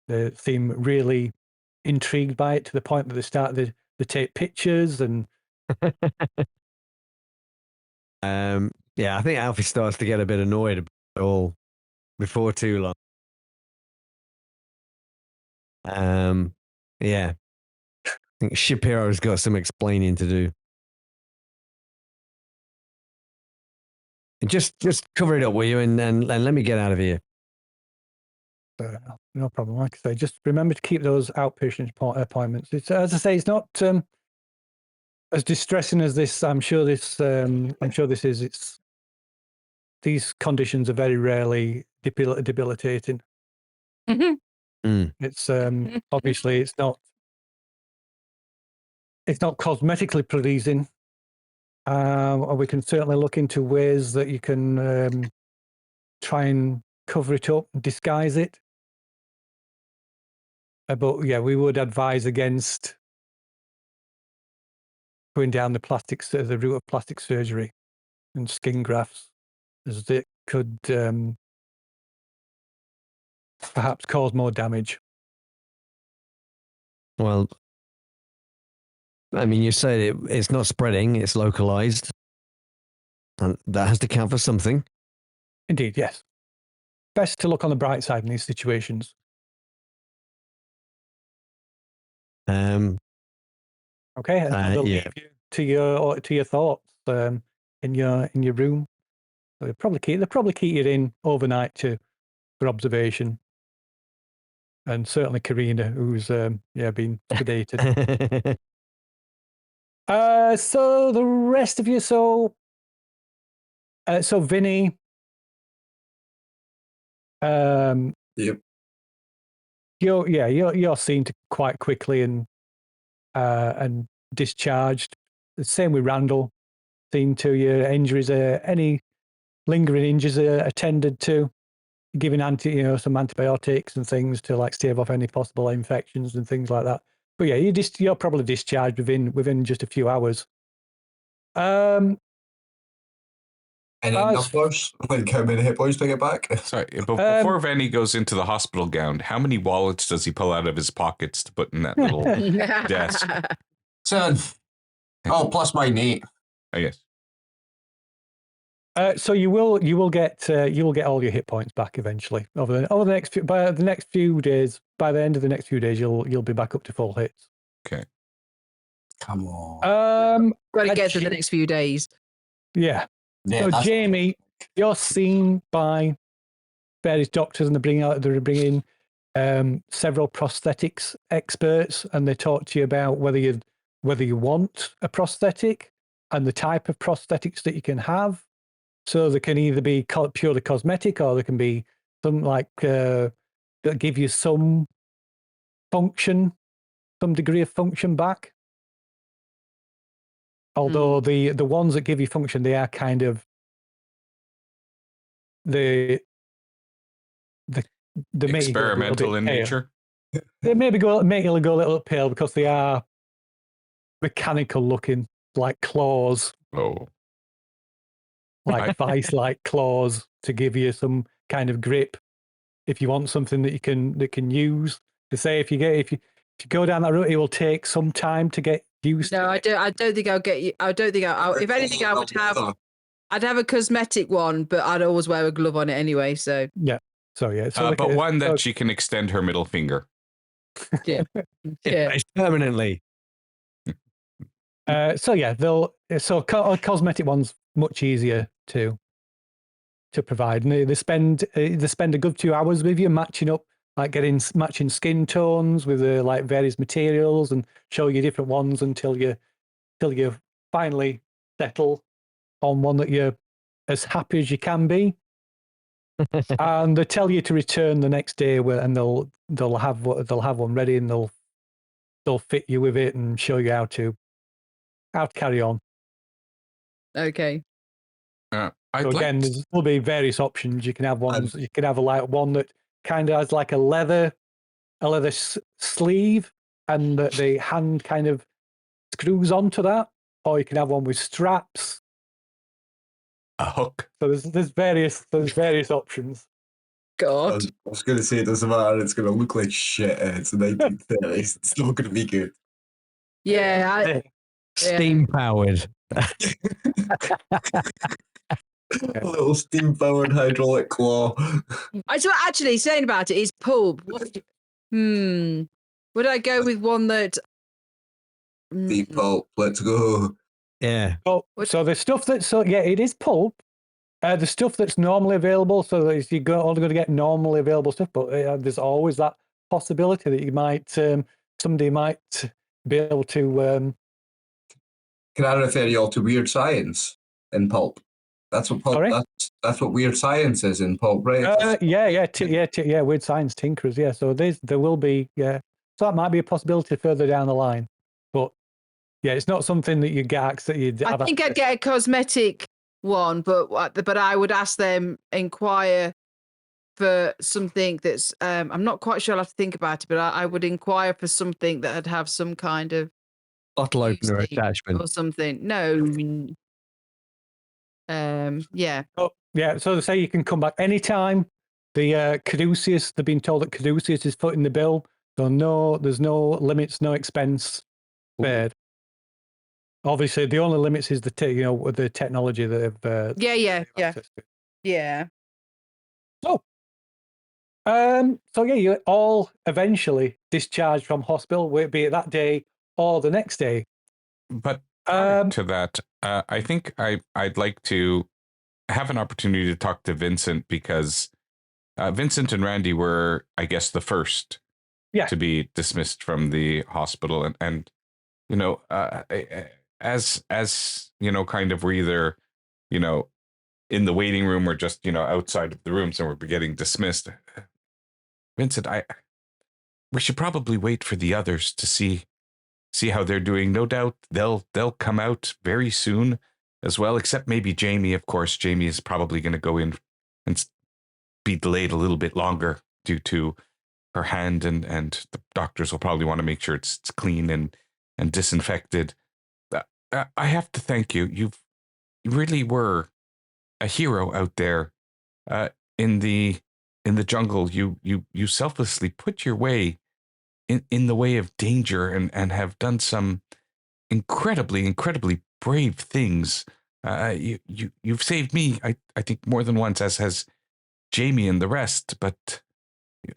They seem really intrigued by it to the point that they take pictures and. Yeah, I think Alfie starts to get a bit annoyed about it all before too long. Yeah, I think Shapiro's got some explaining to do. And just cover it up, will you, and let me get out of here. No problem. Like I say, just remember to keep those outpatient appointments. It's, as I say, it's not as distressing as this. I'm sure this is. It's these conditions are very rarely debilitating. Mm-hmm. It's obviously it's not cosmetically pleasing. We can certainly look into ways that you can try and cover it up, disguise it. But yeah, we would advise against going down the route of plastic surgery and skin grafts, as it could perhaps cause more damage. Well, I mean, you said it's not spreading; it's localized, and that has to count for something. Indeed, yes. Best to look on the bright side in these situations. Okay, and I'll leave you to your thoughts in your room. So they'll probably keep you in overnight for observation, and certainly Karina, who's been sedated. So the rest of you, so Vinny, Yep. you're seen to quite quickly and discharged. The same with Randall. Seen to your injuries. Any lingering injuries are attended to, giving some antibiotics and things to like stave off any possible infections and things like that. But yeah, you're probably discharged within just a few hours. Any numbers? Like how many hit points do I get back? Sorry, before Vanny goes into the hospital gown, how many wallets does he pull out of his pockets to put in that little desk? 7. Oh, plus mine 8. I guess. So you will get all your hit points back eventually over the next few days. By the end of the next few days, you'll be back up to full hits. Okay. Come on. Got to get through the next few days. Yeah. Yeah, So Jamie, you're seen by various doctors, and they're bringing several prosthetics experts, and they talk to you about whether you want a prosthetic and the type of prosthetics that you can have. So they can either be purely cosmetic, or they can be some that give you some function, some degree of function back. Although the ones that give you function, they are kind of they make experimental in nature. They maybe make you go a little pale because they are mechanical looking, like claws. Oh. Like vice-like claws to give you some kind of grip. If you want something that you can use, to say if you go down that route, it will take some time to get used. No, I don't think I'll get you. I don't think if anything, I'd have a cosmetic one, but I'd always wear a glove on it anyway. So yeah. But one that she can extend her middle finger. Yeah. Permanently. A cosmetic one's much easier to provide, and they spend a good 2 hours with you matching up, like getting matching skin tones with like various materials, and show you different ones until you finally settle on one that you're as happy as you can be. And they tell you to return the next day, and they'll have one ready, and they'll fit you with it and show you how to carry on. Okay. So again, there'll be various options. You can have ones. You can have one that kind of has like a leather sleeve, and that the hand kind of screws onto that, or you can have one with straps. A hook. So there's various options. God. I was going to say it doesn't matter. It's going to look like shit. It's the 1930s. It's not going to be good. Yeah. Steam powered. A little steam powered hydraulic claw. So actually, saying about it is Pulp. Would I go with one that? The Pulp. Let's go. Yeah. Oh, so the stuff it is Pulp. The stuff that's normally available, so that you're only going to get normally available stuff, but there's always that possibility that you might somebody might be able to. Can I refer you all to Weird Science in Pulp? That's what Pulp. That's what Weird Science is in Pulp, right? Yeah. Weird Science Tinkerers. Yeah. So there will be. Yeah. So that might be a possibility further down the line, but yeah, it's not something that you get. I think I'd get a cosmetic one, but I would ask them inquire for something that's. I'm not quite sure. I'll have to think about it, but I would inquire for something that would have some kind of bottle opener attachment or something. No. Yeah. Oh, yeah. So they say you can come back anytime. The Caduceus, they've been told that Caduceus is footing the bill. So there's no limits, no expense spared. Obviously, the only limits is the technology that they've. Yeah. So you're all eventually discharged from hospital, whether it be that day or the next day. But to that, I think I'd like to have an opportunity to talk to Vincent, because Vincent and Randy were, I guess, the first to be dismissed from the hospital, and as kind of we're either in the waiting room or just outside of the rooms, and we're getting dismissed. Vincent, we should probably wait for the others to see how they're doing. No doubt they'll come out very soon as well, except maybe Jamie. Of course, Jamie is probably going to go in and be delayed a little bit longer due to her hand, and the doctors will probably want to make sure it's clean and disinfected. I have to thank you. You really were a hero out there in the jungle. You selflessly put your way in the way of danger and have done some incredibly brave things. You've saved me, I think, more than once, as has Jamie and the rest. But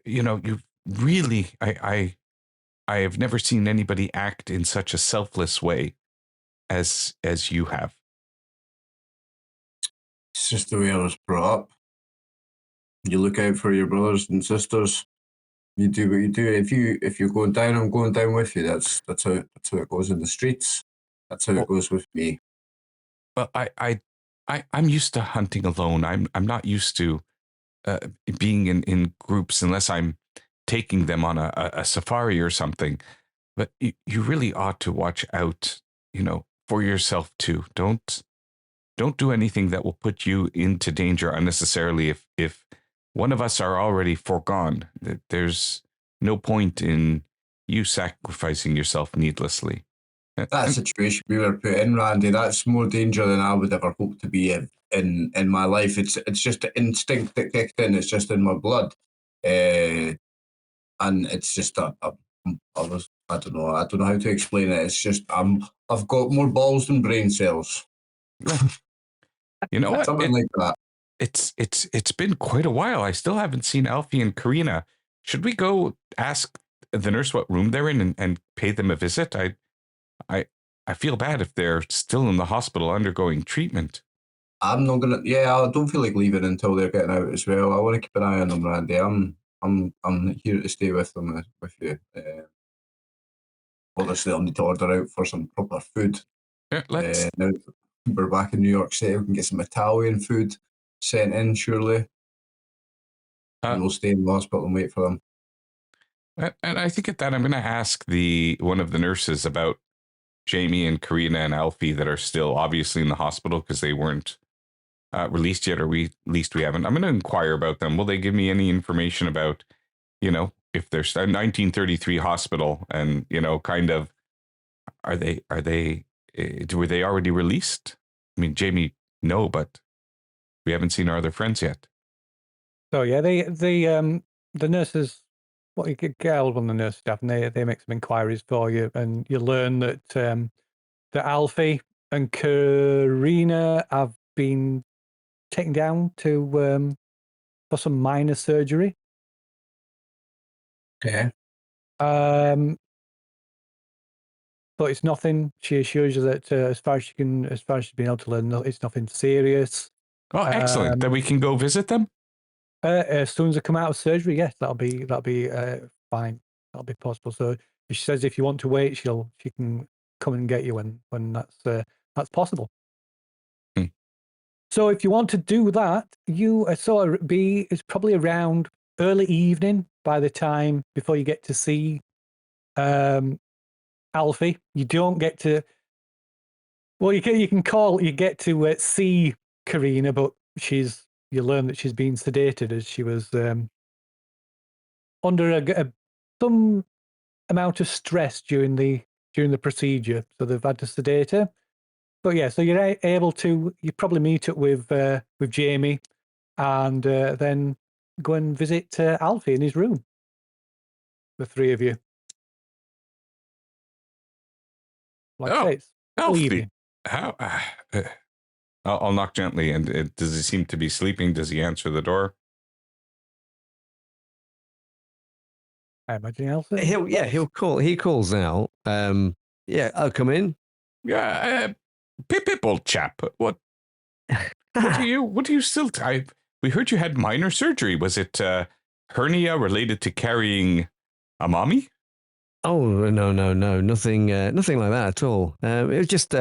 you've really, I have never seen anybody act in such a selfless way as you have. It's just the way I was brought up. You look out for your brothers and sisters. You do what you do. If you're going down, I'm going down with you. That's how it goes in the streets. That's how it goes with me. Well, I'm used to hunting alone. I'm not used to being in groups unless I'm taking them on a safari or something. But you really ought to watch out, for yourself too. Don't do anything that will put you into danger unnecessarily. If one of us are already foregone, there's no point in you sacrificing yourself needlessly. That situation we were put in, Randy, that's more danger than I would ever hope to be in my life. It's just the instinct that kicked in. It's just in my blood, and it's just I don't know how to explain it. It's just I've got more balls than brain cells. You know what? Something like that. It's been quite a while. I still haven't seen Alfie and Karina. Should we go ask the nurse what room they're in and pay them a visit? I feel bad if they're still in the hospital undergoing treatment. I'm not gonna. Yeah, I don't feel like leaving until they're getting out as well. I want to keep an eye on them, Randy. I'm here to stay with them with you. Obviously, I'll need to order out for some proper food. Yeah, let's. Now we're back in New York City. We can get some Italian food sent in, surely. And we'll stay in the hospital and wait for them. And I think at that, I'm going to ask one of the nurses about Jamie and Karina and Alfie that are still obviously in the hospital because they weren't released yet, or at least we haven't. I'm going to inquire about them. Will they give me any information about, if there's a 1933 hospital and, kind of, were they already released? I mean, Jamie, no, but we haven't seen our other friends yet. So yeah, the nurses, what you get hold on the nurse staff, and they make some inquiries for you, and you learn that that Alfie and Karina have been taken down to for some minor surgery. Okay. But it's nothing. She assures you that as far as she's been able to learn, it's nothing serious. Oh, excellent! That we can go visit them. As soon as they come out of surgery, yes, that'll be fine. That'll be possible. So she says if you want to wait, she can come and get you when that's possible. Hmm. So if you want to do that, it's probably around early evening by the time before you get to see Alfie. You don't get to. Well, you get to see Karina, but you learn that she's been sedated as she was under some amount of stress during the procedure, so they've had to sedate her. But yeah, so you're able to probably meet up with Jamie, and then go and visit Alfie in his room. The three of you. Like I say, it's Alfie, evening. how? I'll knock gently. And does he seem to be sleeping? Does he answer the door? I imagine Alfie. He'll call. He calls out. I'll come in. Yeah, Pip, old chap. What do you still? We heard you had minor surgery. Was it hernia related to carrying a mommy? Oh no, nothing like that at all. It was just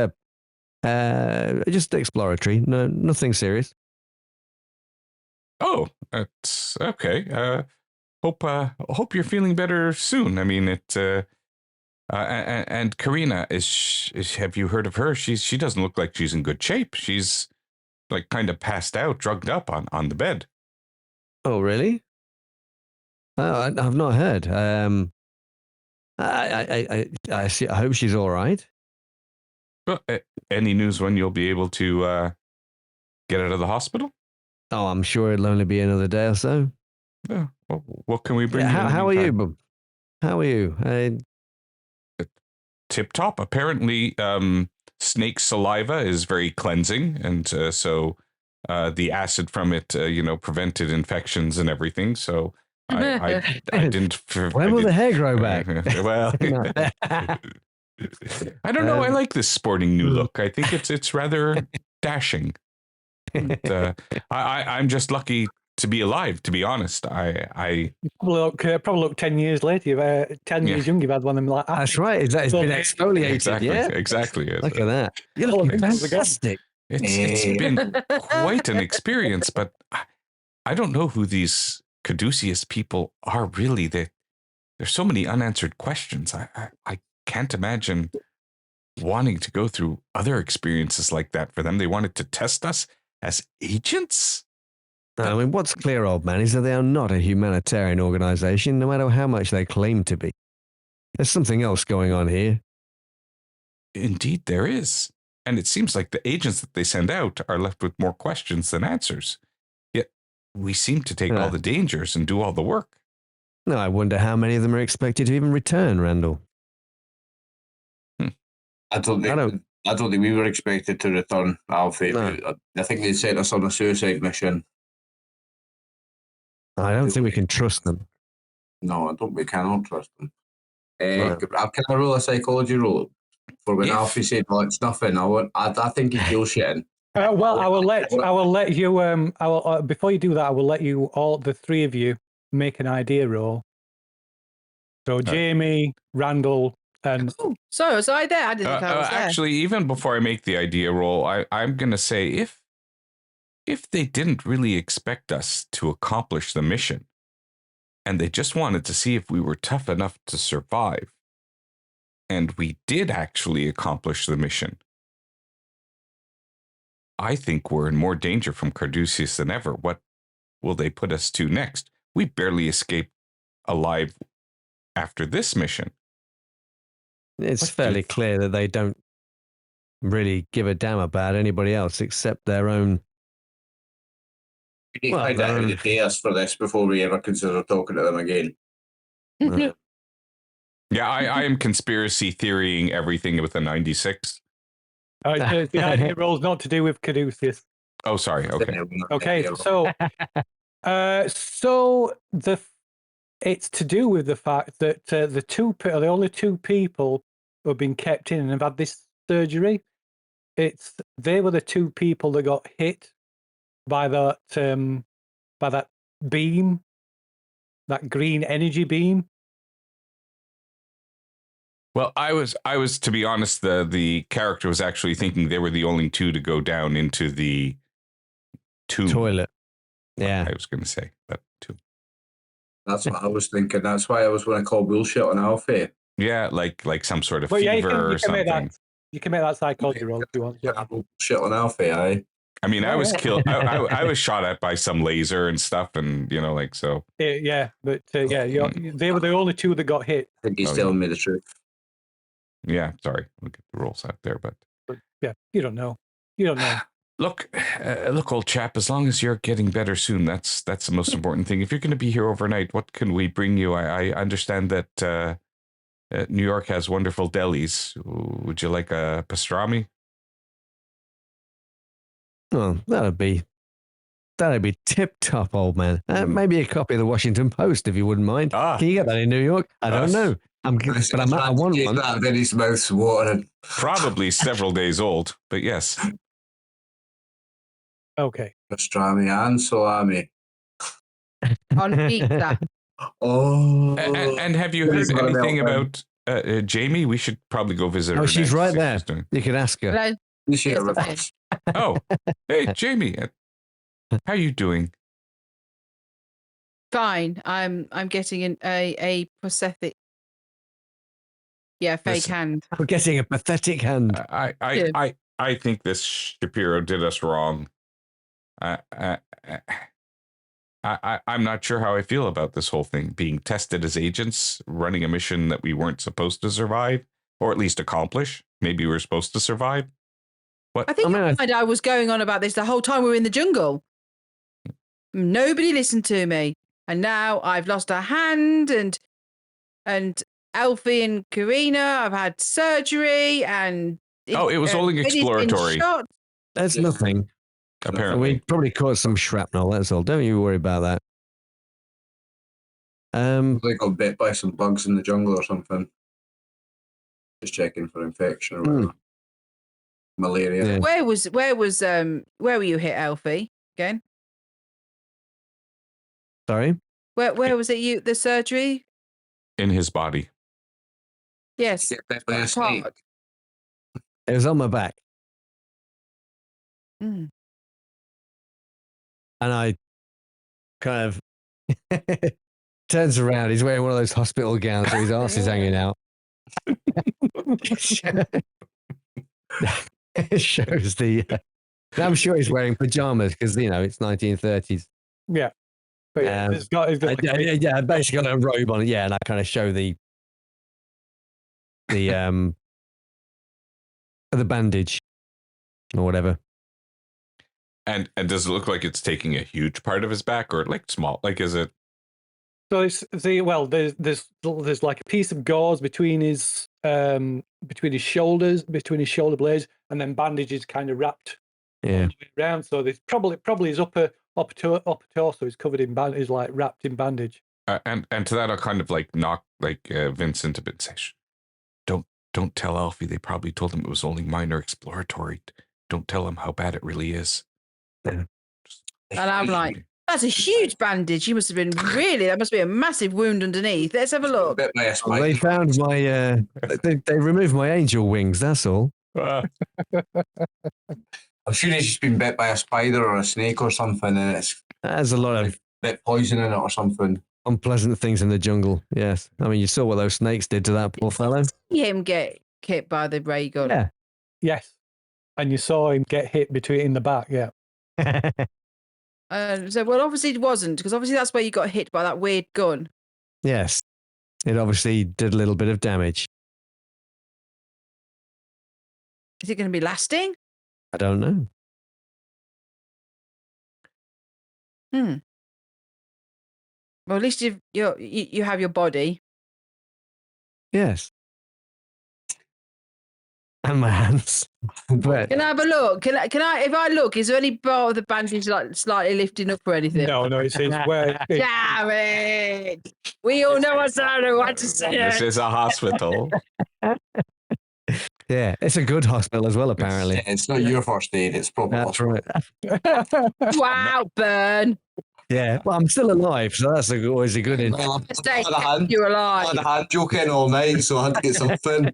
exploratory. No, nothing serious. Oh, that's okay. Hope you're feeling better soon. I mean, and Karina is. Have you heard of her? She doesn't look like she's in good shape. She's like kind of passed out, drugged up on the bed. Oh, really? Oh, I've not heard. I hope she's all right. Well, any news when you'll be able to get out of the hospital? Oh, I'm sure it'll only be another day or so. Yeah. Well, what can we bring Yeah, you? in the how are you, meantime? Bub? How are you? Tip top. Apparently, snake saliva is very cleansing, and so the acid from it, prevented infections and everything. So I didn't. When will the hair grow back? Well, I don't know. I like this sporting new look. I think it's rather dashing. And, I'm just lucky to be alive. To be honest, I Probably look 10 years later. You've 10 years young. You've had one of them like that. That's right. It's been exfoliated. exactly. Look at that. You Oh, look it's fantastic. It's been quite an experience, but I don't know who these Caduceus people are really. There's so many unanswered questions. I can't imagine wanting to go through other experiences like that for them. They wanted to test us as agents? I mean, what's clear, old man, is that they are not a humanitarian organization, no matter how much they claim to be. There's something else going on here. Indeed, there is. And it seems like the agents that they send out are left with more questions than answers. Yet we seem to take all the dangers and do all the work. No, I wonder how many of them are expected to even return, Randall. I don't think we were expected to return, Alfie. No. I think they sent us on a suicide mission. I don't think we can trust them. No, we cannot trust them. No. Can I roll a psychology roll? For when Alfie said, "Oh, it's nothing," I think he's bullshitting. Well, I will let you. Before you do that, I will let you all, the three of you, make an idea roll. So Jamie, Randall, and So was I there? I didn't think I was there. Actually, even before I make the idea roll, I'm going to say if they didn't really expect us to accomplish the mission, and they just wanted to see if we were tough enough to survive, and we did actually accomplish the mission, I think we're in more danger from Carduceus than ever. What will they put us to next? We barely escaped alive after this mission. It's fairly clear that they don't really give a damn about anybody else except their own. We need to find out who they pay us for this before we ever consider talking to them again. Yeah, I am conspiracy theorying everything with a 96. the idea roll's not to do with Caduceus. Oh, sorry. Okay. Okay, so it's to do with the fact that the only two people who have been kept in and have had this surgery. They were the two people that got hit by that beam, that green energy beam. Well, I was to be honest, the character was actually thinking they were the only two to go down into the tomb. Toilet. Yeah. I was going to say, but tomb. That's what I was thinking. That's why I was going to call bullshit on Alfie. Yeah, like some sort of But fever or something. You can make that psychology roll if you want. Yeah, bullshit on Alfie, aye. I mean, I was killed. I was shot at by some laser and stuff, and so. Yeah, but they were the only two that got hit. I think he's telling me the truth. Yeah, sorry. We'll get the rolls out there, but yeah, you don't know. Look, old chap. As long as you're getting better soon, that's the most important thing. If you're going to be here overnight, what can we bring you? I understand that New York has wonderful delis. Would you like a pastrami? Oh, that'd be tip top, old man. Maybe a copy of the Washington Post, if you wouldn't mind. Can you get that in New York? I don't know. I want one. That then his mouth's watering. Probably several days old, but yes. Okay. Pastrami and salami. On pizza. Oh. And have you heard anything about Jamie? We should probably go visit her. Oh, she's right there. Doing. You could ask her. Hello. You should have us. Oh, hey, Jamie. How are you doing? Fine. I'm getting a prosthetic. Yeah, fake hand. We're getting a pathetic hand. I think this Shapiro did us wrong. I'm not sure how I feel about this whole thing. Being tested as agents, running a mission that we weren't supposed to survive, or at least accomplish. Maybe we were supposed to survive. I think I was going on about this the whole time we were in the jungle. Nobody listened to me. And now I've lost a hand and Alfie and Karina, I've had surgery and... it was only exploratory. That's nothing. Apparently. We probably caught some shrapnel, that's all. Don't you worry about that. They got bit by some bugs in the jungle or something. Just checking for infection or whatever. Malaria. Yeah. Where were you hit, Alfie? Again? Sorry? Where was it the surgery? In his body. Yes. Get bit by a snake. Park. It was on my back. Mm. And I kind of turns around. He's wearing one of those hospital gowns where his arse is hanging out. It shows the... I'm sure he's wearing pajamas because, it's 1930s. Yeah. But yeah, he's got like yeah, basically got a robe on it. Yeah, and I kind of show the bandage or whatever. And does it look like it's taking a huge part of his back or like small? Like, is it? So there's like a piece of gauze between his shoulders, between his shoulder blades, and then bandages kind of wrapped all the way around. So there's probably his upper torso is covered in is like wrapped in bandage. And to that, I'll kind of like knock Vincent a bit and say, don't tell Alfie. They probably told him it was only minor exploratory. Don't tell him how bad it really is. And I'm like, that's a huge bandage. You must have been that must be a massive wound underneath. Let's have a look. Well, they found my, they removed my angel wings, that's all. I'm sure he's just been bit by a spider or a snake or something, and There's a lot of bit poison in it or something. Unpleasant things in the jungle, yes. I mean, you saw what those snakes did to that poor fellow. Him get hit by the ray gun. Yeah. Yes. And you saw him get hit in the back, yeah. Well, obviously it wasn't, because obviously that's where you got hit by that weird gun. Yes. It obviously did a little bit of damage. Is it going to be lasting? I don't know. Well, at least you have your body. Yes. And my hands. But Can I have a look? Can I? If I look, is there any part of the bandage like slightly lifting up or anything? No, it's where. Damn it! We all know what's on it. What to say? This is a hospital. yeah, it's a good hospital as well, apparently. It's not your first aid, it's probably That's right. Wow, burn. Yeah, well, I'm still alive, so that's always a good in. Well, Stay I you're had alive. a hand joke in all night, so I had to get something.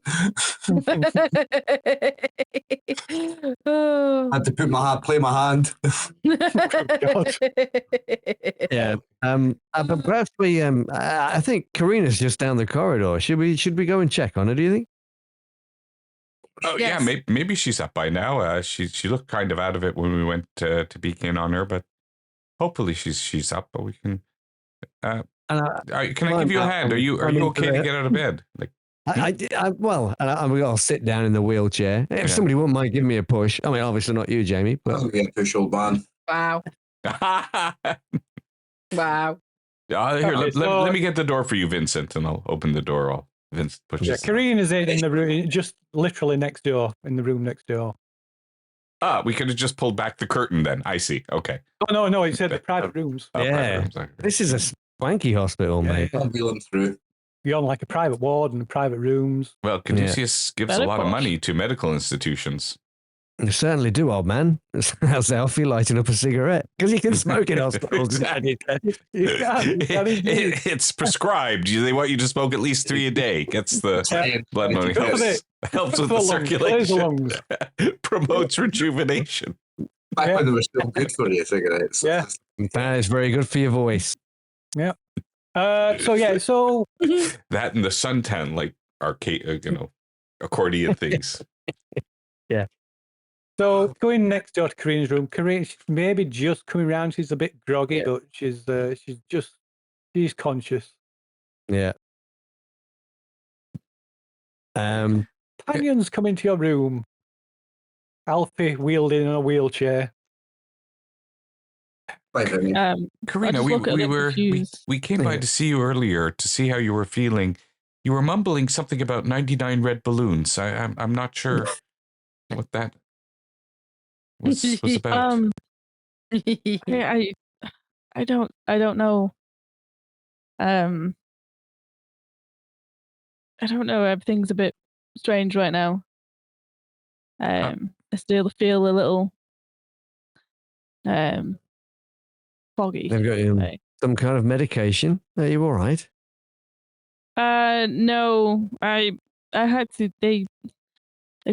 I had to play my hand. Yeah. But perhaps we. I think Karina's just down the corridor. Should we go and check on her? Do you think? Oh Yes. yeah, maybe she's up by now. She looked kind of out of it when we went to peek in on her, but hopefully she's up. But we can. Can I give you a hand? Are you okay to get out of bed? Like I'll sit down in the wheelchair. If somebody wouldn't mind giving me a push. I mean, obviously not you, Jamie, but I'll get a push, old man. Wow. Wow. Here, let me get the door for you, Vincent, and I'll open the door. Vince pushes. Yeah, Karina's in the room, just literally next door, in the room next door. We could have just pulled back the curtain then. I see. Okay. Oh, no, he said the private rooms. yeah, this is a swanky hospital, mate. I'll wheel him through. You're on like a private ward and private rooms. Well, Caduceus gives a lot of money to medical institutions. You certainly do, old man. How's Alfie lighting up a cigarette? Because you can smoke in hospitals. It's prescribed. They want you to smoke at least 3 a day. Gets the blood money. Helps with the circulation. Promotes rejuvenation. Back when they were still good for you, cigarettes. Yeah. That is very good for your voice. Yeah. So that and the suntan, like arcade, accordion things. Yeah. So going next door to Karina's room, Karina's maybe just coming around. She's a bit groggy, but she's conscious. Yeah. Companions come into your room. Alfie wheeled in a wheelchair. Bye, Vinny. I Karina, just look a bit confused. we came by Yeah. to see you earlier to see how you were feeling. You were mumbling something about 99 red balloons. I'm not sure what that was about. I don't know. I don't know. Everything's a bit strange right now. I still feel a little foggy. They've got you some kind of medication. Are you all right? No, I had to. They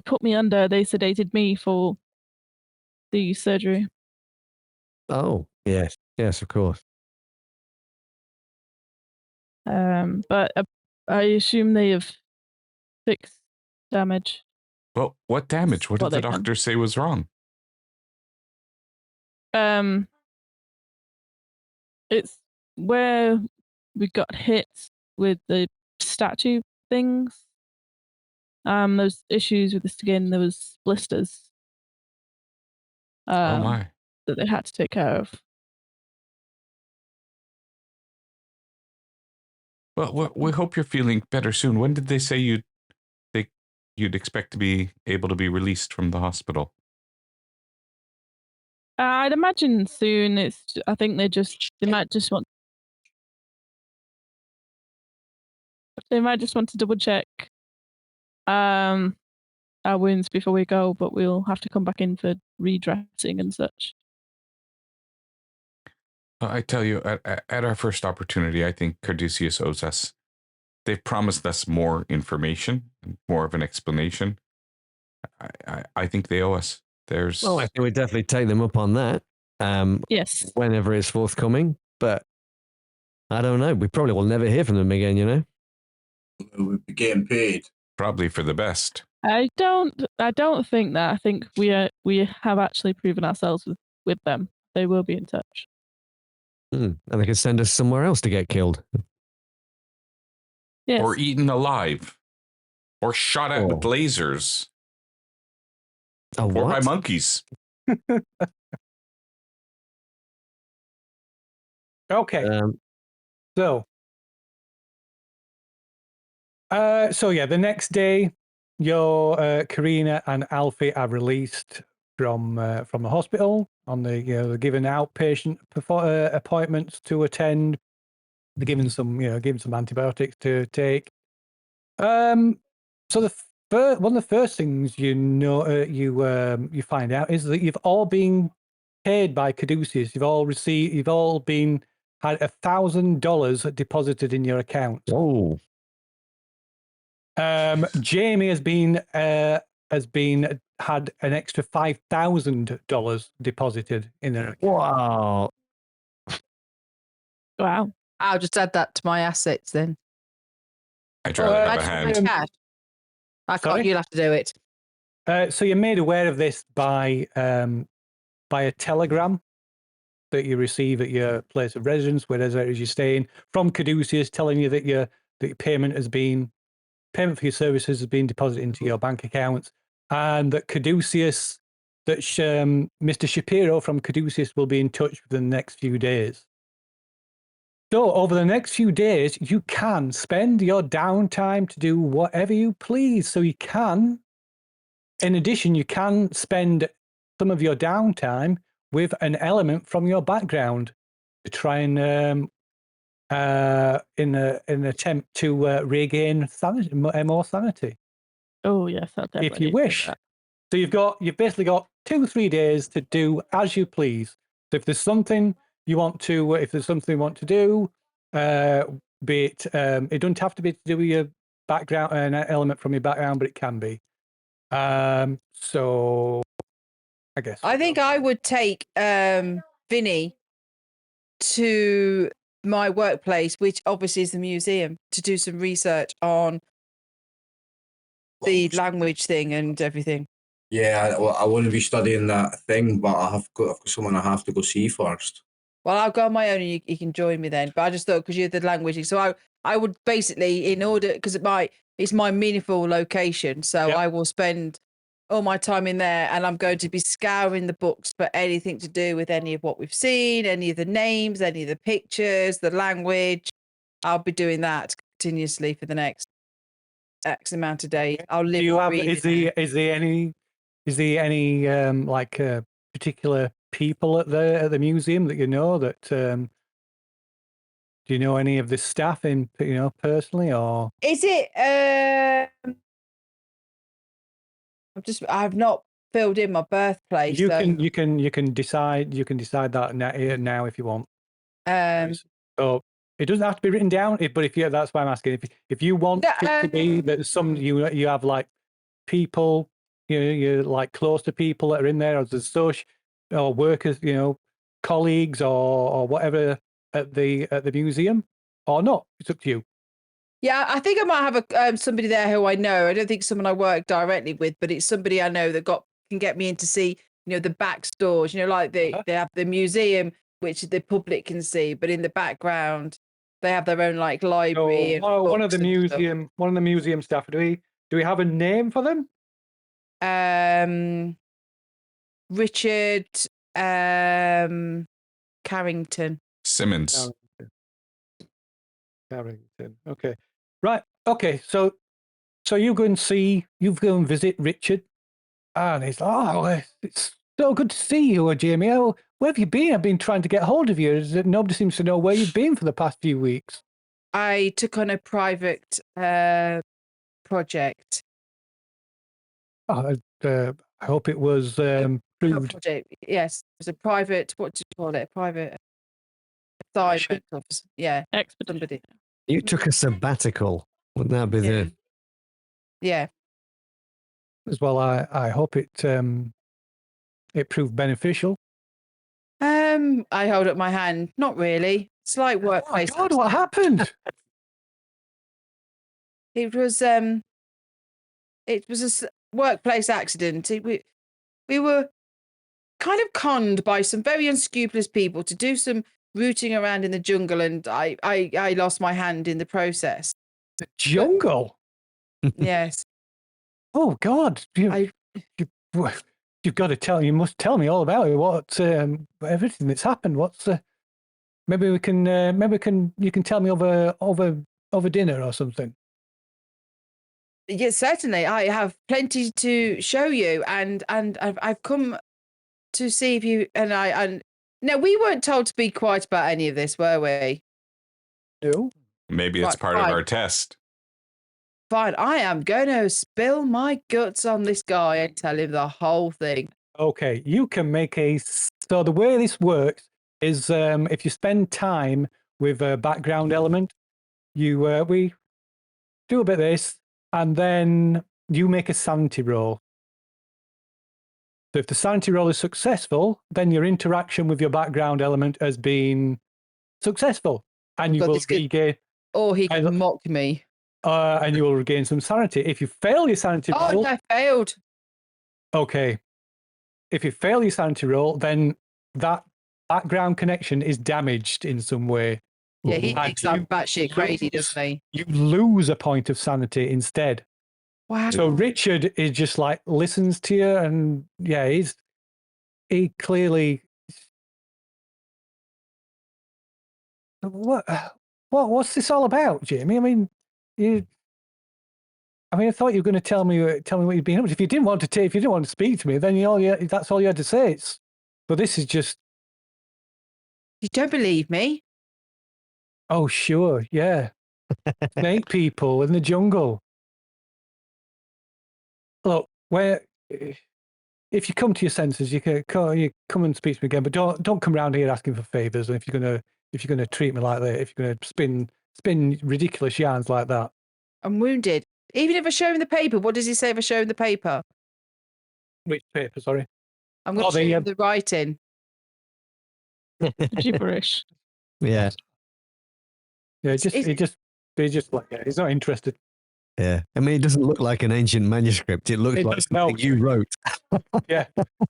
put me under. They sedated me for the surgery. Oh, yes. Yes, of course. But I assume they have fixed damage. Well, what damage? What did What the they can. doctor say was wrong? It's where we got hit with the statue things. There's issues with the skin. There was blisters. Oh my. That they had to take care of. Well, we hope you're feeling better soon. When did they say you'd expect to be able to be released from the hospital? I'd imagine soon. I think they might just want to double check our wounds before we go, but we'll have to come back in for redressing and such. I tell you, at our first opportunity, I think Carduceus owes us. They've promised us more information, more of an explanation. I think they owe us. Well, I think we definitely take them up on that. Yes. Whenever it's forthcoming, but I don't know. We probably will never hear from them again. You know. We'll be getting paid. Probably for the best. I don't think that. I think we have actually proven ourselves with them. They will be in touch. And they can send us somewhere else to get killed. Yes. Or eaten alive. Or shot at with lasers. Oh, or by what? monkeys. Okay. So yeah, the next day, your Karina and Alfie are released from the hospital on the they're given outpatient appointments to attend. They're given some antibiotics to take. So one of the first things you find out is that you've all been paid by Caduceus. You've all had $1,000 deposited in your account. Oh. Jamie has had an extra $5,000 deposited in her account. Wow. Wow. I'll just add that to my assets then. I'd rather have a hand. Cash. I can't. Sorry? You'll have to do it. So you're made aware of this by a telegram that you receive at your place of residence, wherever it is you're staying, from Caduceus, telling you that your payment for your services has been deposited into your bank accounts, and that Caduceus, Mr. Shapiro from Caduceus will be in touch within the next few days. So over the next few days, you can spend your downtime to do whatever you please. So you can, in addition, you can spend some of your downtime with an element from your background to try and in an attempt to regain sanity, more sanity. Oh yes, I'll definitely if you do wish. that. So you've basically got 2-3 days to do as you please. So if there's something you want to, do, be it it doesn't have to be to do with your background, an element from your background, but it can be. So I guess I think I would take Vinny to my workplace, which obviously is the museum, to do some research on the language thing and everything. Yeah, I want to be studying that thing, but I've got someone I have to go see first. Well, I'll go on my own and you can join me then. But I just thought because you're the language, so I would basically, in order, because it's my meaningful location, so Yep. I will spend all my time in there, and I'm going to be scouring the books for anything to do with any of what we've seen, any of the names, any of the pictures, the language. I'll be doing that continuously for the next X amount of days. I'll live. Do you have? breathe Is in there any like particular people at the museum that you know that? Do you know any of the staff in personally or? Is it? I've not filled in my birthplace. You so, can decide that now if you want. Um, So it doesn't have to be written down. But that's why I'm asking. If you want it to be that some you have like people, you're like close to people that are in there as a social or workers, colleagues or whatever at the museum, or not. It's up to you. yeah, I think I might have somebody there who I know. I don't think someone I work directly with, but it's somebody I know that can get me in to see, the back stores. Like they have the museum, which the public can see, but in the background they have their own like library. And one of the stuff. museum staff. Do we have a name for them? Richard Carrington. Simmons. Carrington. Okay. Right. Okay. So you go and visit Richard, and he's like, it's so good to see you, Jamie. Oh, where have you been? I've been trying to get hold of you. Nobody seems to know where you've been for the past few weeks. I took on a private project. I hope it was proved. Project. Yes, it was a private. What do you call it? A private assignment. Yeah, somebody. You took a sabbatical. Wouldn't that be the? Yeah. As well, I hope it proved beneficial. I hold up my hand. Not really. It's like workplace. Oh God, what happened? It was a workplace accident. We were kind of conned by some very unscrupulous people to do some rooting around in the jungle, and I lost my hand in the process. The jungle? Yes. Oh God! You've got to tell. You must tell me all about it. What everything that's happened. What's maybe you can tell me over dinner or something. Yes, certainly. I have plenty to show you, and I've come to see if you and now we weren't told to be quiet about any of this, were we? No. Maybe it's part of our test. Fine, I am going to spill my guts on this guy and tell him the whole thing. Okay, you can make so the way this works is if you spend time with a background element, we do a bit of this, and then you make a sanity roll. So if the sanity roll is successful, then your interaction with your background element has been successful, and you will regain. Or he can mock me. And you will regain some sanity. If you fail your sanity roll, I failed. Okay. If you fail your sanity roll, then that background connection is damaged in some way. Yeah, he thinks I'm batshit crazy, doesn't he? You lose a point of sanity instead. Wow. So Richard is just like listens to you, and yeah, he clearly. What's this all about, Jamie? I mean, I thought you were going to tell me what you've been up to. If you didn't want to speak to me, then that's all you had to say. But this is just. You don't believe me? Oh, sure, yeah. Snake people in the jungle. Look, if you come to your senses, you come and speak to me again. But don't come around here asking for favors. And if you're gonna treat me like that, if you're gonna spin ridiculous yarns like that, I'm wounded. Even if I show him the paper, what does he say if I show him the paper? Which paper? Sorry. I'm going to show him the writing. Gibberish. Yeah. Yeah, he's just like, yeah, he's not interested. Yeah. I mean, it doesn't look like an ancient manuscript. It looks like something you wrote. Yeah.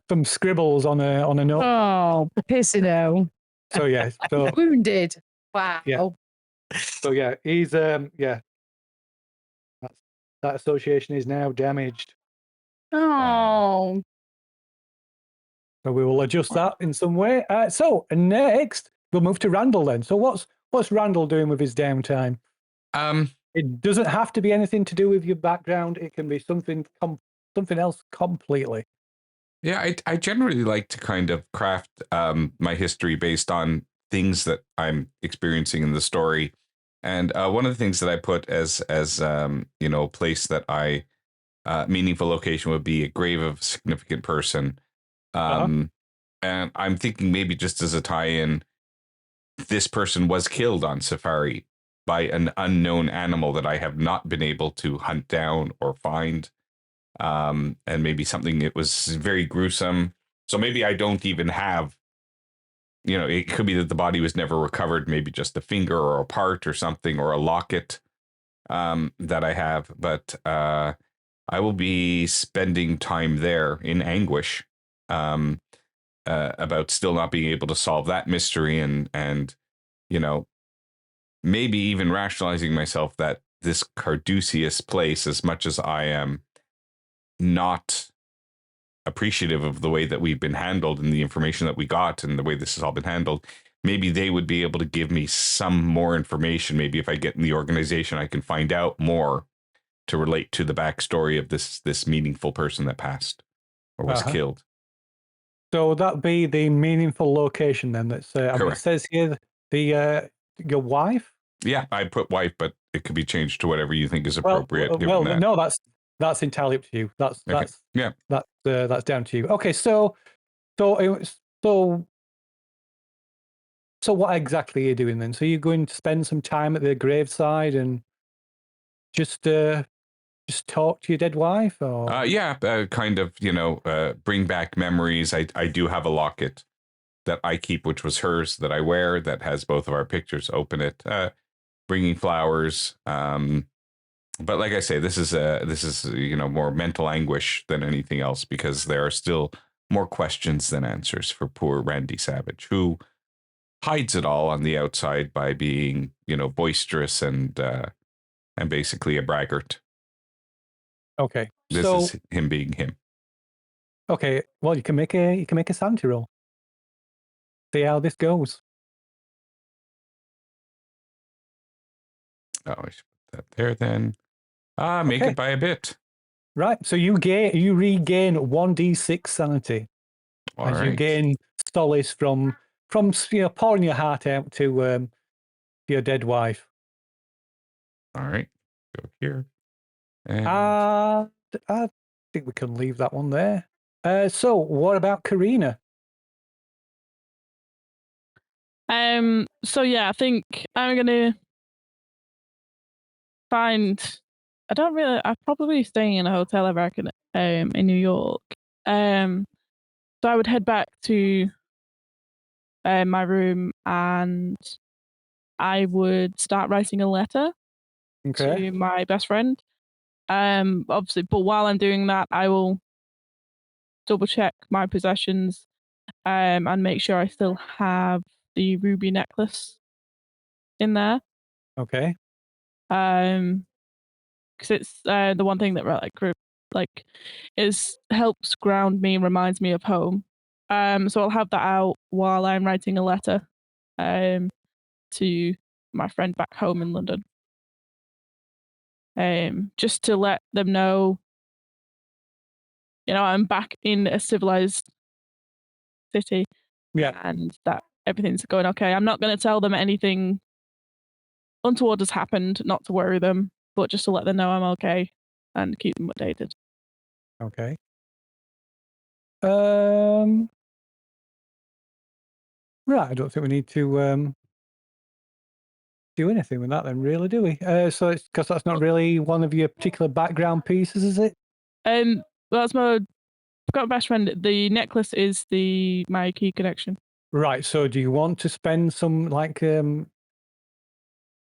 Some scribbles on a note. Oh, pissing out. So yeah. So wounded. Wow. Yeah. So yeah, he's yeah. That association is now damaged. Oh. So we will adjust that in some way. So next, we'll move to Randall then. So what's Randall doing with his downtime? It doesn't have to be anything to do with your background. It can be something else completely. Yeah, I generally like to kind of craft my history based on things that I'm experiencing in the story. And one of the things that I put as a place that I meaningful location would be a grave of a significant person. And I'm thinking maybe just as a tie-in, this person was killed on safari by an unknown animal that I have not been able to hunt down or find. And maybe something that was very gruesome. So maybe I don't even have, it could be that the body was never recovered, maybe just a finger or a part or something, or a locket that I have. But I will be spending time there in anguish about still not being able to solve that mystery and maybe even rationalizing myself that this Carduceus place, as much as I am not appreciative of the way that we've been handled and the information that we got and the way this has all been handled, maybe they would be able to give me some more information. Maybe if I get in the organization, I can find out more to relate to the backstory of this meaningful person that passed or was killed. So that'd be the meaningful location then. That's it says here your wife. Yeah, I put wife, but it could be changed to whatever you think is appropriate. No, that's entirely up to you. That's down to you. Okay, so what exactly are you doing then? So you're going to spend some time at the graveside and just talk to your dead wife, or kind of bring back memories. I do have a locket that I keep, which was hers, that I wear, that has both of our pictures. Open it, bringing flowers. But like I say, this is more mental anguish than anything else, because there are still more questions than answers for poor Randy Savage, who hides it all on the outside by being boisterous and basically a braggart. Okay, this is him being him. Okay, well, you can make a sanity roll. See how this goes. Oh, I should put that there then. Make it by a bit. Right, so you regain 1d6 sanity as you gain solace from pouring your heart out to your dead wife. All right, go here. And I think we can leave that one there. So what about Karina? So yeah, I think I'm gonna find. I'm probably staying in a hotel, I reckon, in New York. So I would head back to my room and I would start writing a letter to my best friend. Obviously, but while I'm doing that, I will double check my possessions and make sure I still have the ruby necklace in there. Okay. Because it's the one thing that helps ground me and reminds me of home. So I'll have that out while I'm writing a letter to my friend back home in London. Just to let them know, I'm back in a civilized city. Yeah. And that everything's going okay. I'm not going to tell them anything untoward has happened, not to worry them, but just to let them know I'm okay and keep them updated. Okay. Right, I don't think we need to do anything with that then, really, do we? So it's because that's not really one of your particular background pieces, is it? Well, that's my best friend. The necklace is my key connection. Right. So do you want to spend some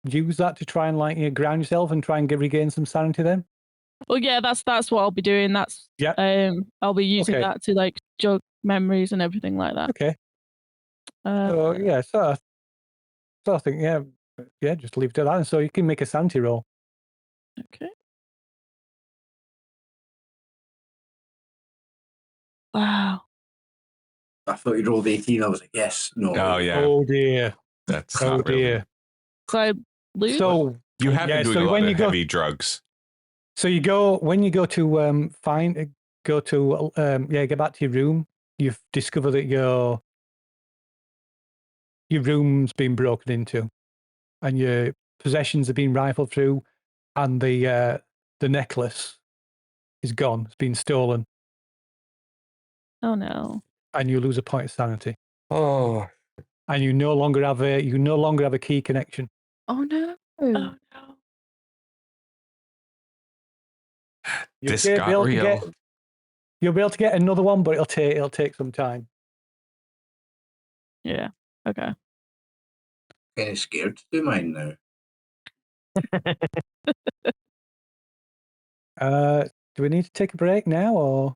use that to try and ground yourself and try and regain some sanity then? Well, yeah, that's what I'll be doing. That's I'll be using that to jog memories and everything like that. Okay. So I think just leave it at that, and so you can make a sanity roll. Okay. Wow. I thought you rolled 18. I was like, yes, no. Oh yeah, Oh dear. that's Oh not really. dear. So I lose. So You have yeah, been doing so a lot when of you go- heavy drugs. So you go when you go to get back to your room. You've discovered that your room's been broken into, and your possessions have been rifled through, and the necklace is gone. It's been stolen, Oh no. and you lose a point of sanity, Oh, and you no longer have a key connection. Oh no. Oh no. You'll this be got able to real. get- You'll be able to get another one, but it'll take some time. Yeah. Okay. Kind of scared to do mine now. Do we need to take a break now, or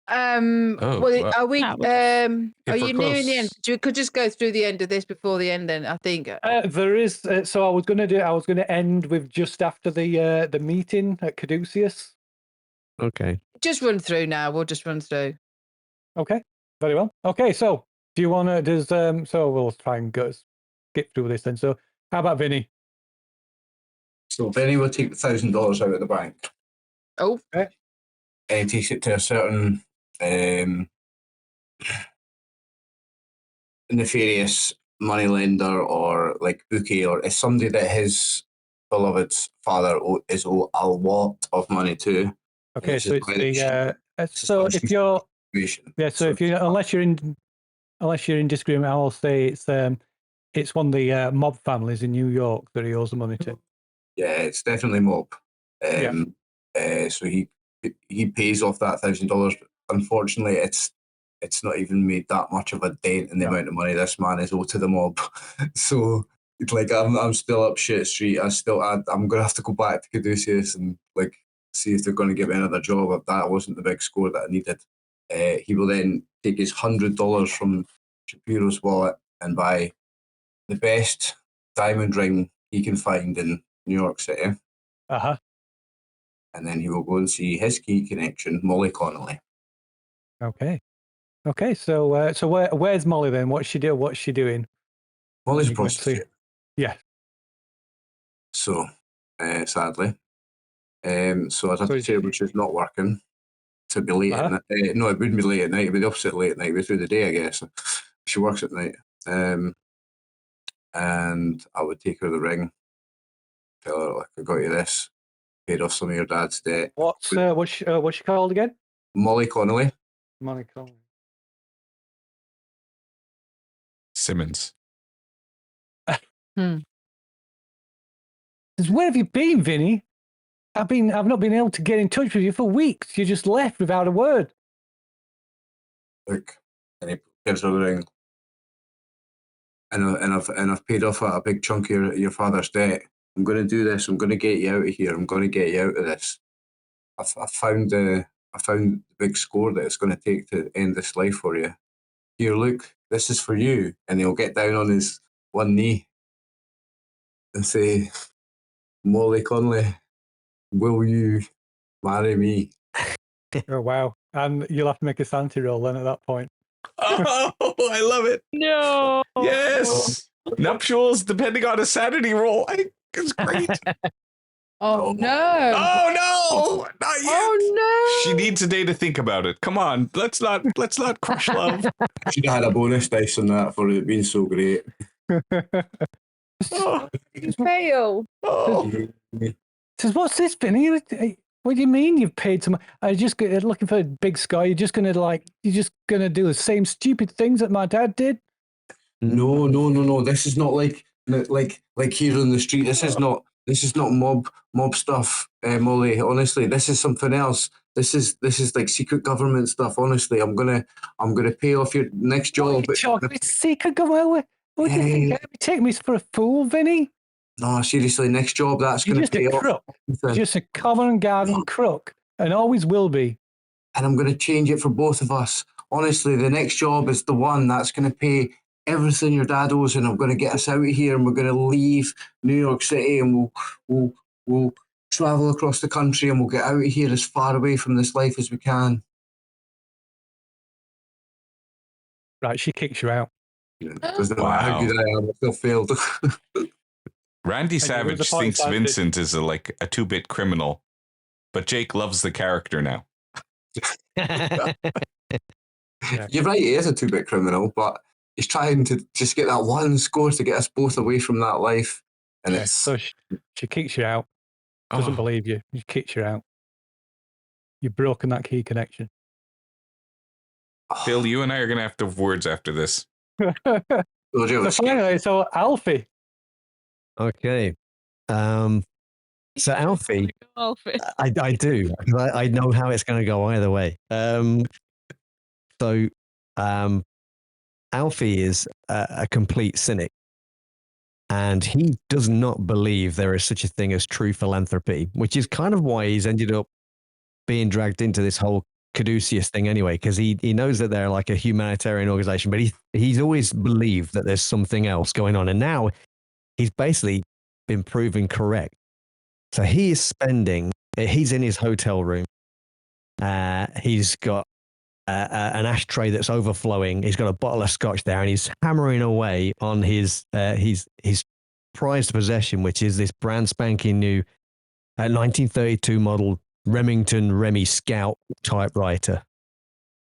Oh, well, Are we? Yeah, Are you we're nearing the end? close. We could just go through the end of this before the end. Then I think. there is? So I was going to end with just after the meeting at Caduceus. Okay. Just run through now. We'll just run through. Okay, very well. Okay, so do you want to? So we'll try and skip through this then. So how about Vinny? So Benny will take the $1,000 out of the bank. Oh, And he takes it to a certain nefarious moneylender or like bookie, or is somebody that his beloved father is owed a lot of money to. Okay, This so is it's why the it's so just if you're situation. so if you unless you're in disagreement, I will say it's one of the mob families in New York that he owes the money to. Yeah, it's definitely mob. So he pays off that $1,000. Unfortunately, it's not even made that much of a dent in the amount of money this man is owed to the mob. So it's like I'm still up shit street. I'm gonna have to go back to Caduceus and like see if they're gonna give me another job. That wasn't the big score that I needed. He will then take his $100 from Shapiro's wallet and buy the best diamond ring he can find in New York City. Uh-huh. And then he will go and see his key connection, Molly Connolly. Okay. Okay. So where's Molly then? What's she doing? Molly's a You can see- prostitute. Yeah. So, sadly. So I'd have So to say which is not working to be late at night. No, it wouldn't be late at night. It'd be the opposite late at night. It'd be through the day, I guess. She works at night. And I would take her the ring. Tell her, like, I got you this. Paid off some of your dad's debt. What's she called again? Molly Connolly. Molly Connolly. Simmons. Where have you been, Vinny? I've not been able to get in touch with you for weeks. You just left without a word. Look, and he gives her the ring. And I've paid off a big chunk of your father's debt. I'm going to do this. I'm going to get you out of here. I'm going to get you out of this. I found the big score that it's going to take to end this life for you. Here, look, this is for you. And he'll get down on his one knee and say, Molly Connolly, will you marry me? Oh wow! And you'll have to make a sanity roll then at that point. Oh, I love it. No. Yes. Nuptials, depending on a sanity roll. It's great. oh no! Oh no, not yet. Oh no! She needs a day to think about it. Come on, let's not crush love. Should have had a bonus dice on that for it being so great. Oh, Fail. oh. Says, what's this, Vinny? What do you mean you've paid some? I just looking for a big sky. You're just gonna do the same stupid things that my dad did. No. This is not like here on the street. This is not mob stuff, Molly. Honestly, this is something else. This is like secret government stuff. Honestly, I'm gonna pay off your next job. It's secret government. What do you think? You take me for a fool, Vinny? No, seriously, next job that's You're gonna just a pay off. crook. You're just a common garden crook, and always will be. And I'm gonna change it for both of us. Honestly, the next job is the one that's gonna pay everything your dad owes, and I'm gonna get us out of here, and we're gonna leave New York City, and we'll travel across the country, and we'll get out of here as far away from this life as we can. Right, she kicks you out. Doesn't matter how good I am, I still failed. Randy And you lose Savage a point thinks advantage. Vincent is a 2-bit criminal, but Jake loves the character now. You're right, he is a 2-bit criminal, but he's trying to just get that one score to get us both away from that life. And it's So she kicks you out. Doesn't Oh, believe you. She kicks you out. You've broken that key connection. Phil, you and I are going to have to have words after this. So finally, so Alfie. Okay. So Alfie, Alfie. I do. I know how it's going to go either way. So Alfie is a complete cynic, and he does not believe there is such a thing as true philanthropy, which is kind of why he's ended up being dragged into this whole Caduceus thing anyway, because he knows that they're like a humanitarian organization, but he's always believed that there's something else going on, and now he's basically been proven correct. So he is he's in his hotel room. He's got an ashtray that's overflowing. He's got a bottle of scotch there, and he's hammering away on his prized possession, which is this brand spanking new 1932 model Remington Remy Scout typewriter.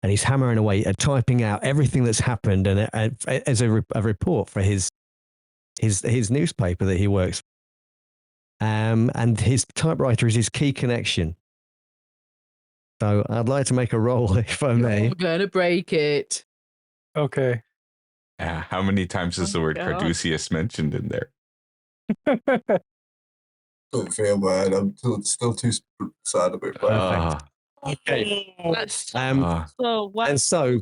And he's hammering away and typing out everything that's happened and as a report for his newspaper that he works. And his typewriter is his key connection. So I'd like to make a roll, if I may. I'm gonna break it. Okay. How many times is the word God. Carduceus mentioned in there? don't fail, man. I'm still too sad about that. Okay. Let's, Ah. so what? And so,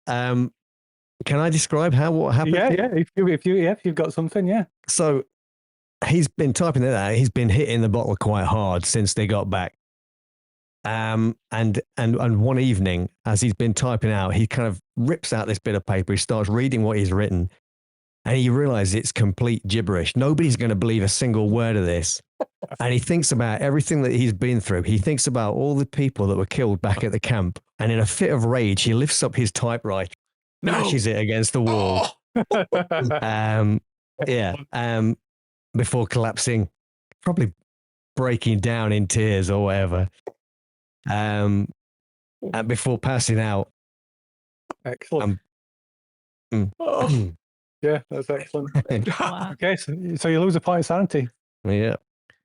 can I describe what happened? Yeah. If you've got something, yeah. So he's been typing it out. He's been hitting the bottle quite hard since they got back. And one evening, as he's been typing out, he kind of rips out this bit of paper. He starts reading what he's written, and he realizes it's complete gibberish. Nobody's going to believe a single word of this. And he thinks about everything that he's been through. He thinks about all the people that were killed back at the camp. And in a fit of rage, he lifts up his typewriter, smashes it against the wall. Before collapsing, probably breaking down in tears or whatever. And before passing out. Excellent. Yeah, that's excellent. Wow. Okay, so you lose a point of sanity. Yeah.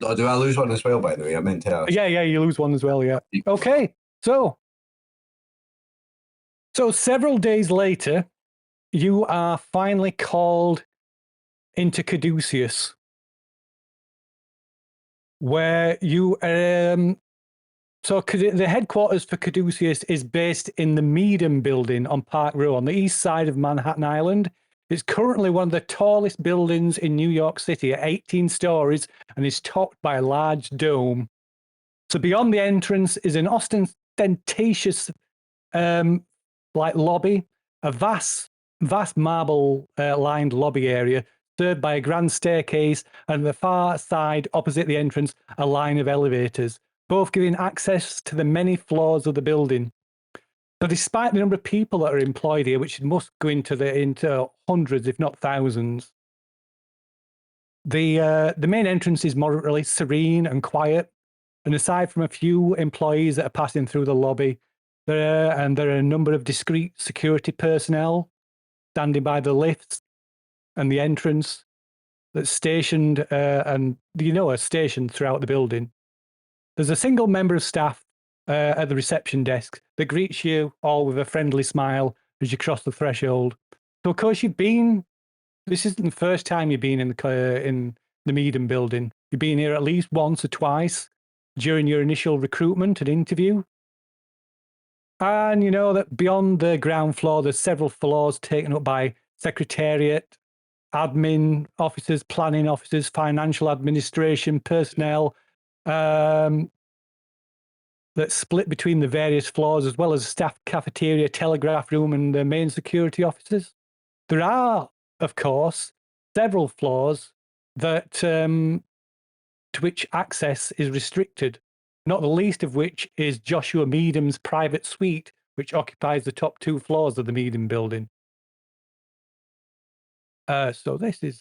Oh, do I lose one as well, by the way? I meant to ask. Yeah, you lose one as well, yeah. Okay, so several days later, you are finally called into Caduceus, where you so the headquarters for Caduceus is based in the Meadham building on Park Row on the east side of Manhattan Island. It's currently one of the tallest buildings in New York City at 18 stories and is topped by a large dome. So beyond the entrance is an ostentatious lobby, a vast marble lined lobby area served by a grand staircase, and on the far side opposite the entrance a line of elevators, both giving access to the many floors of the building. So despite the number of people that are employed here, which must go into hundreds, if not thousands, the main entrance is moderately serene and quiet. And aside from a few employees that are passing through the lobby, there are a number of discreet security personnel standing by the lifts and the entrance that's stationed are stationed throughout the building. There's a single member of staff at the reception desk that greets you all with a friendly smile as you cross the threshold. So, of course, this isn't the first time you've been in the Meadham building. You've been here at least once or twice during your initial recruitment and interview. And you know that beyond the ground floor, there's several floors taken up by secretariat, admin officers, planning officers, financial administration personnel, that's split between the various floors, as well as staff cafeteria, telegraph room, and the main security offices. There are, of course, several floors that to which access is restricted, not the least of which is Joshua Meadham's private suite, which occupies the top 2 floors of the Meadham building. So this is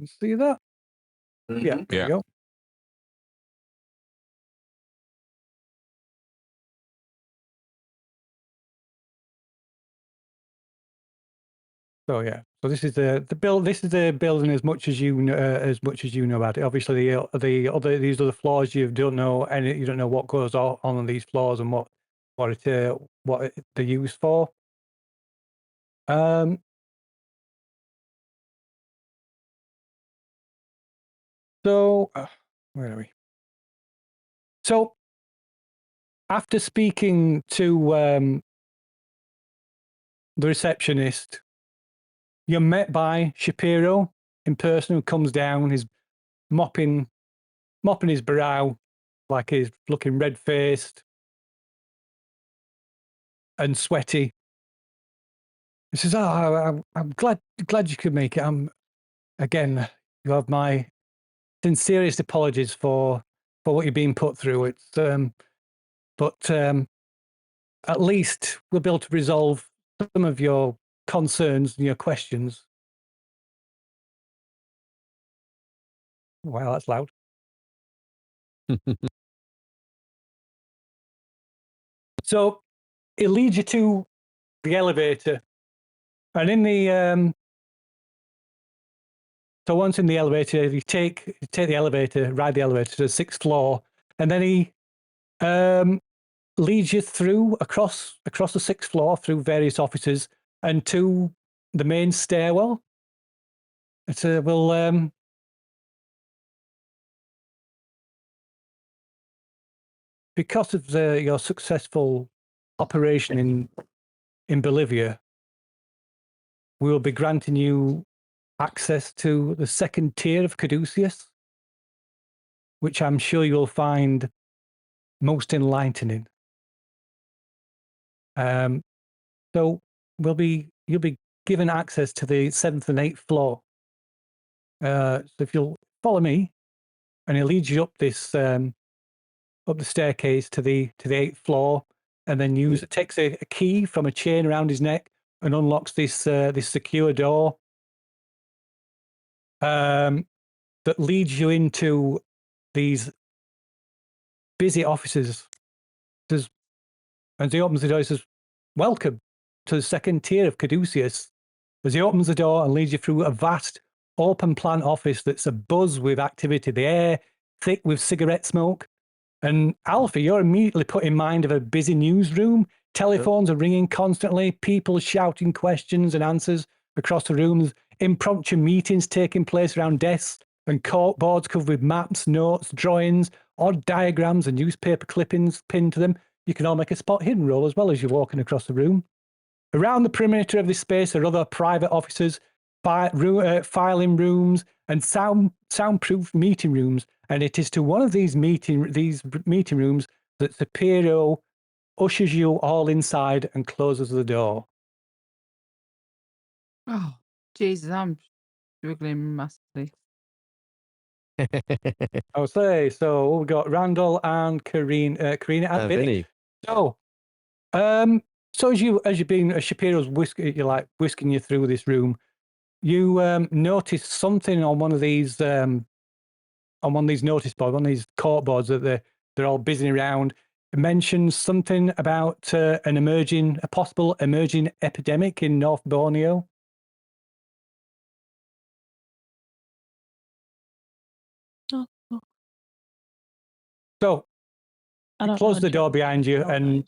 see that? Yeah, there Yeah. we go. So yeah, so this is the build. This is the building as much as you know about it. Obviously, these other floors you don't know, and you don't know what goes on these floors and what they're used for. So where are we? So after speaking to the receptionist, you're met by Shapiro in person, who comes down. He's mopping his brow, like he's looking red-faced and sweaty. He says, "Oh, I'm glad you could make it. Again, you have my sincerest apologies for what you're being put through. It's but at least we'll be able to resolve some of your concerns and your questions." Wow, that's loud. So it leads you to the elevator, and in the so once in the elevator, you take the elevator, ride the elevator to the 6th floor, and then he leads you through across the 6th floor through various offices and to the main stairwell. It's because of your successful operation in Bolivia, we will be granting you access to the 2nd tier of Caduceus, which I'm sure you'll find most enlightening. So you'll be given access to the 7th and 8th floor. So if you'll follow me, and it leads you up this up the staircase to the 8th floor, and then takes a key from a chain around his neck and unlocks this secure door that leads you into these busy offices. As he opens the door, he says, "Welcome to the 2nd tier of Caduceus." As he opens the door and leads you through a vast open plan office that's abuzz with activity, the air thick with cigarette smoke. And Alfie, you're immediately put in mind of a busy newsroom. Telephones are ringing constantly, people shouting questions and answers across the rooms, impromptu meetings taking place around desks, and cork boards covered with maps, notes, drawings, odd diagrams and newspaper clippings pinned to them. You can all make a spot hidden roll as well as you're walking across the room. Around the perimeter of this space are other private offices, filing rooms, and soundproof meeting rooms. And it is to one of these meeting rooms that Superior ushers you all inside and closes the door. Oh, Jesus, I'm struggling massively. I'll say, so we've got Randall and Karina and Vinny. Vinny. So, so as Shapiro's whisking you through this room, you notice something on one of these notice boards, one of these court boards that they're all busying around. It mentions something about a possible emerging epidemic in North Borneo. Oh, So I don't close know the door behind you generally. and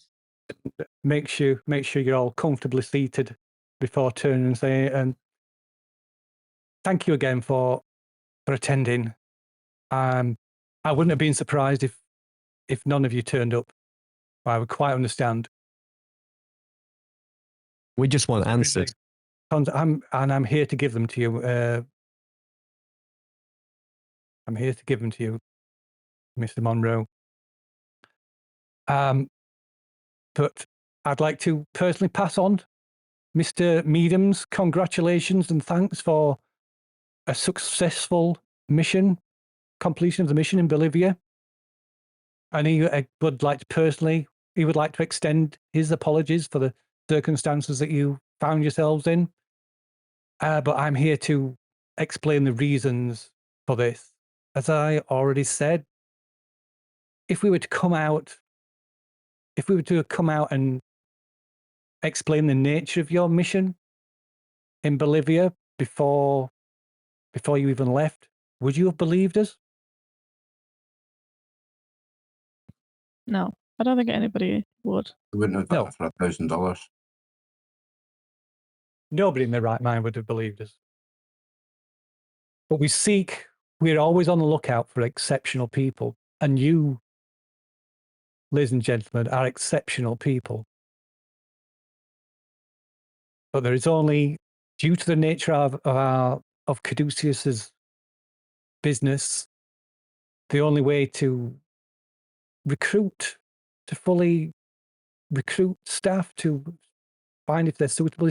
make sure you're all comfortably seated before turning and saying, and thank you again for attending. I wouldn't have been surprised if none of you turned up. I would quite understand. We just want answers. I'm here to give them to you. I'm here to give them to you, Mr. Monroe. But I'd like to personally pass on Mr. Meadham's congratulations and thanks for a successful completion of the mission in Bolivia. And he would like to personally he would like to extend his apologies for the circumstances that you found yourselves in. But I'm here to explain the reasons for this. As I already said, if we were to come out and explain the nature of your mission in Bolivia before you even left, would you have believed us? No, I don't think anybody would. We wouldn't have done No. it for $1,000. Nobody in their right mind would have believed us. But we're always on the lookout for exceptional people. And you, ladies and gentlemen, are exceptional people. But there is only, due to the nature of Caduceus's business, the only way to fully recruit staff to find if they're suitable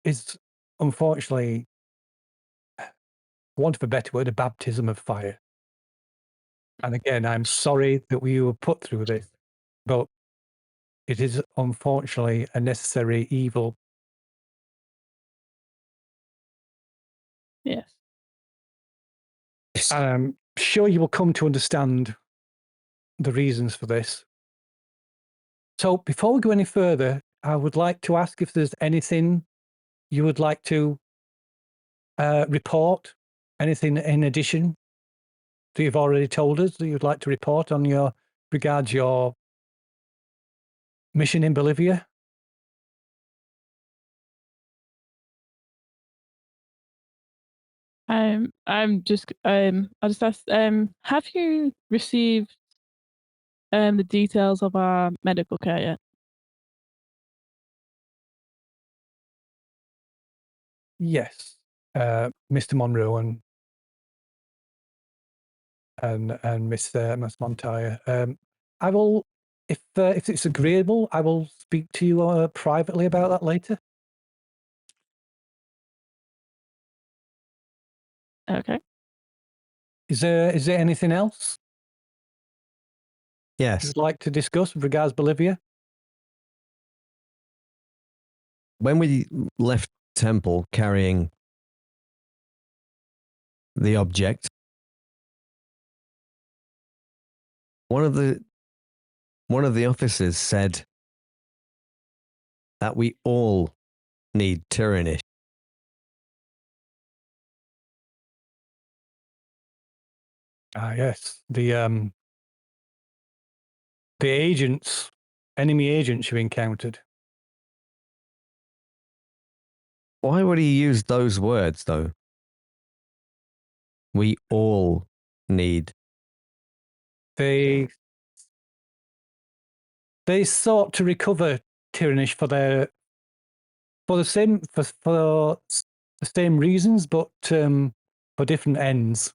is unfortunately, for want of a better word, a baptism of fire. And again, I'm sorry that we were put through this, but it is unfortunately a necessary evil. Yes. And I'm sure you will come to understand the reasons for this. So before we go any further, I would like to ask if there's anything you would like to report, anything in addition that you've already told us that you'd like to report on your mission in Bolivia. I just asked, have you received the details of our medical care yet? Yes, Mr. Monroe and Miss Montoya. I will, if it's agreeable, I will speak to you privately about that later. Okay. Is there anything else Yes. you'd like to discuss with regards Bolivia? When we left Temple carrying the object, one of the officers said that we all need tyranny. Ah, yes. The enemy agents you encountered. Why would he use those words, though? We all need. They sought to recover Tyrannish for the same reasons, but for different ends.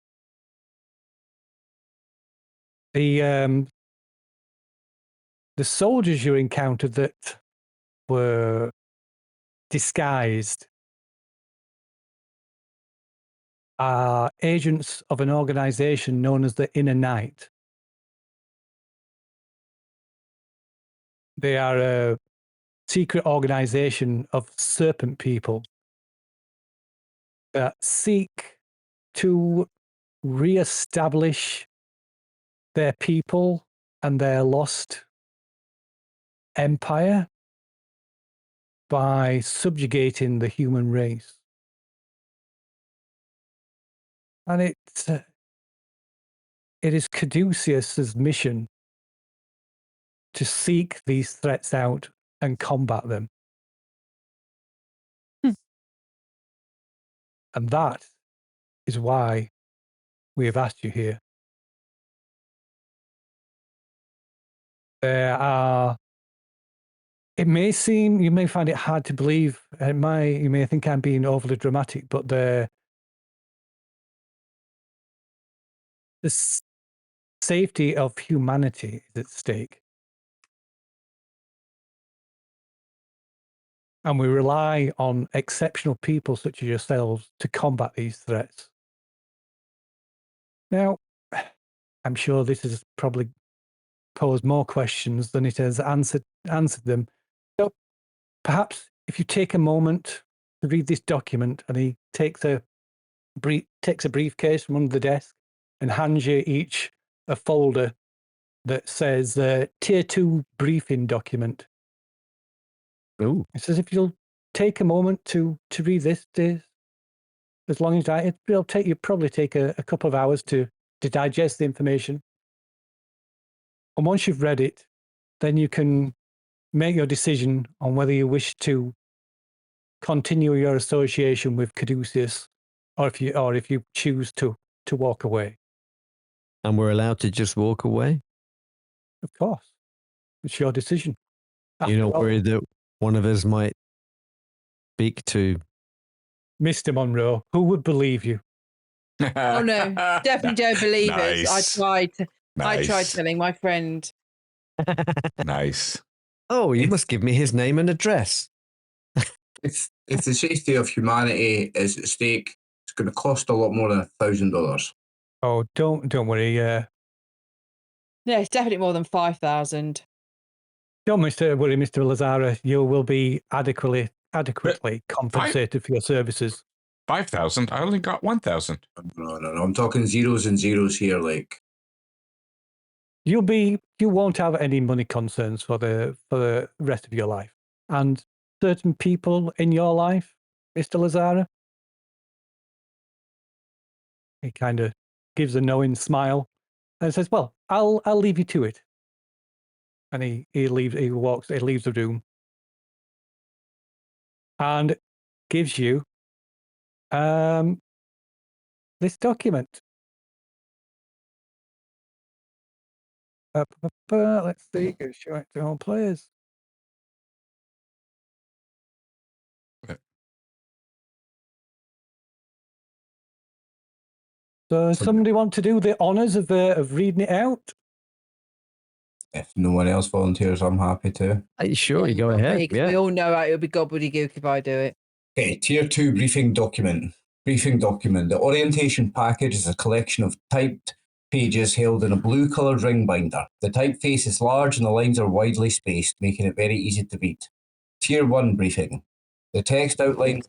The soldiers you encountered that were disguised are agents of an organization known as the Inner Night. They are a secret organization of serpent people that seek to re-establish their people and their lost empire by subjugating the human race. And it is Caduceus's mission to seek these threats out and combat them. And that is why we have asked you here. It may seem, you may find it hard to believe, you may think I'm being overly dramatic, but the safety of humanity is at stake. And we rely on exceptional people such as yourselves to combat these threats. Now, I'm sure this is probably posed more questions than it has answered them. So perhaps if you take a moment to read this document, and he takes a briefcase from under the desk and hands you each a folder that says Tier 2 briefing document. Ooh. It says if you'll take a moment to read this, as long as it'll probably take a couple of hours to digest the information. And once you've read it, then you can make your decision on whether you wish to continue your association with Caduceus, or if you choose to walk away. And we're allowed to just walk away? Of course, it's your decision. You're not After all, worried that one of us might speak to... Mr. Monroe, who would believe you? Oh no, definitely don't believe it. I tried Nice. telling my friend. Nice. Oh, you must give me his name and address. If the safety of humanity is at stake, it's going to cost a lot more than $1,000. Oh, don't worry. Yeah, it's definitely more than 5,000. Don't worry, Mr. Lazara. You will be adequately compensated for your services. 5,000. I only got 1,000. No. I'm talking zeros and zeros here. Like, You won't have any money concerns for the rest of your life. And certain people in your life, Mr. Lazara, he kind of gives a knowing smile and says, "Well, I'll leave you to it." And he leaves the room and gives you this document. Let's see, go show it to all players. So somebody want to do the honours of reading it out? if no one else volunteers, I'm happy to. Sure, you go ahead. We Yeah. all know it would be gobbledygook if I do it. Okay, Tier 2 briefing document. Briefing document. The orientation package is a collection of typed pages held in a blue-coloured ring binder. The typeface is large and the lines are widely spaced, making it very easy to read. Tier 1 briefing. The text outlines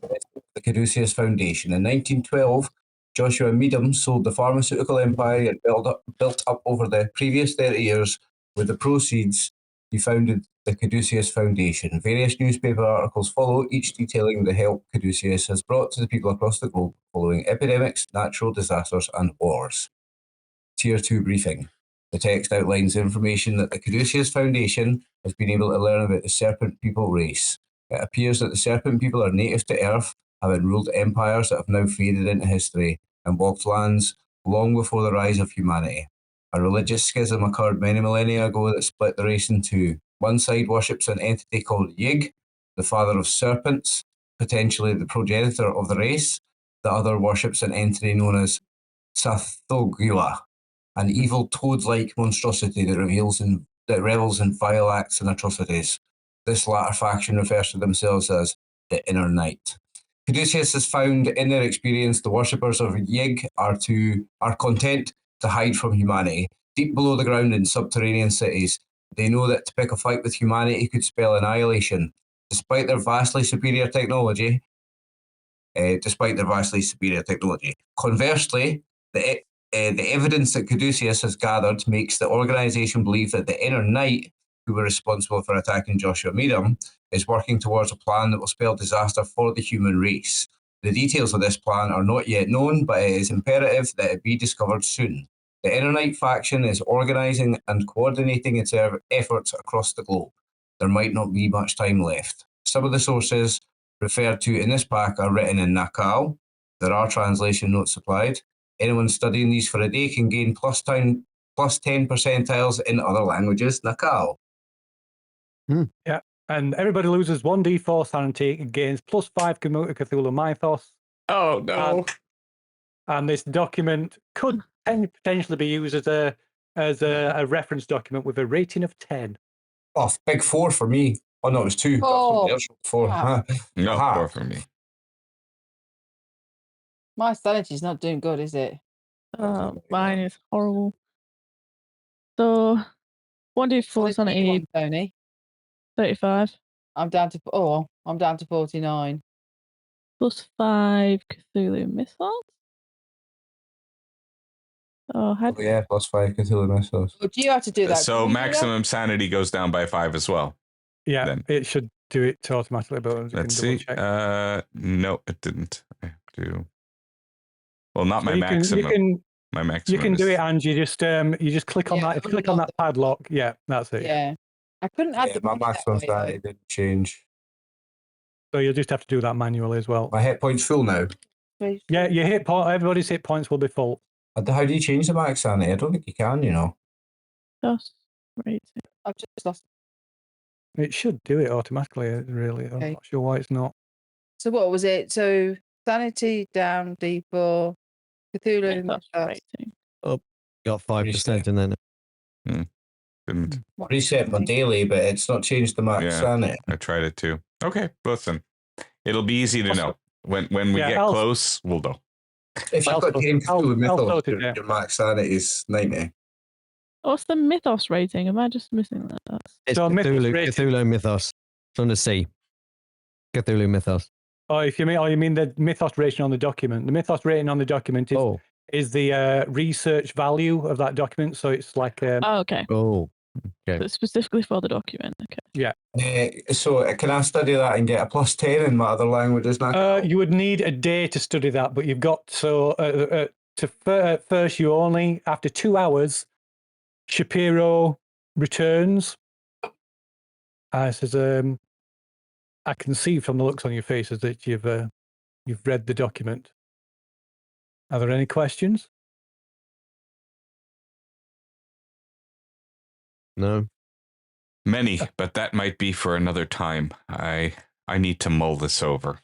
the Caduceus Foundation. In 1912, Joshua Meadham sold the pharmaceutical empire he had built up over the previous 30 years. With the proceeds, he founded the Caduceus Foundation. Various newspaper articles follow, each detailing the help Caduceus has brought to the people across the globe following epidemics, natural disasters, and wars. Tier 2 briefing. The text outlines information that the Caduceus Foundation has been able to learn about the Serpent people race. It appears that the Serpent people are native to Earth, having ruled empires that have now faded into history and walked lands long before the rise of humanity. A religious schism occurred many millennia ago that split the race in two. One side worships an entity called Yig, the father of serpents, potentially the progenitor of the race. The other worships an entity known as Sathogua, an evil toad-like monstrosity that revels in vile acts and atrocities. This latter faction refers to themselves as the Inner Night. Caduceus has found in their experience the worshippers of Yig are content to hide from humanity. Deep below the ground in subterranean cities, they know that to pick a fight with humanity could spell annihilation. Despite their vastly superior technology. Conversely, the evidence that Caduceus has gathered makes the organisation believe that the Inner Night, who were responsible for attacking Joshua Meadham, is working towards a plan that will spell disaster for the human race. The details of this plan are not yet known, but it is imperative that it be discovered soon. The Inner Night faction is organising and coordinating its efforts across the globe. There might not be much time left. Some of the sources referred to in this pack are written in Nakal. There are translation notes supplied. Anyone studying these for a day can gain plus 10 percentiles in other languages. Nakal. Yeah, and everybody loses 1d4 sanity and gains plus 5 Cthulhu Mythos. Oh, no. And this document could potentially be used as a reference document with a rating of 10. Oh, big 4 for me. Oh, no, it was 2. Oh, There's 4. wow. No, Aha. 4 for me. My sanity's not doing good, is it? Mine is horrible. So 1d4 What do you sanity, want, Tony? 35. I'm down to 49. Plus 5 Cthulhu missiles. Oh, Oh, yeah, +5 Cthulhu missiles. Well, do you have to do that? So Can you do that? maximum sanity goes down by 5 as well. Yeah, Then. it should do it automatically, but you Let's can double see. check. No, it didn't. I have to. Well, not So my you maximum. My maximum. You can do is- it, and you just click on Yeah, that. If you click on that padlock, yeah, that's it. Yeah. I couldn't add Yeah, the my money that maximum way, though. sanity didn't change. So you'll just have to do that manually as well. My hit point's full now. Yeah, your hit point. Everybody's hit points will be full. How do you change the max sanity? I don't think you can, you know. Plus rating. I've just lost. It should do it automatically. Really, I'm Okay. not sure why it's not. So what was it? So sanity down, D4, Cthulhu. Mythos rating. Got 5% in there. Didn't. Reset my daily, but it's not changed the max Yeah. sanity. I tried it too. Okay, listen. It'll be easy to know. When we Yeah, get close, we'll know. If you've got 10 I'll Cthulhu mythos, sort it out. your max sanity is 90. What's the mythos rating? Am I just missing that? It's So Mythos Cthulhu, rating. Cthulhu Mythos. It's under C. Cthulhu Mythos. Oh, you mean the mythos rating on the document? The mythos rating on the document is the research value of that document. So it's like Oh, okay. Oh. So it's specifically for the document. Okay. So can I study that and get a +10 in my other languages now? you would need a day to study that, but you've got first you only after 2 hours. Shapiro returns. Says, I can see from the looks on your faces that you've read the document. Are there any questions? No. Many, but that might be for another time. I need to mull this over.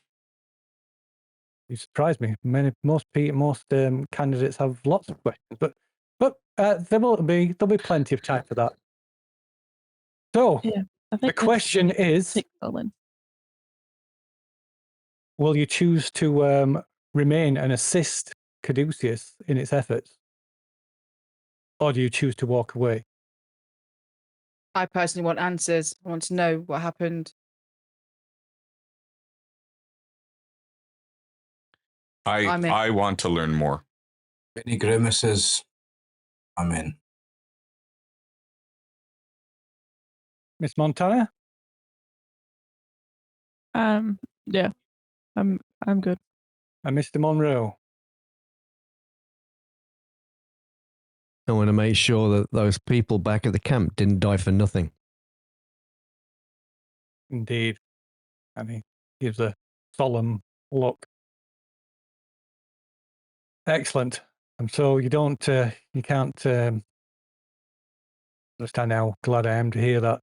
You surprised me. Most candidates have lots of questions, but there'll be plenty of time for that. So Yeah. I the think question is, 6 Colin. will you choose to remain and assist Caduceus in its efforts, or do you choose to walk away? I personally want answers. I want to know what happened. I'm in. I want to learn more. Any grimaces? I'm in. Miss Montana? Yeah. I'm good. And Mr. Monroe? I want to make sure that those people back at the camp didn't die for nothing. Indeed. And he gives a solemn look. Excellent. And so you can't understand how glad I am to hear that.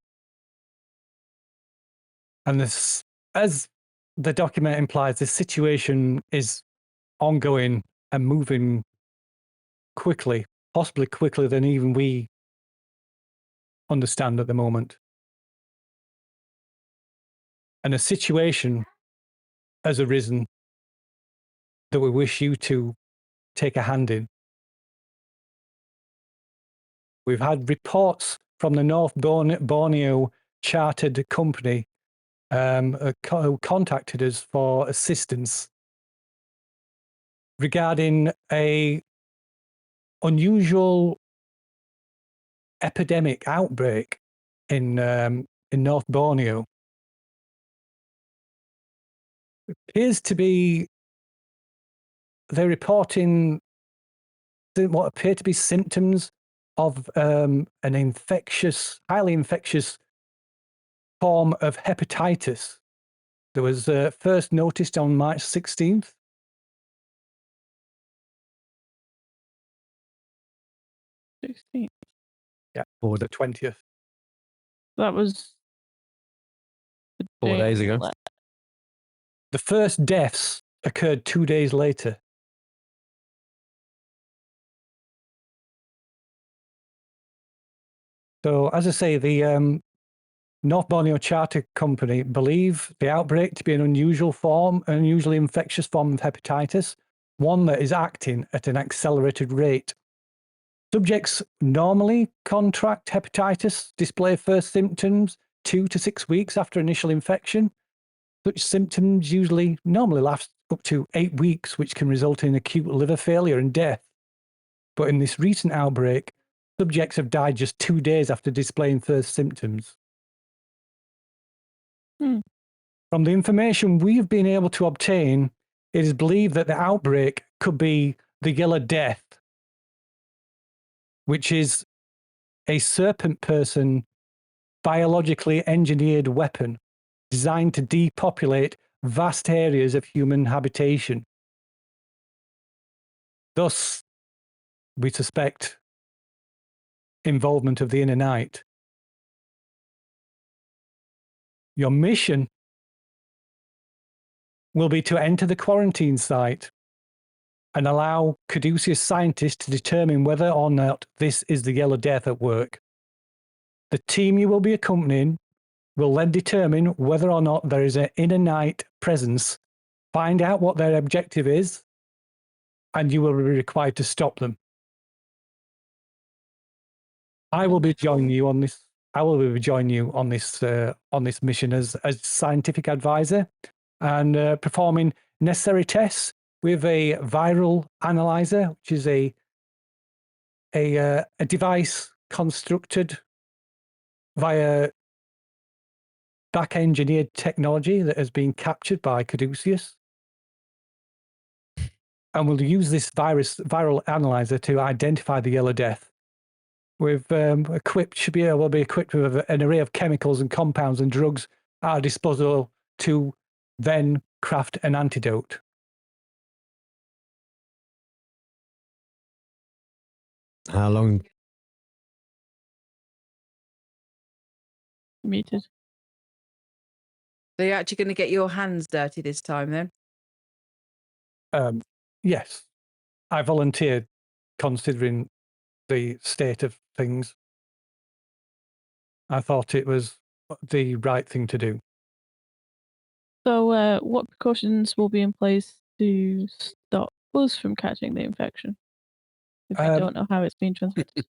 And this, as the document implies, this situation is ongoing and moving quickly, possibly quicker than even we understand at the moment. And a situation has arisen that we wish you to take a hand in. We've had reports from the North Borneo Chartered Company who contacted us for assistance regarding a unusual epidemic outbreak in North Borneo. It appears to be they're reporting what appear to be symptoms of an highly infectious form of hepatitis that was first noticed on March 16th. Yeah, or the 20th. That was the 4 day days ago. left. The first deaths occurred 2 days later. So, as I say, the North Borneo Charter Company believe the outbreak to be an unusually infectious form of hepatitis, one that is acting at an accelerated rate. Subjects normally contract hepatitis, display first symptoms 2 to 6 weeks after initial infection. Such symptoms normally last up to 8 weeks, which can result in acute liver failure and death. But in this recent outbreak, subjects have died just 2 days after displaying first symptoms. From the information we've been able to obtain, it is believed that the outbreak could be the Yellow Death, which is a serpent person biologically engineered weapon designed to depopulate vast areas of human habitation. Thus, we suspect involvement of the Inner Night. Your mission will be to enter the quarantine site and allow Caduceus scientists to determine whether or not this is the Yellow Death at work. The team you will be accompanying will then determine whether or not there is an Inner Night presence, find out what their objective is, and you will be required to stop them. I will be joining you on this. I will be joining you on this mission as scientific advisor and performing necessary tests with a viral analyzer, which is a device constructed via back-engineered technology that has been captured by Caduceus. And we'll use this viral analyzer to identify the Yellow Death. We'll be equipped with an array of chemicals and compounds and drugs at our disposal to then craft an antidote. How long? Muted. So you're actually going to get your hands dirty this time then? Yes, I volunteered considering the state of things. I thought it was the right thing to do. So, what precautions will be in place to stop us from catching the infection? If we don't know how it's being transmitted.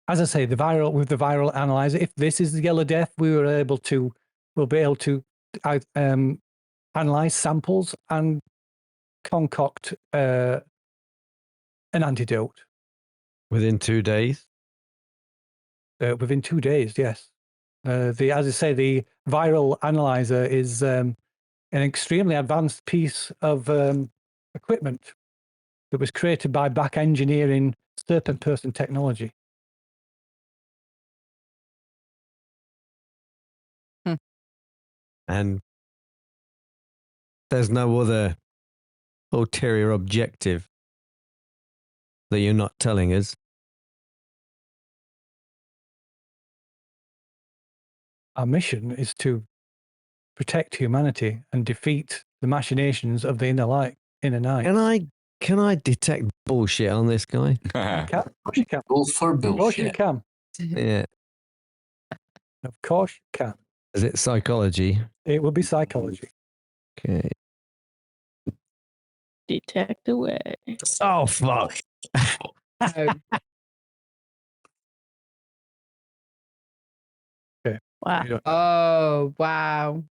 As I say, with the viral analyzer, if this is the Yellow Death, we'll be able to analyze samples and concoct an antidote. Within 2 days? Within 2 days, yes. As I say, the viral analyzer is an extremely advanced piece of equipment that was created by back engineering Serpent person technology. And there's no other ulterior objective that you're not telling us. Our mission is to protect humanity and defeat the machinations of the Inner Night. Can I detect bullshit on this guy? Of course you can. Go for Of course you bullshit. can. Yeah. Of course you can. Is it psychology? It will be psychology. Okay. Detect away. Oh, fuck. Wow. Oh, wow.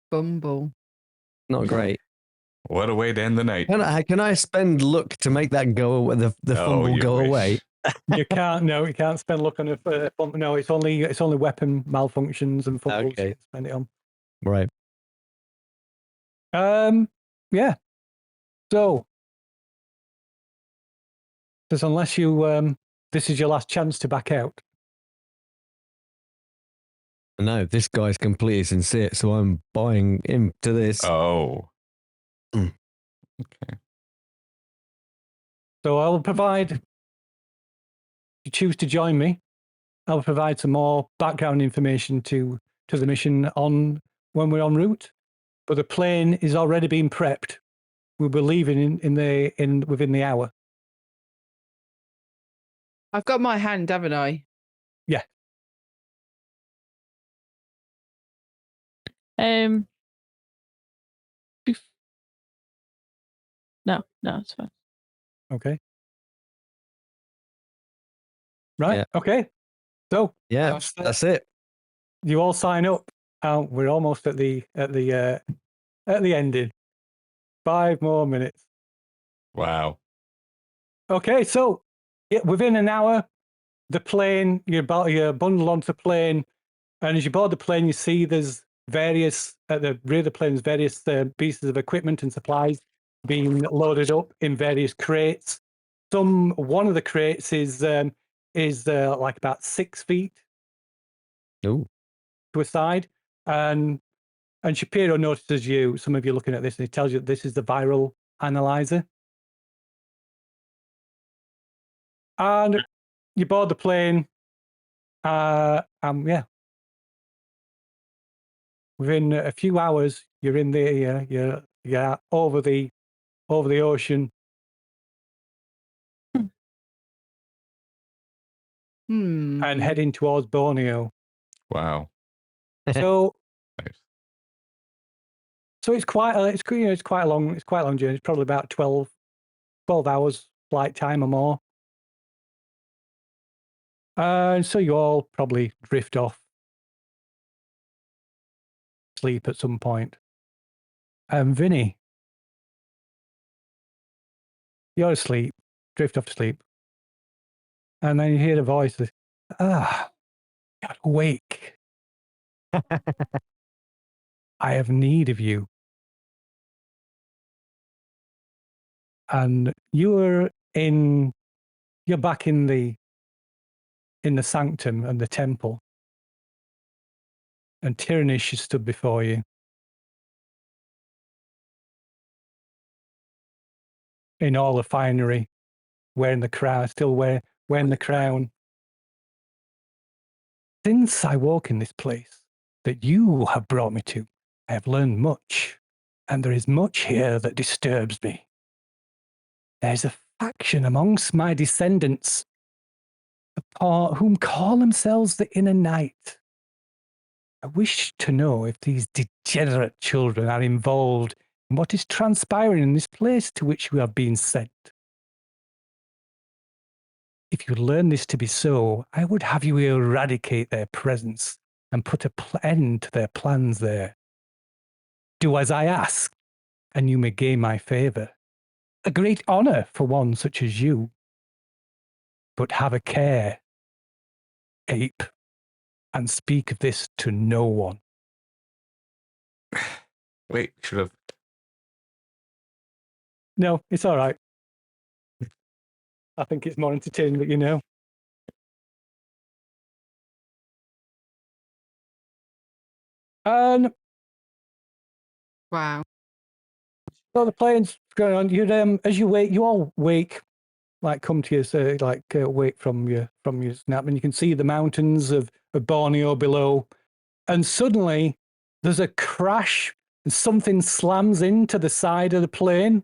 Bumble. Not great. What a way to end the night. Can I spend luck to make that go away, the fumble you go wish. away? You can't. No, you can't spend luck on a. No, it's only weapon malfunctions and fumbles. Okay. You can spend it on. Right. Yeah. So, because unless you this is your last chance to back out. No, this guy's completely sincere, so I'm buying into this. Oh. So I will provide. If you choose to join me, I'll provide some more background information to the mission on when we're en route. But the plane is already being prepped. We'll be leaving within the hour. I've got my hand, haven't I? Yeah. No, it's fine. Okay. Right. Yeah. Okay. So Yeah, that's it. you all sign up. We're almost at the ending. 5 more minutes. Wow. Okay, so within an hour, the plane, you're bundled onto the plane, and as you board the plane, you see there's various, at the rear of the plane, there's various pieces of equipment and supplies being loaded up in various crates. One of the crates is like about 6 feet Ooh. to a side, and Shapiro notices some of you looking at this, and he tells you that this is the viral analyzer. And you board the plane, yeah. Within a few hours, you're in the you're over the ocean. And heading towards Borneo. Wow. So Nice. so it's quite a long journey. It's probably about 12 hours flight time or more. And so you all probably drift off, sleep at some point. And Vinny, you're asleep, drift off to sleep. And then you hear the voice, awake. I have need of you. And you're back in the sanctum and the temple. And Tiranish is stood before you. In all the finery, wearing the crown, still wearing the crown. Since I walk in this place that you have brought me to, I have learned much, and there is much here that disturbs me. There's a faction amongst my descendants whom call themselves the Inner Night. I wish to know if these degenerate children are involved in what is transpiring in this place to which we have been sent. If you learn this to be so, I would have you eradicate their presence and put an end to their plans there. Do as I ask, and you may gain my favor. A great honor for one such as you. But have a care, ape, and speak of this to no one. Wait, should have. No, it's all right. I think it's more entertaining that you know. And Wow. so the plane's going on. You as you wake, you all wake, like come to your wake from your snap, and you can see the mountains of Borneo below. And suddenly, there's a crash, and something slams into the side of the plane,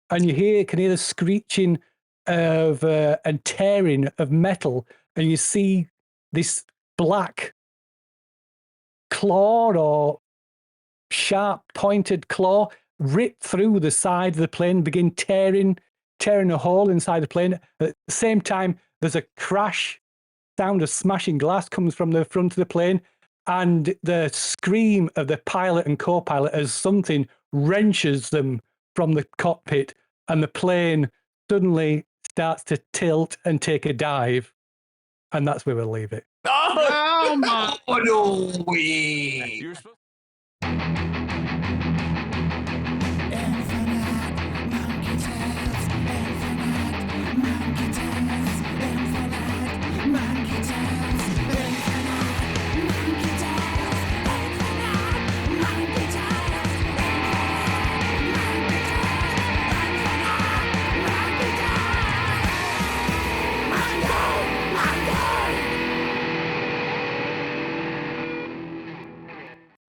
and you can hear the screeching of and tearing of metal, and you see this black claw or sharp pointed claw rip through the side of the plane, begin tearing a hole inside the plane. At the same time, there's a crash, sound of smashing glass comes from the front of the plane, and the scream of the pilot and co-pilot as something wrenches them from the cockpit, and the plane suddenly starts to tilt and take a dive. And that's where we'll leave it. Oh, no way! You're supposed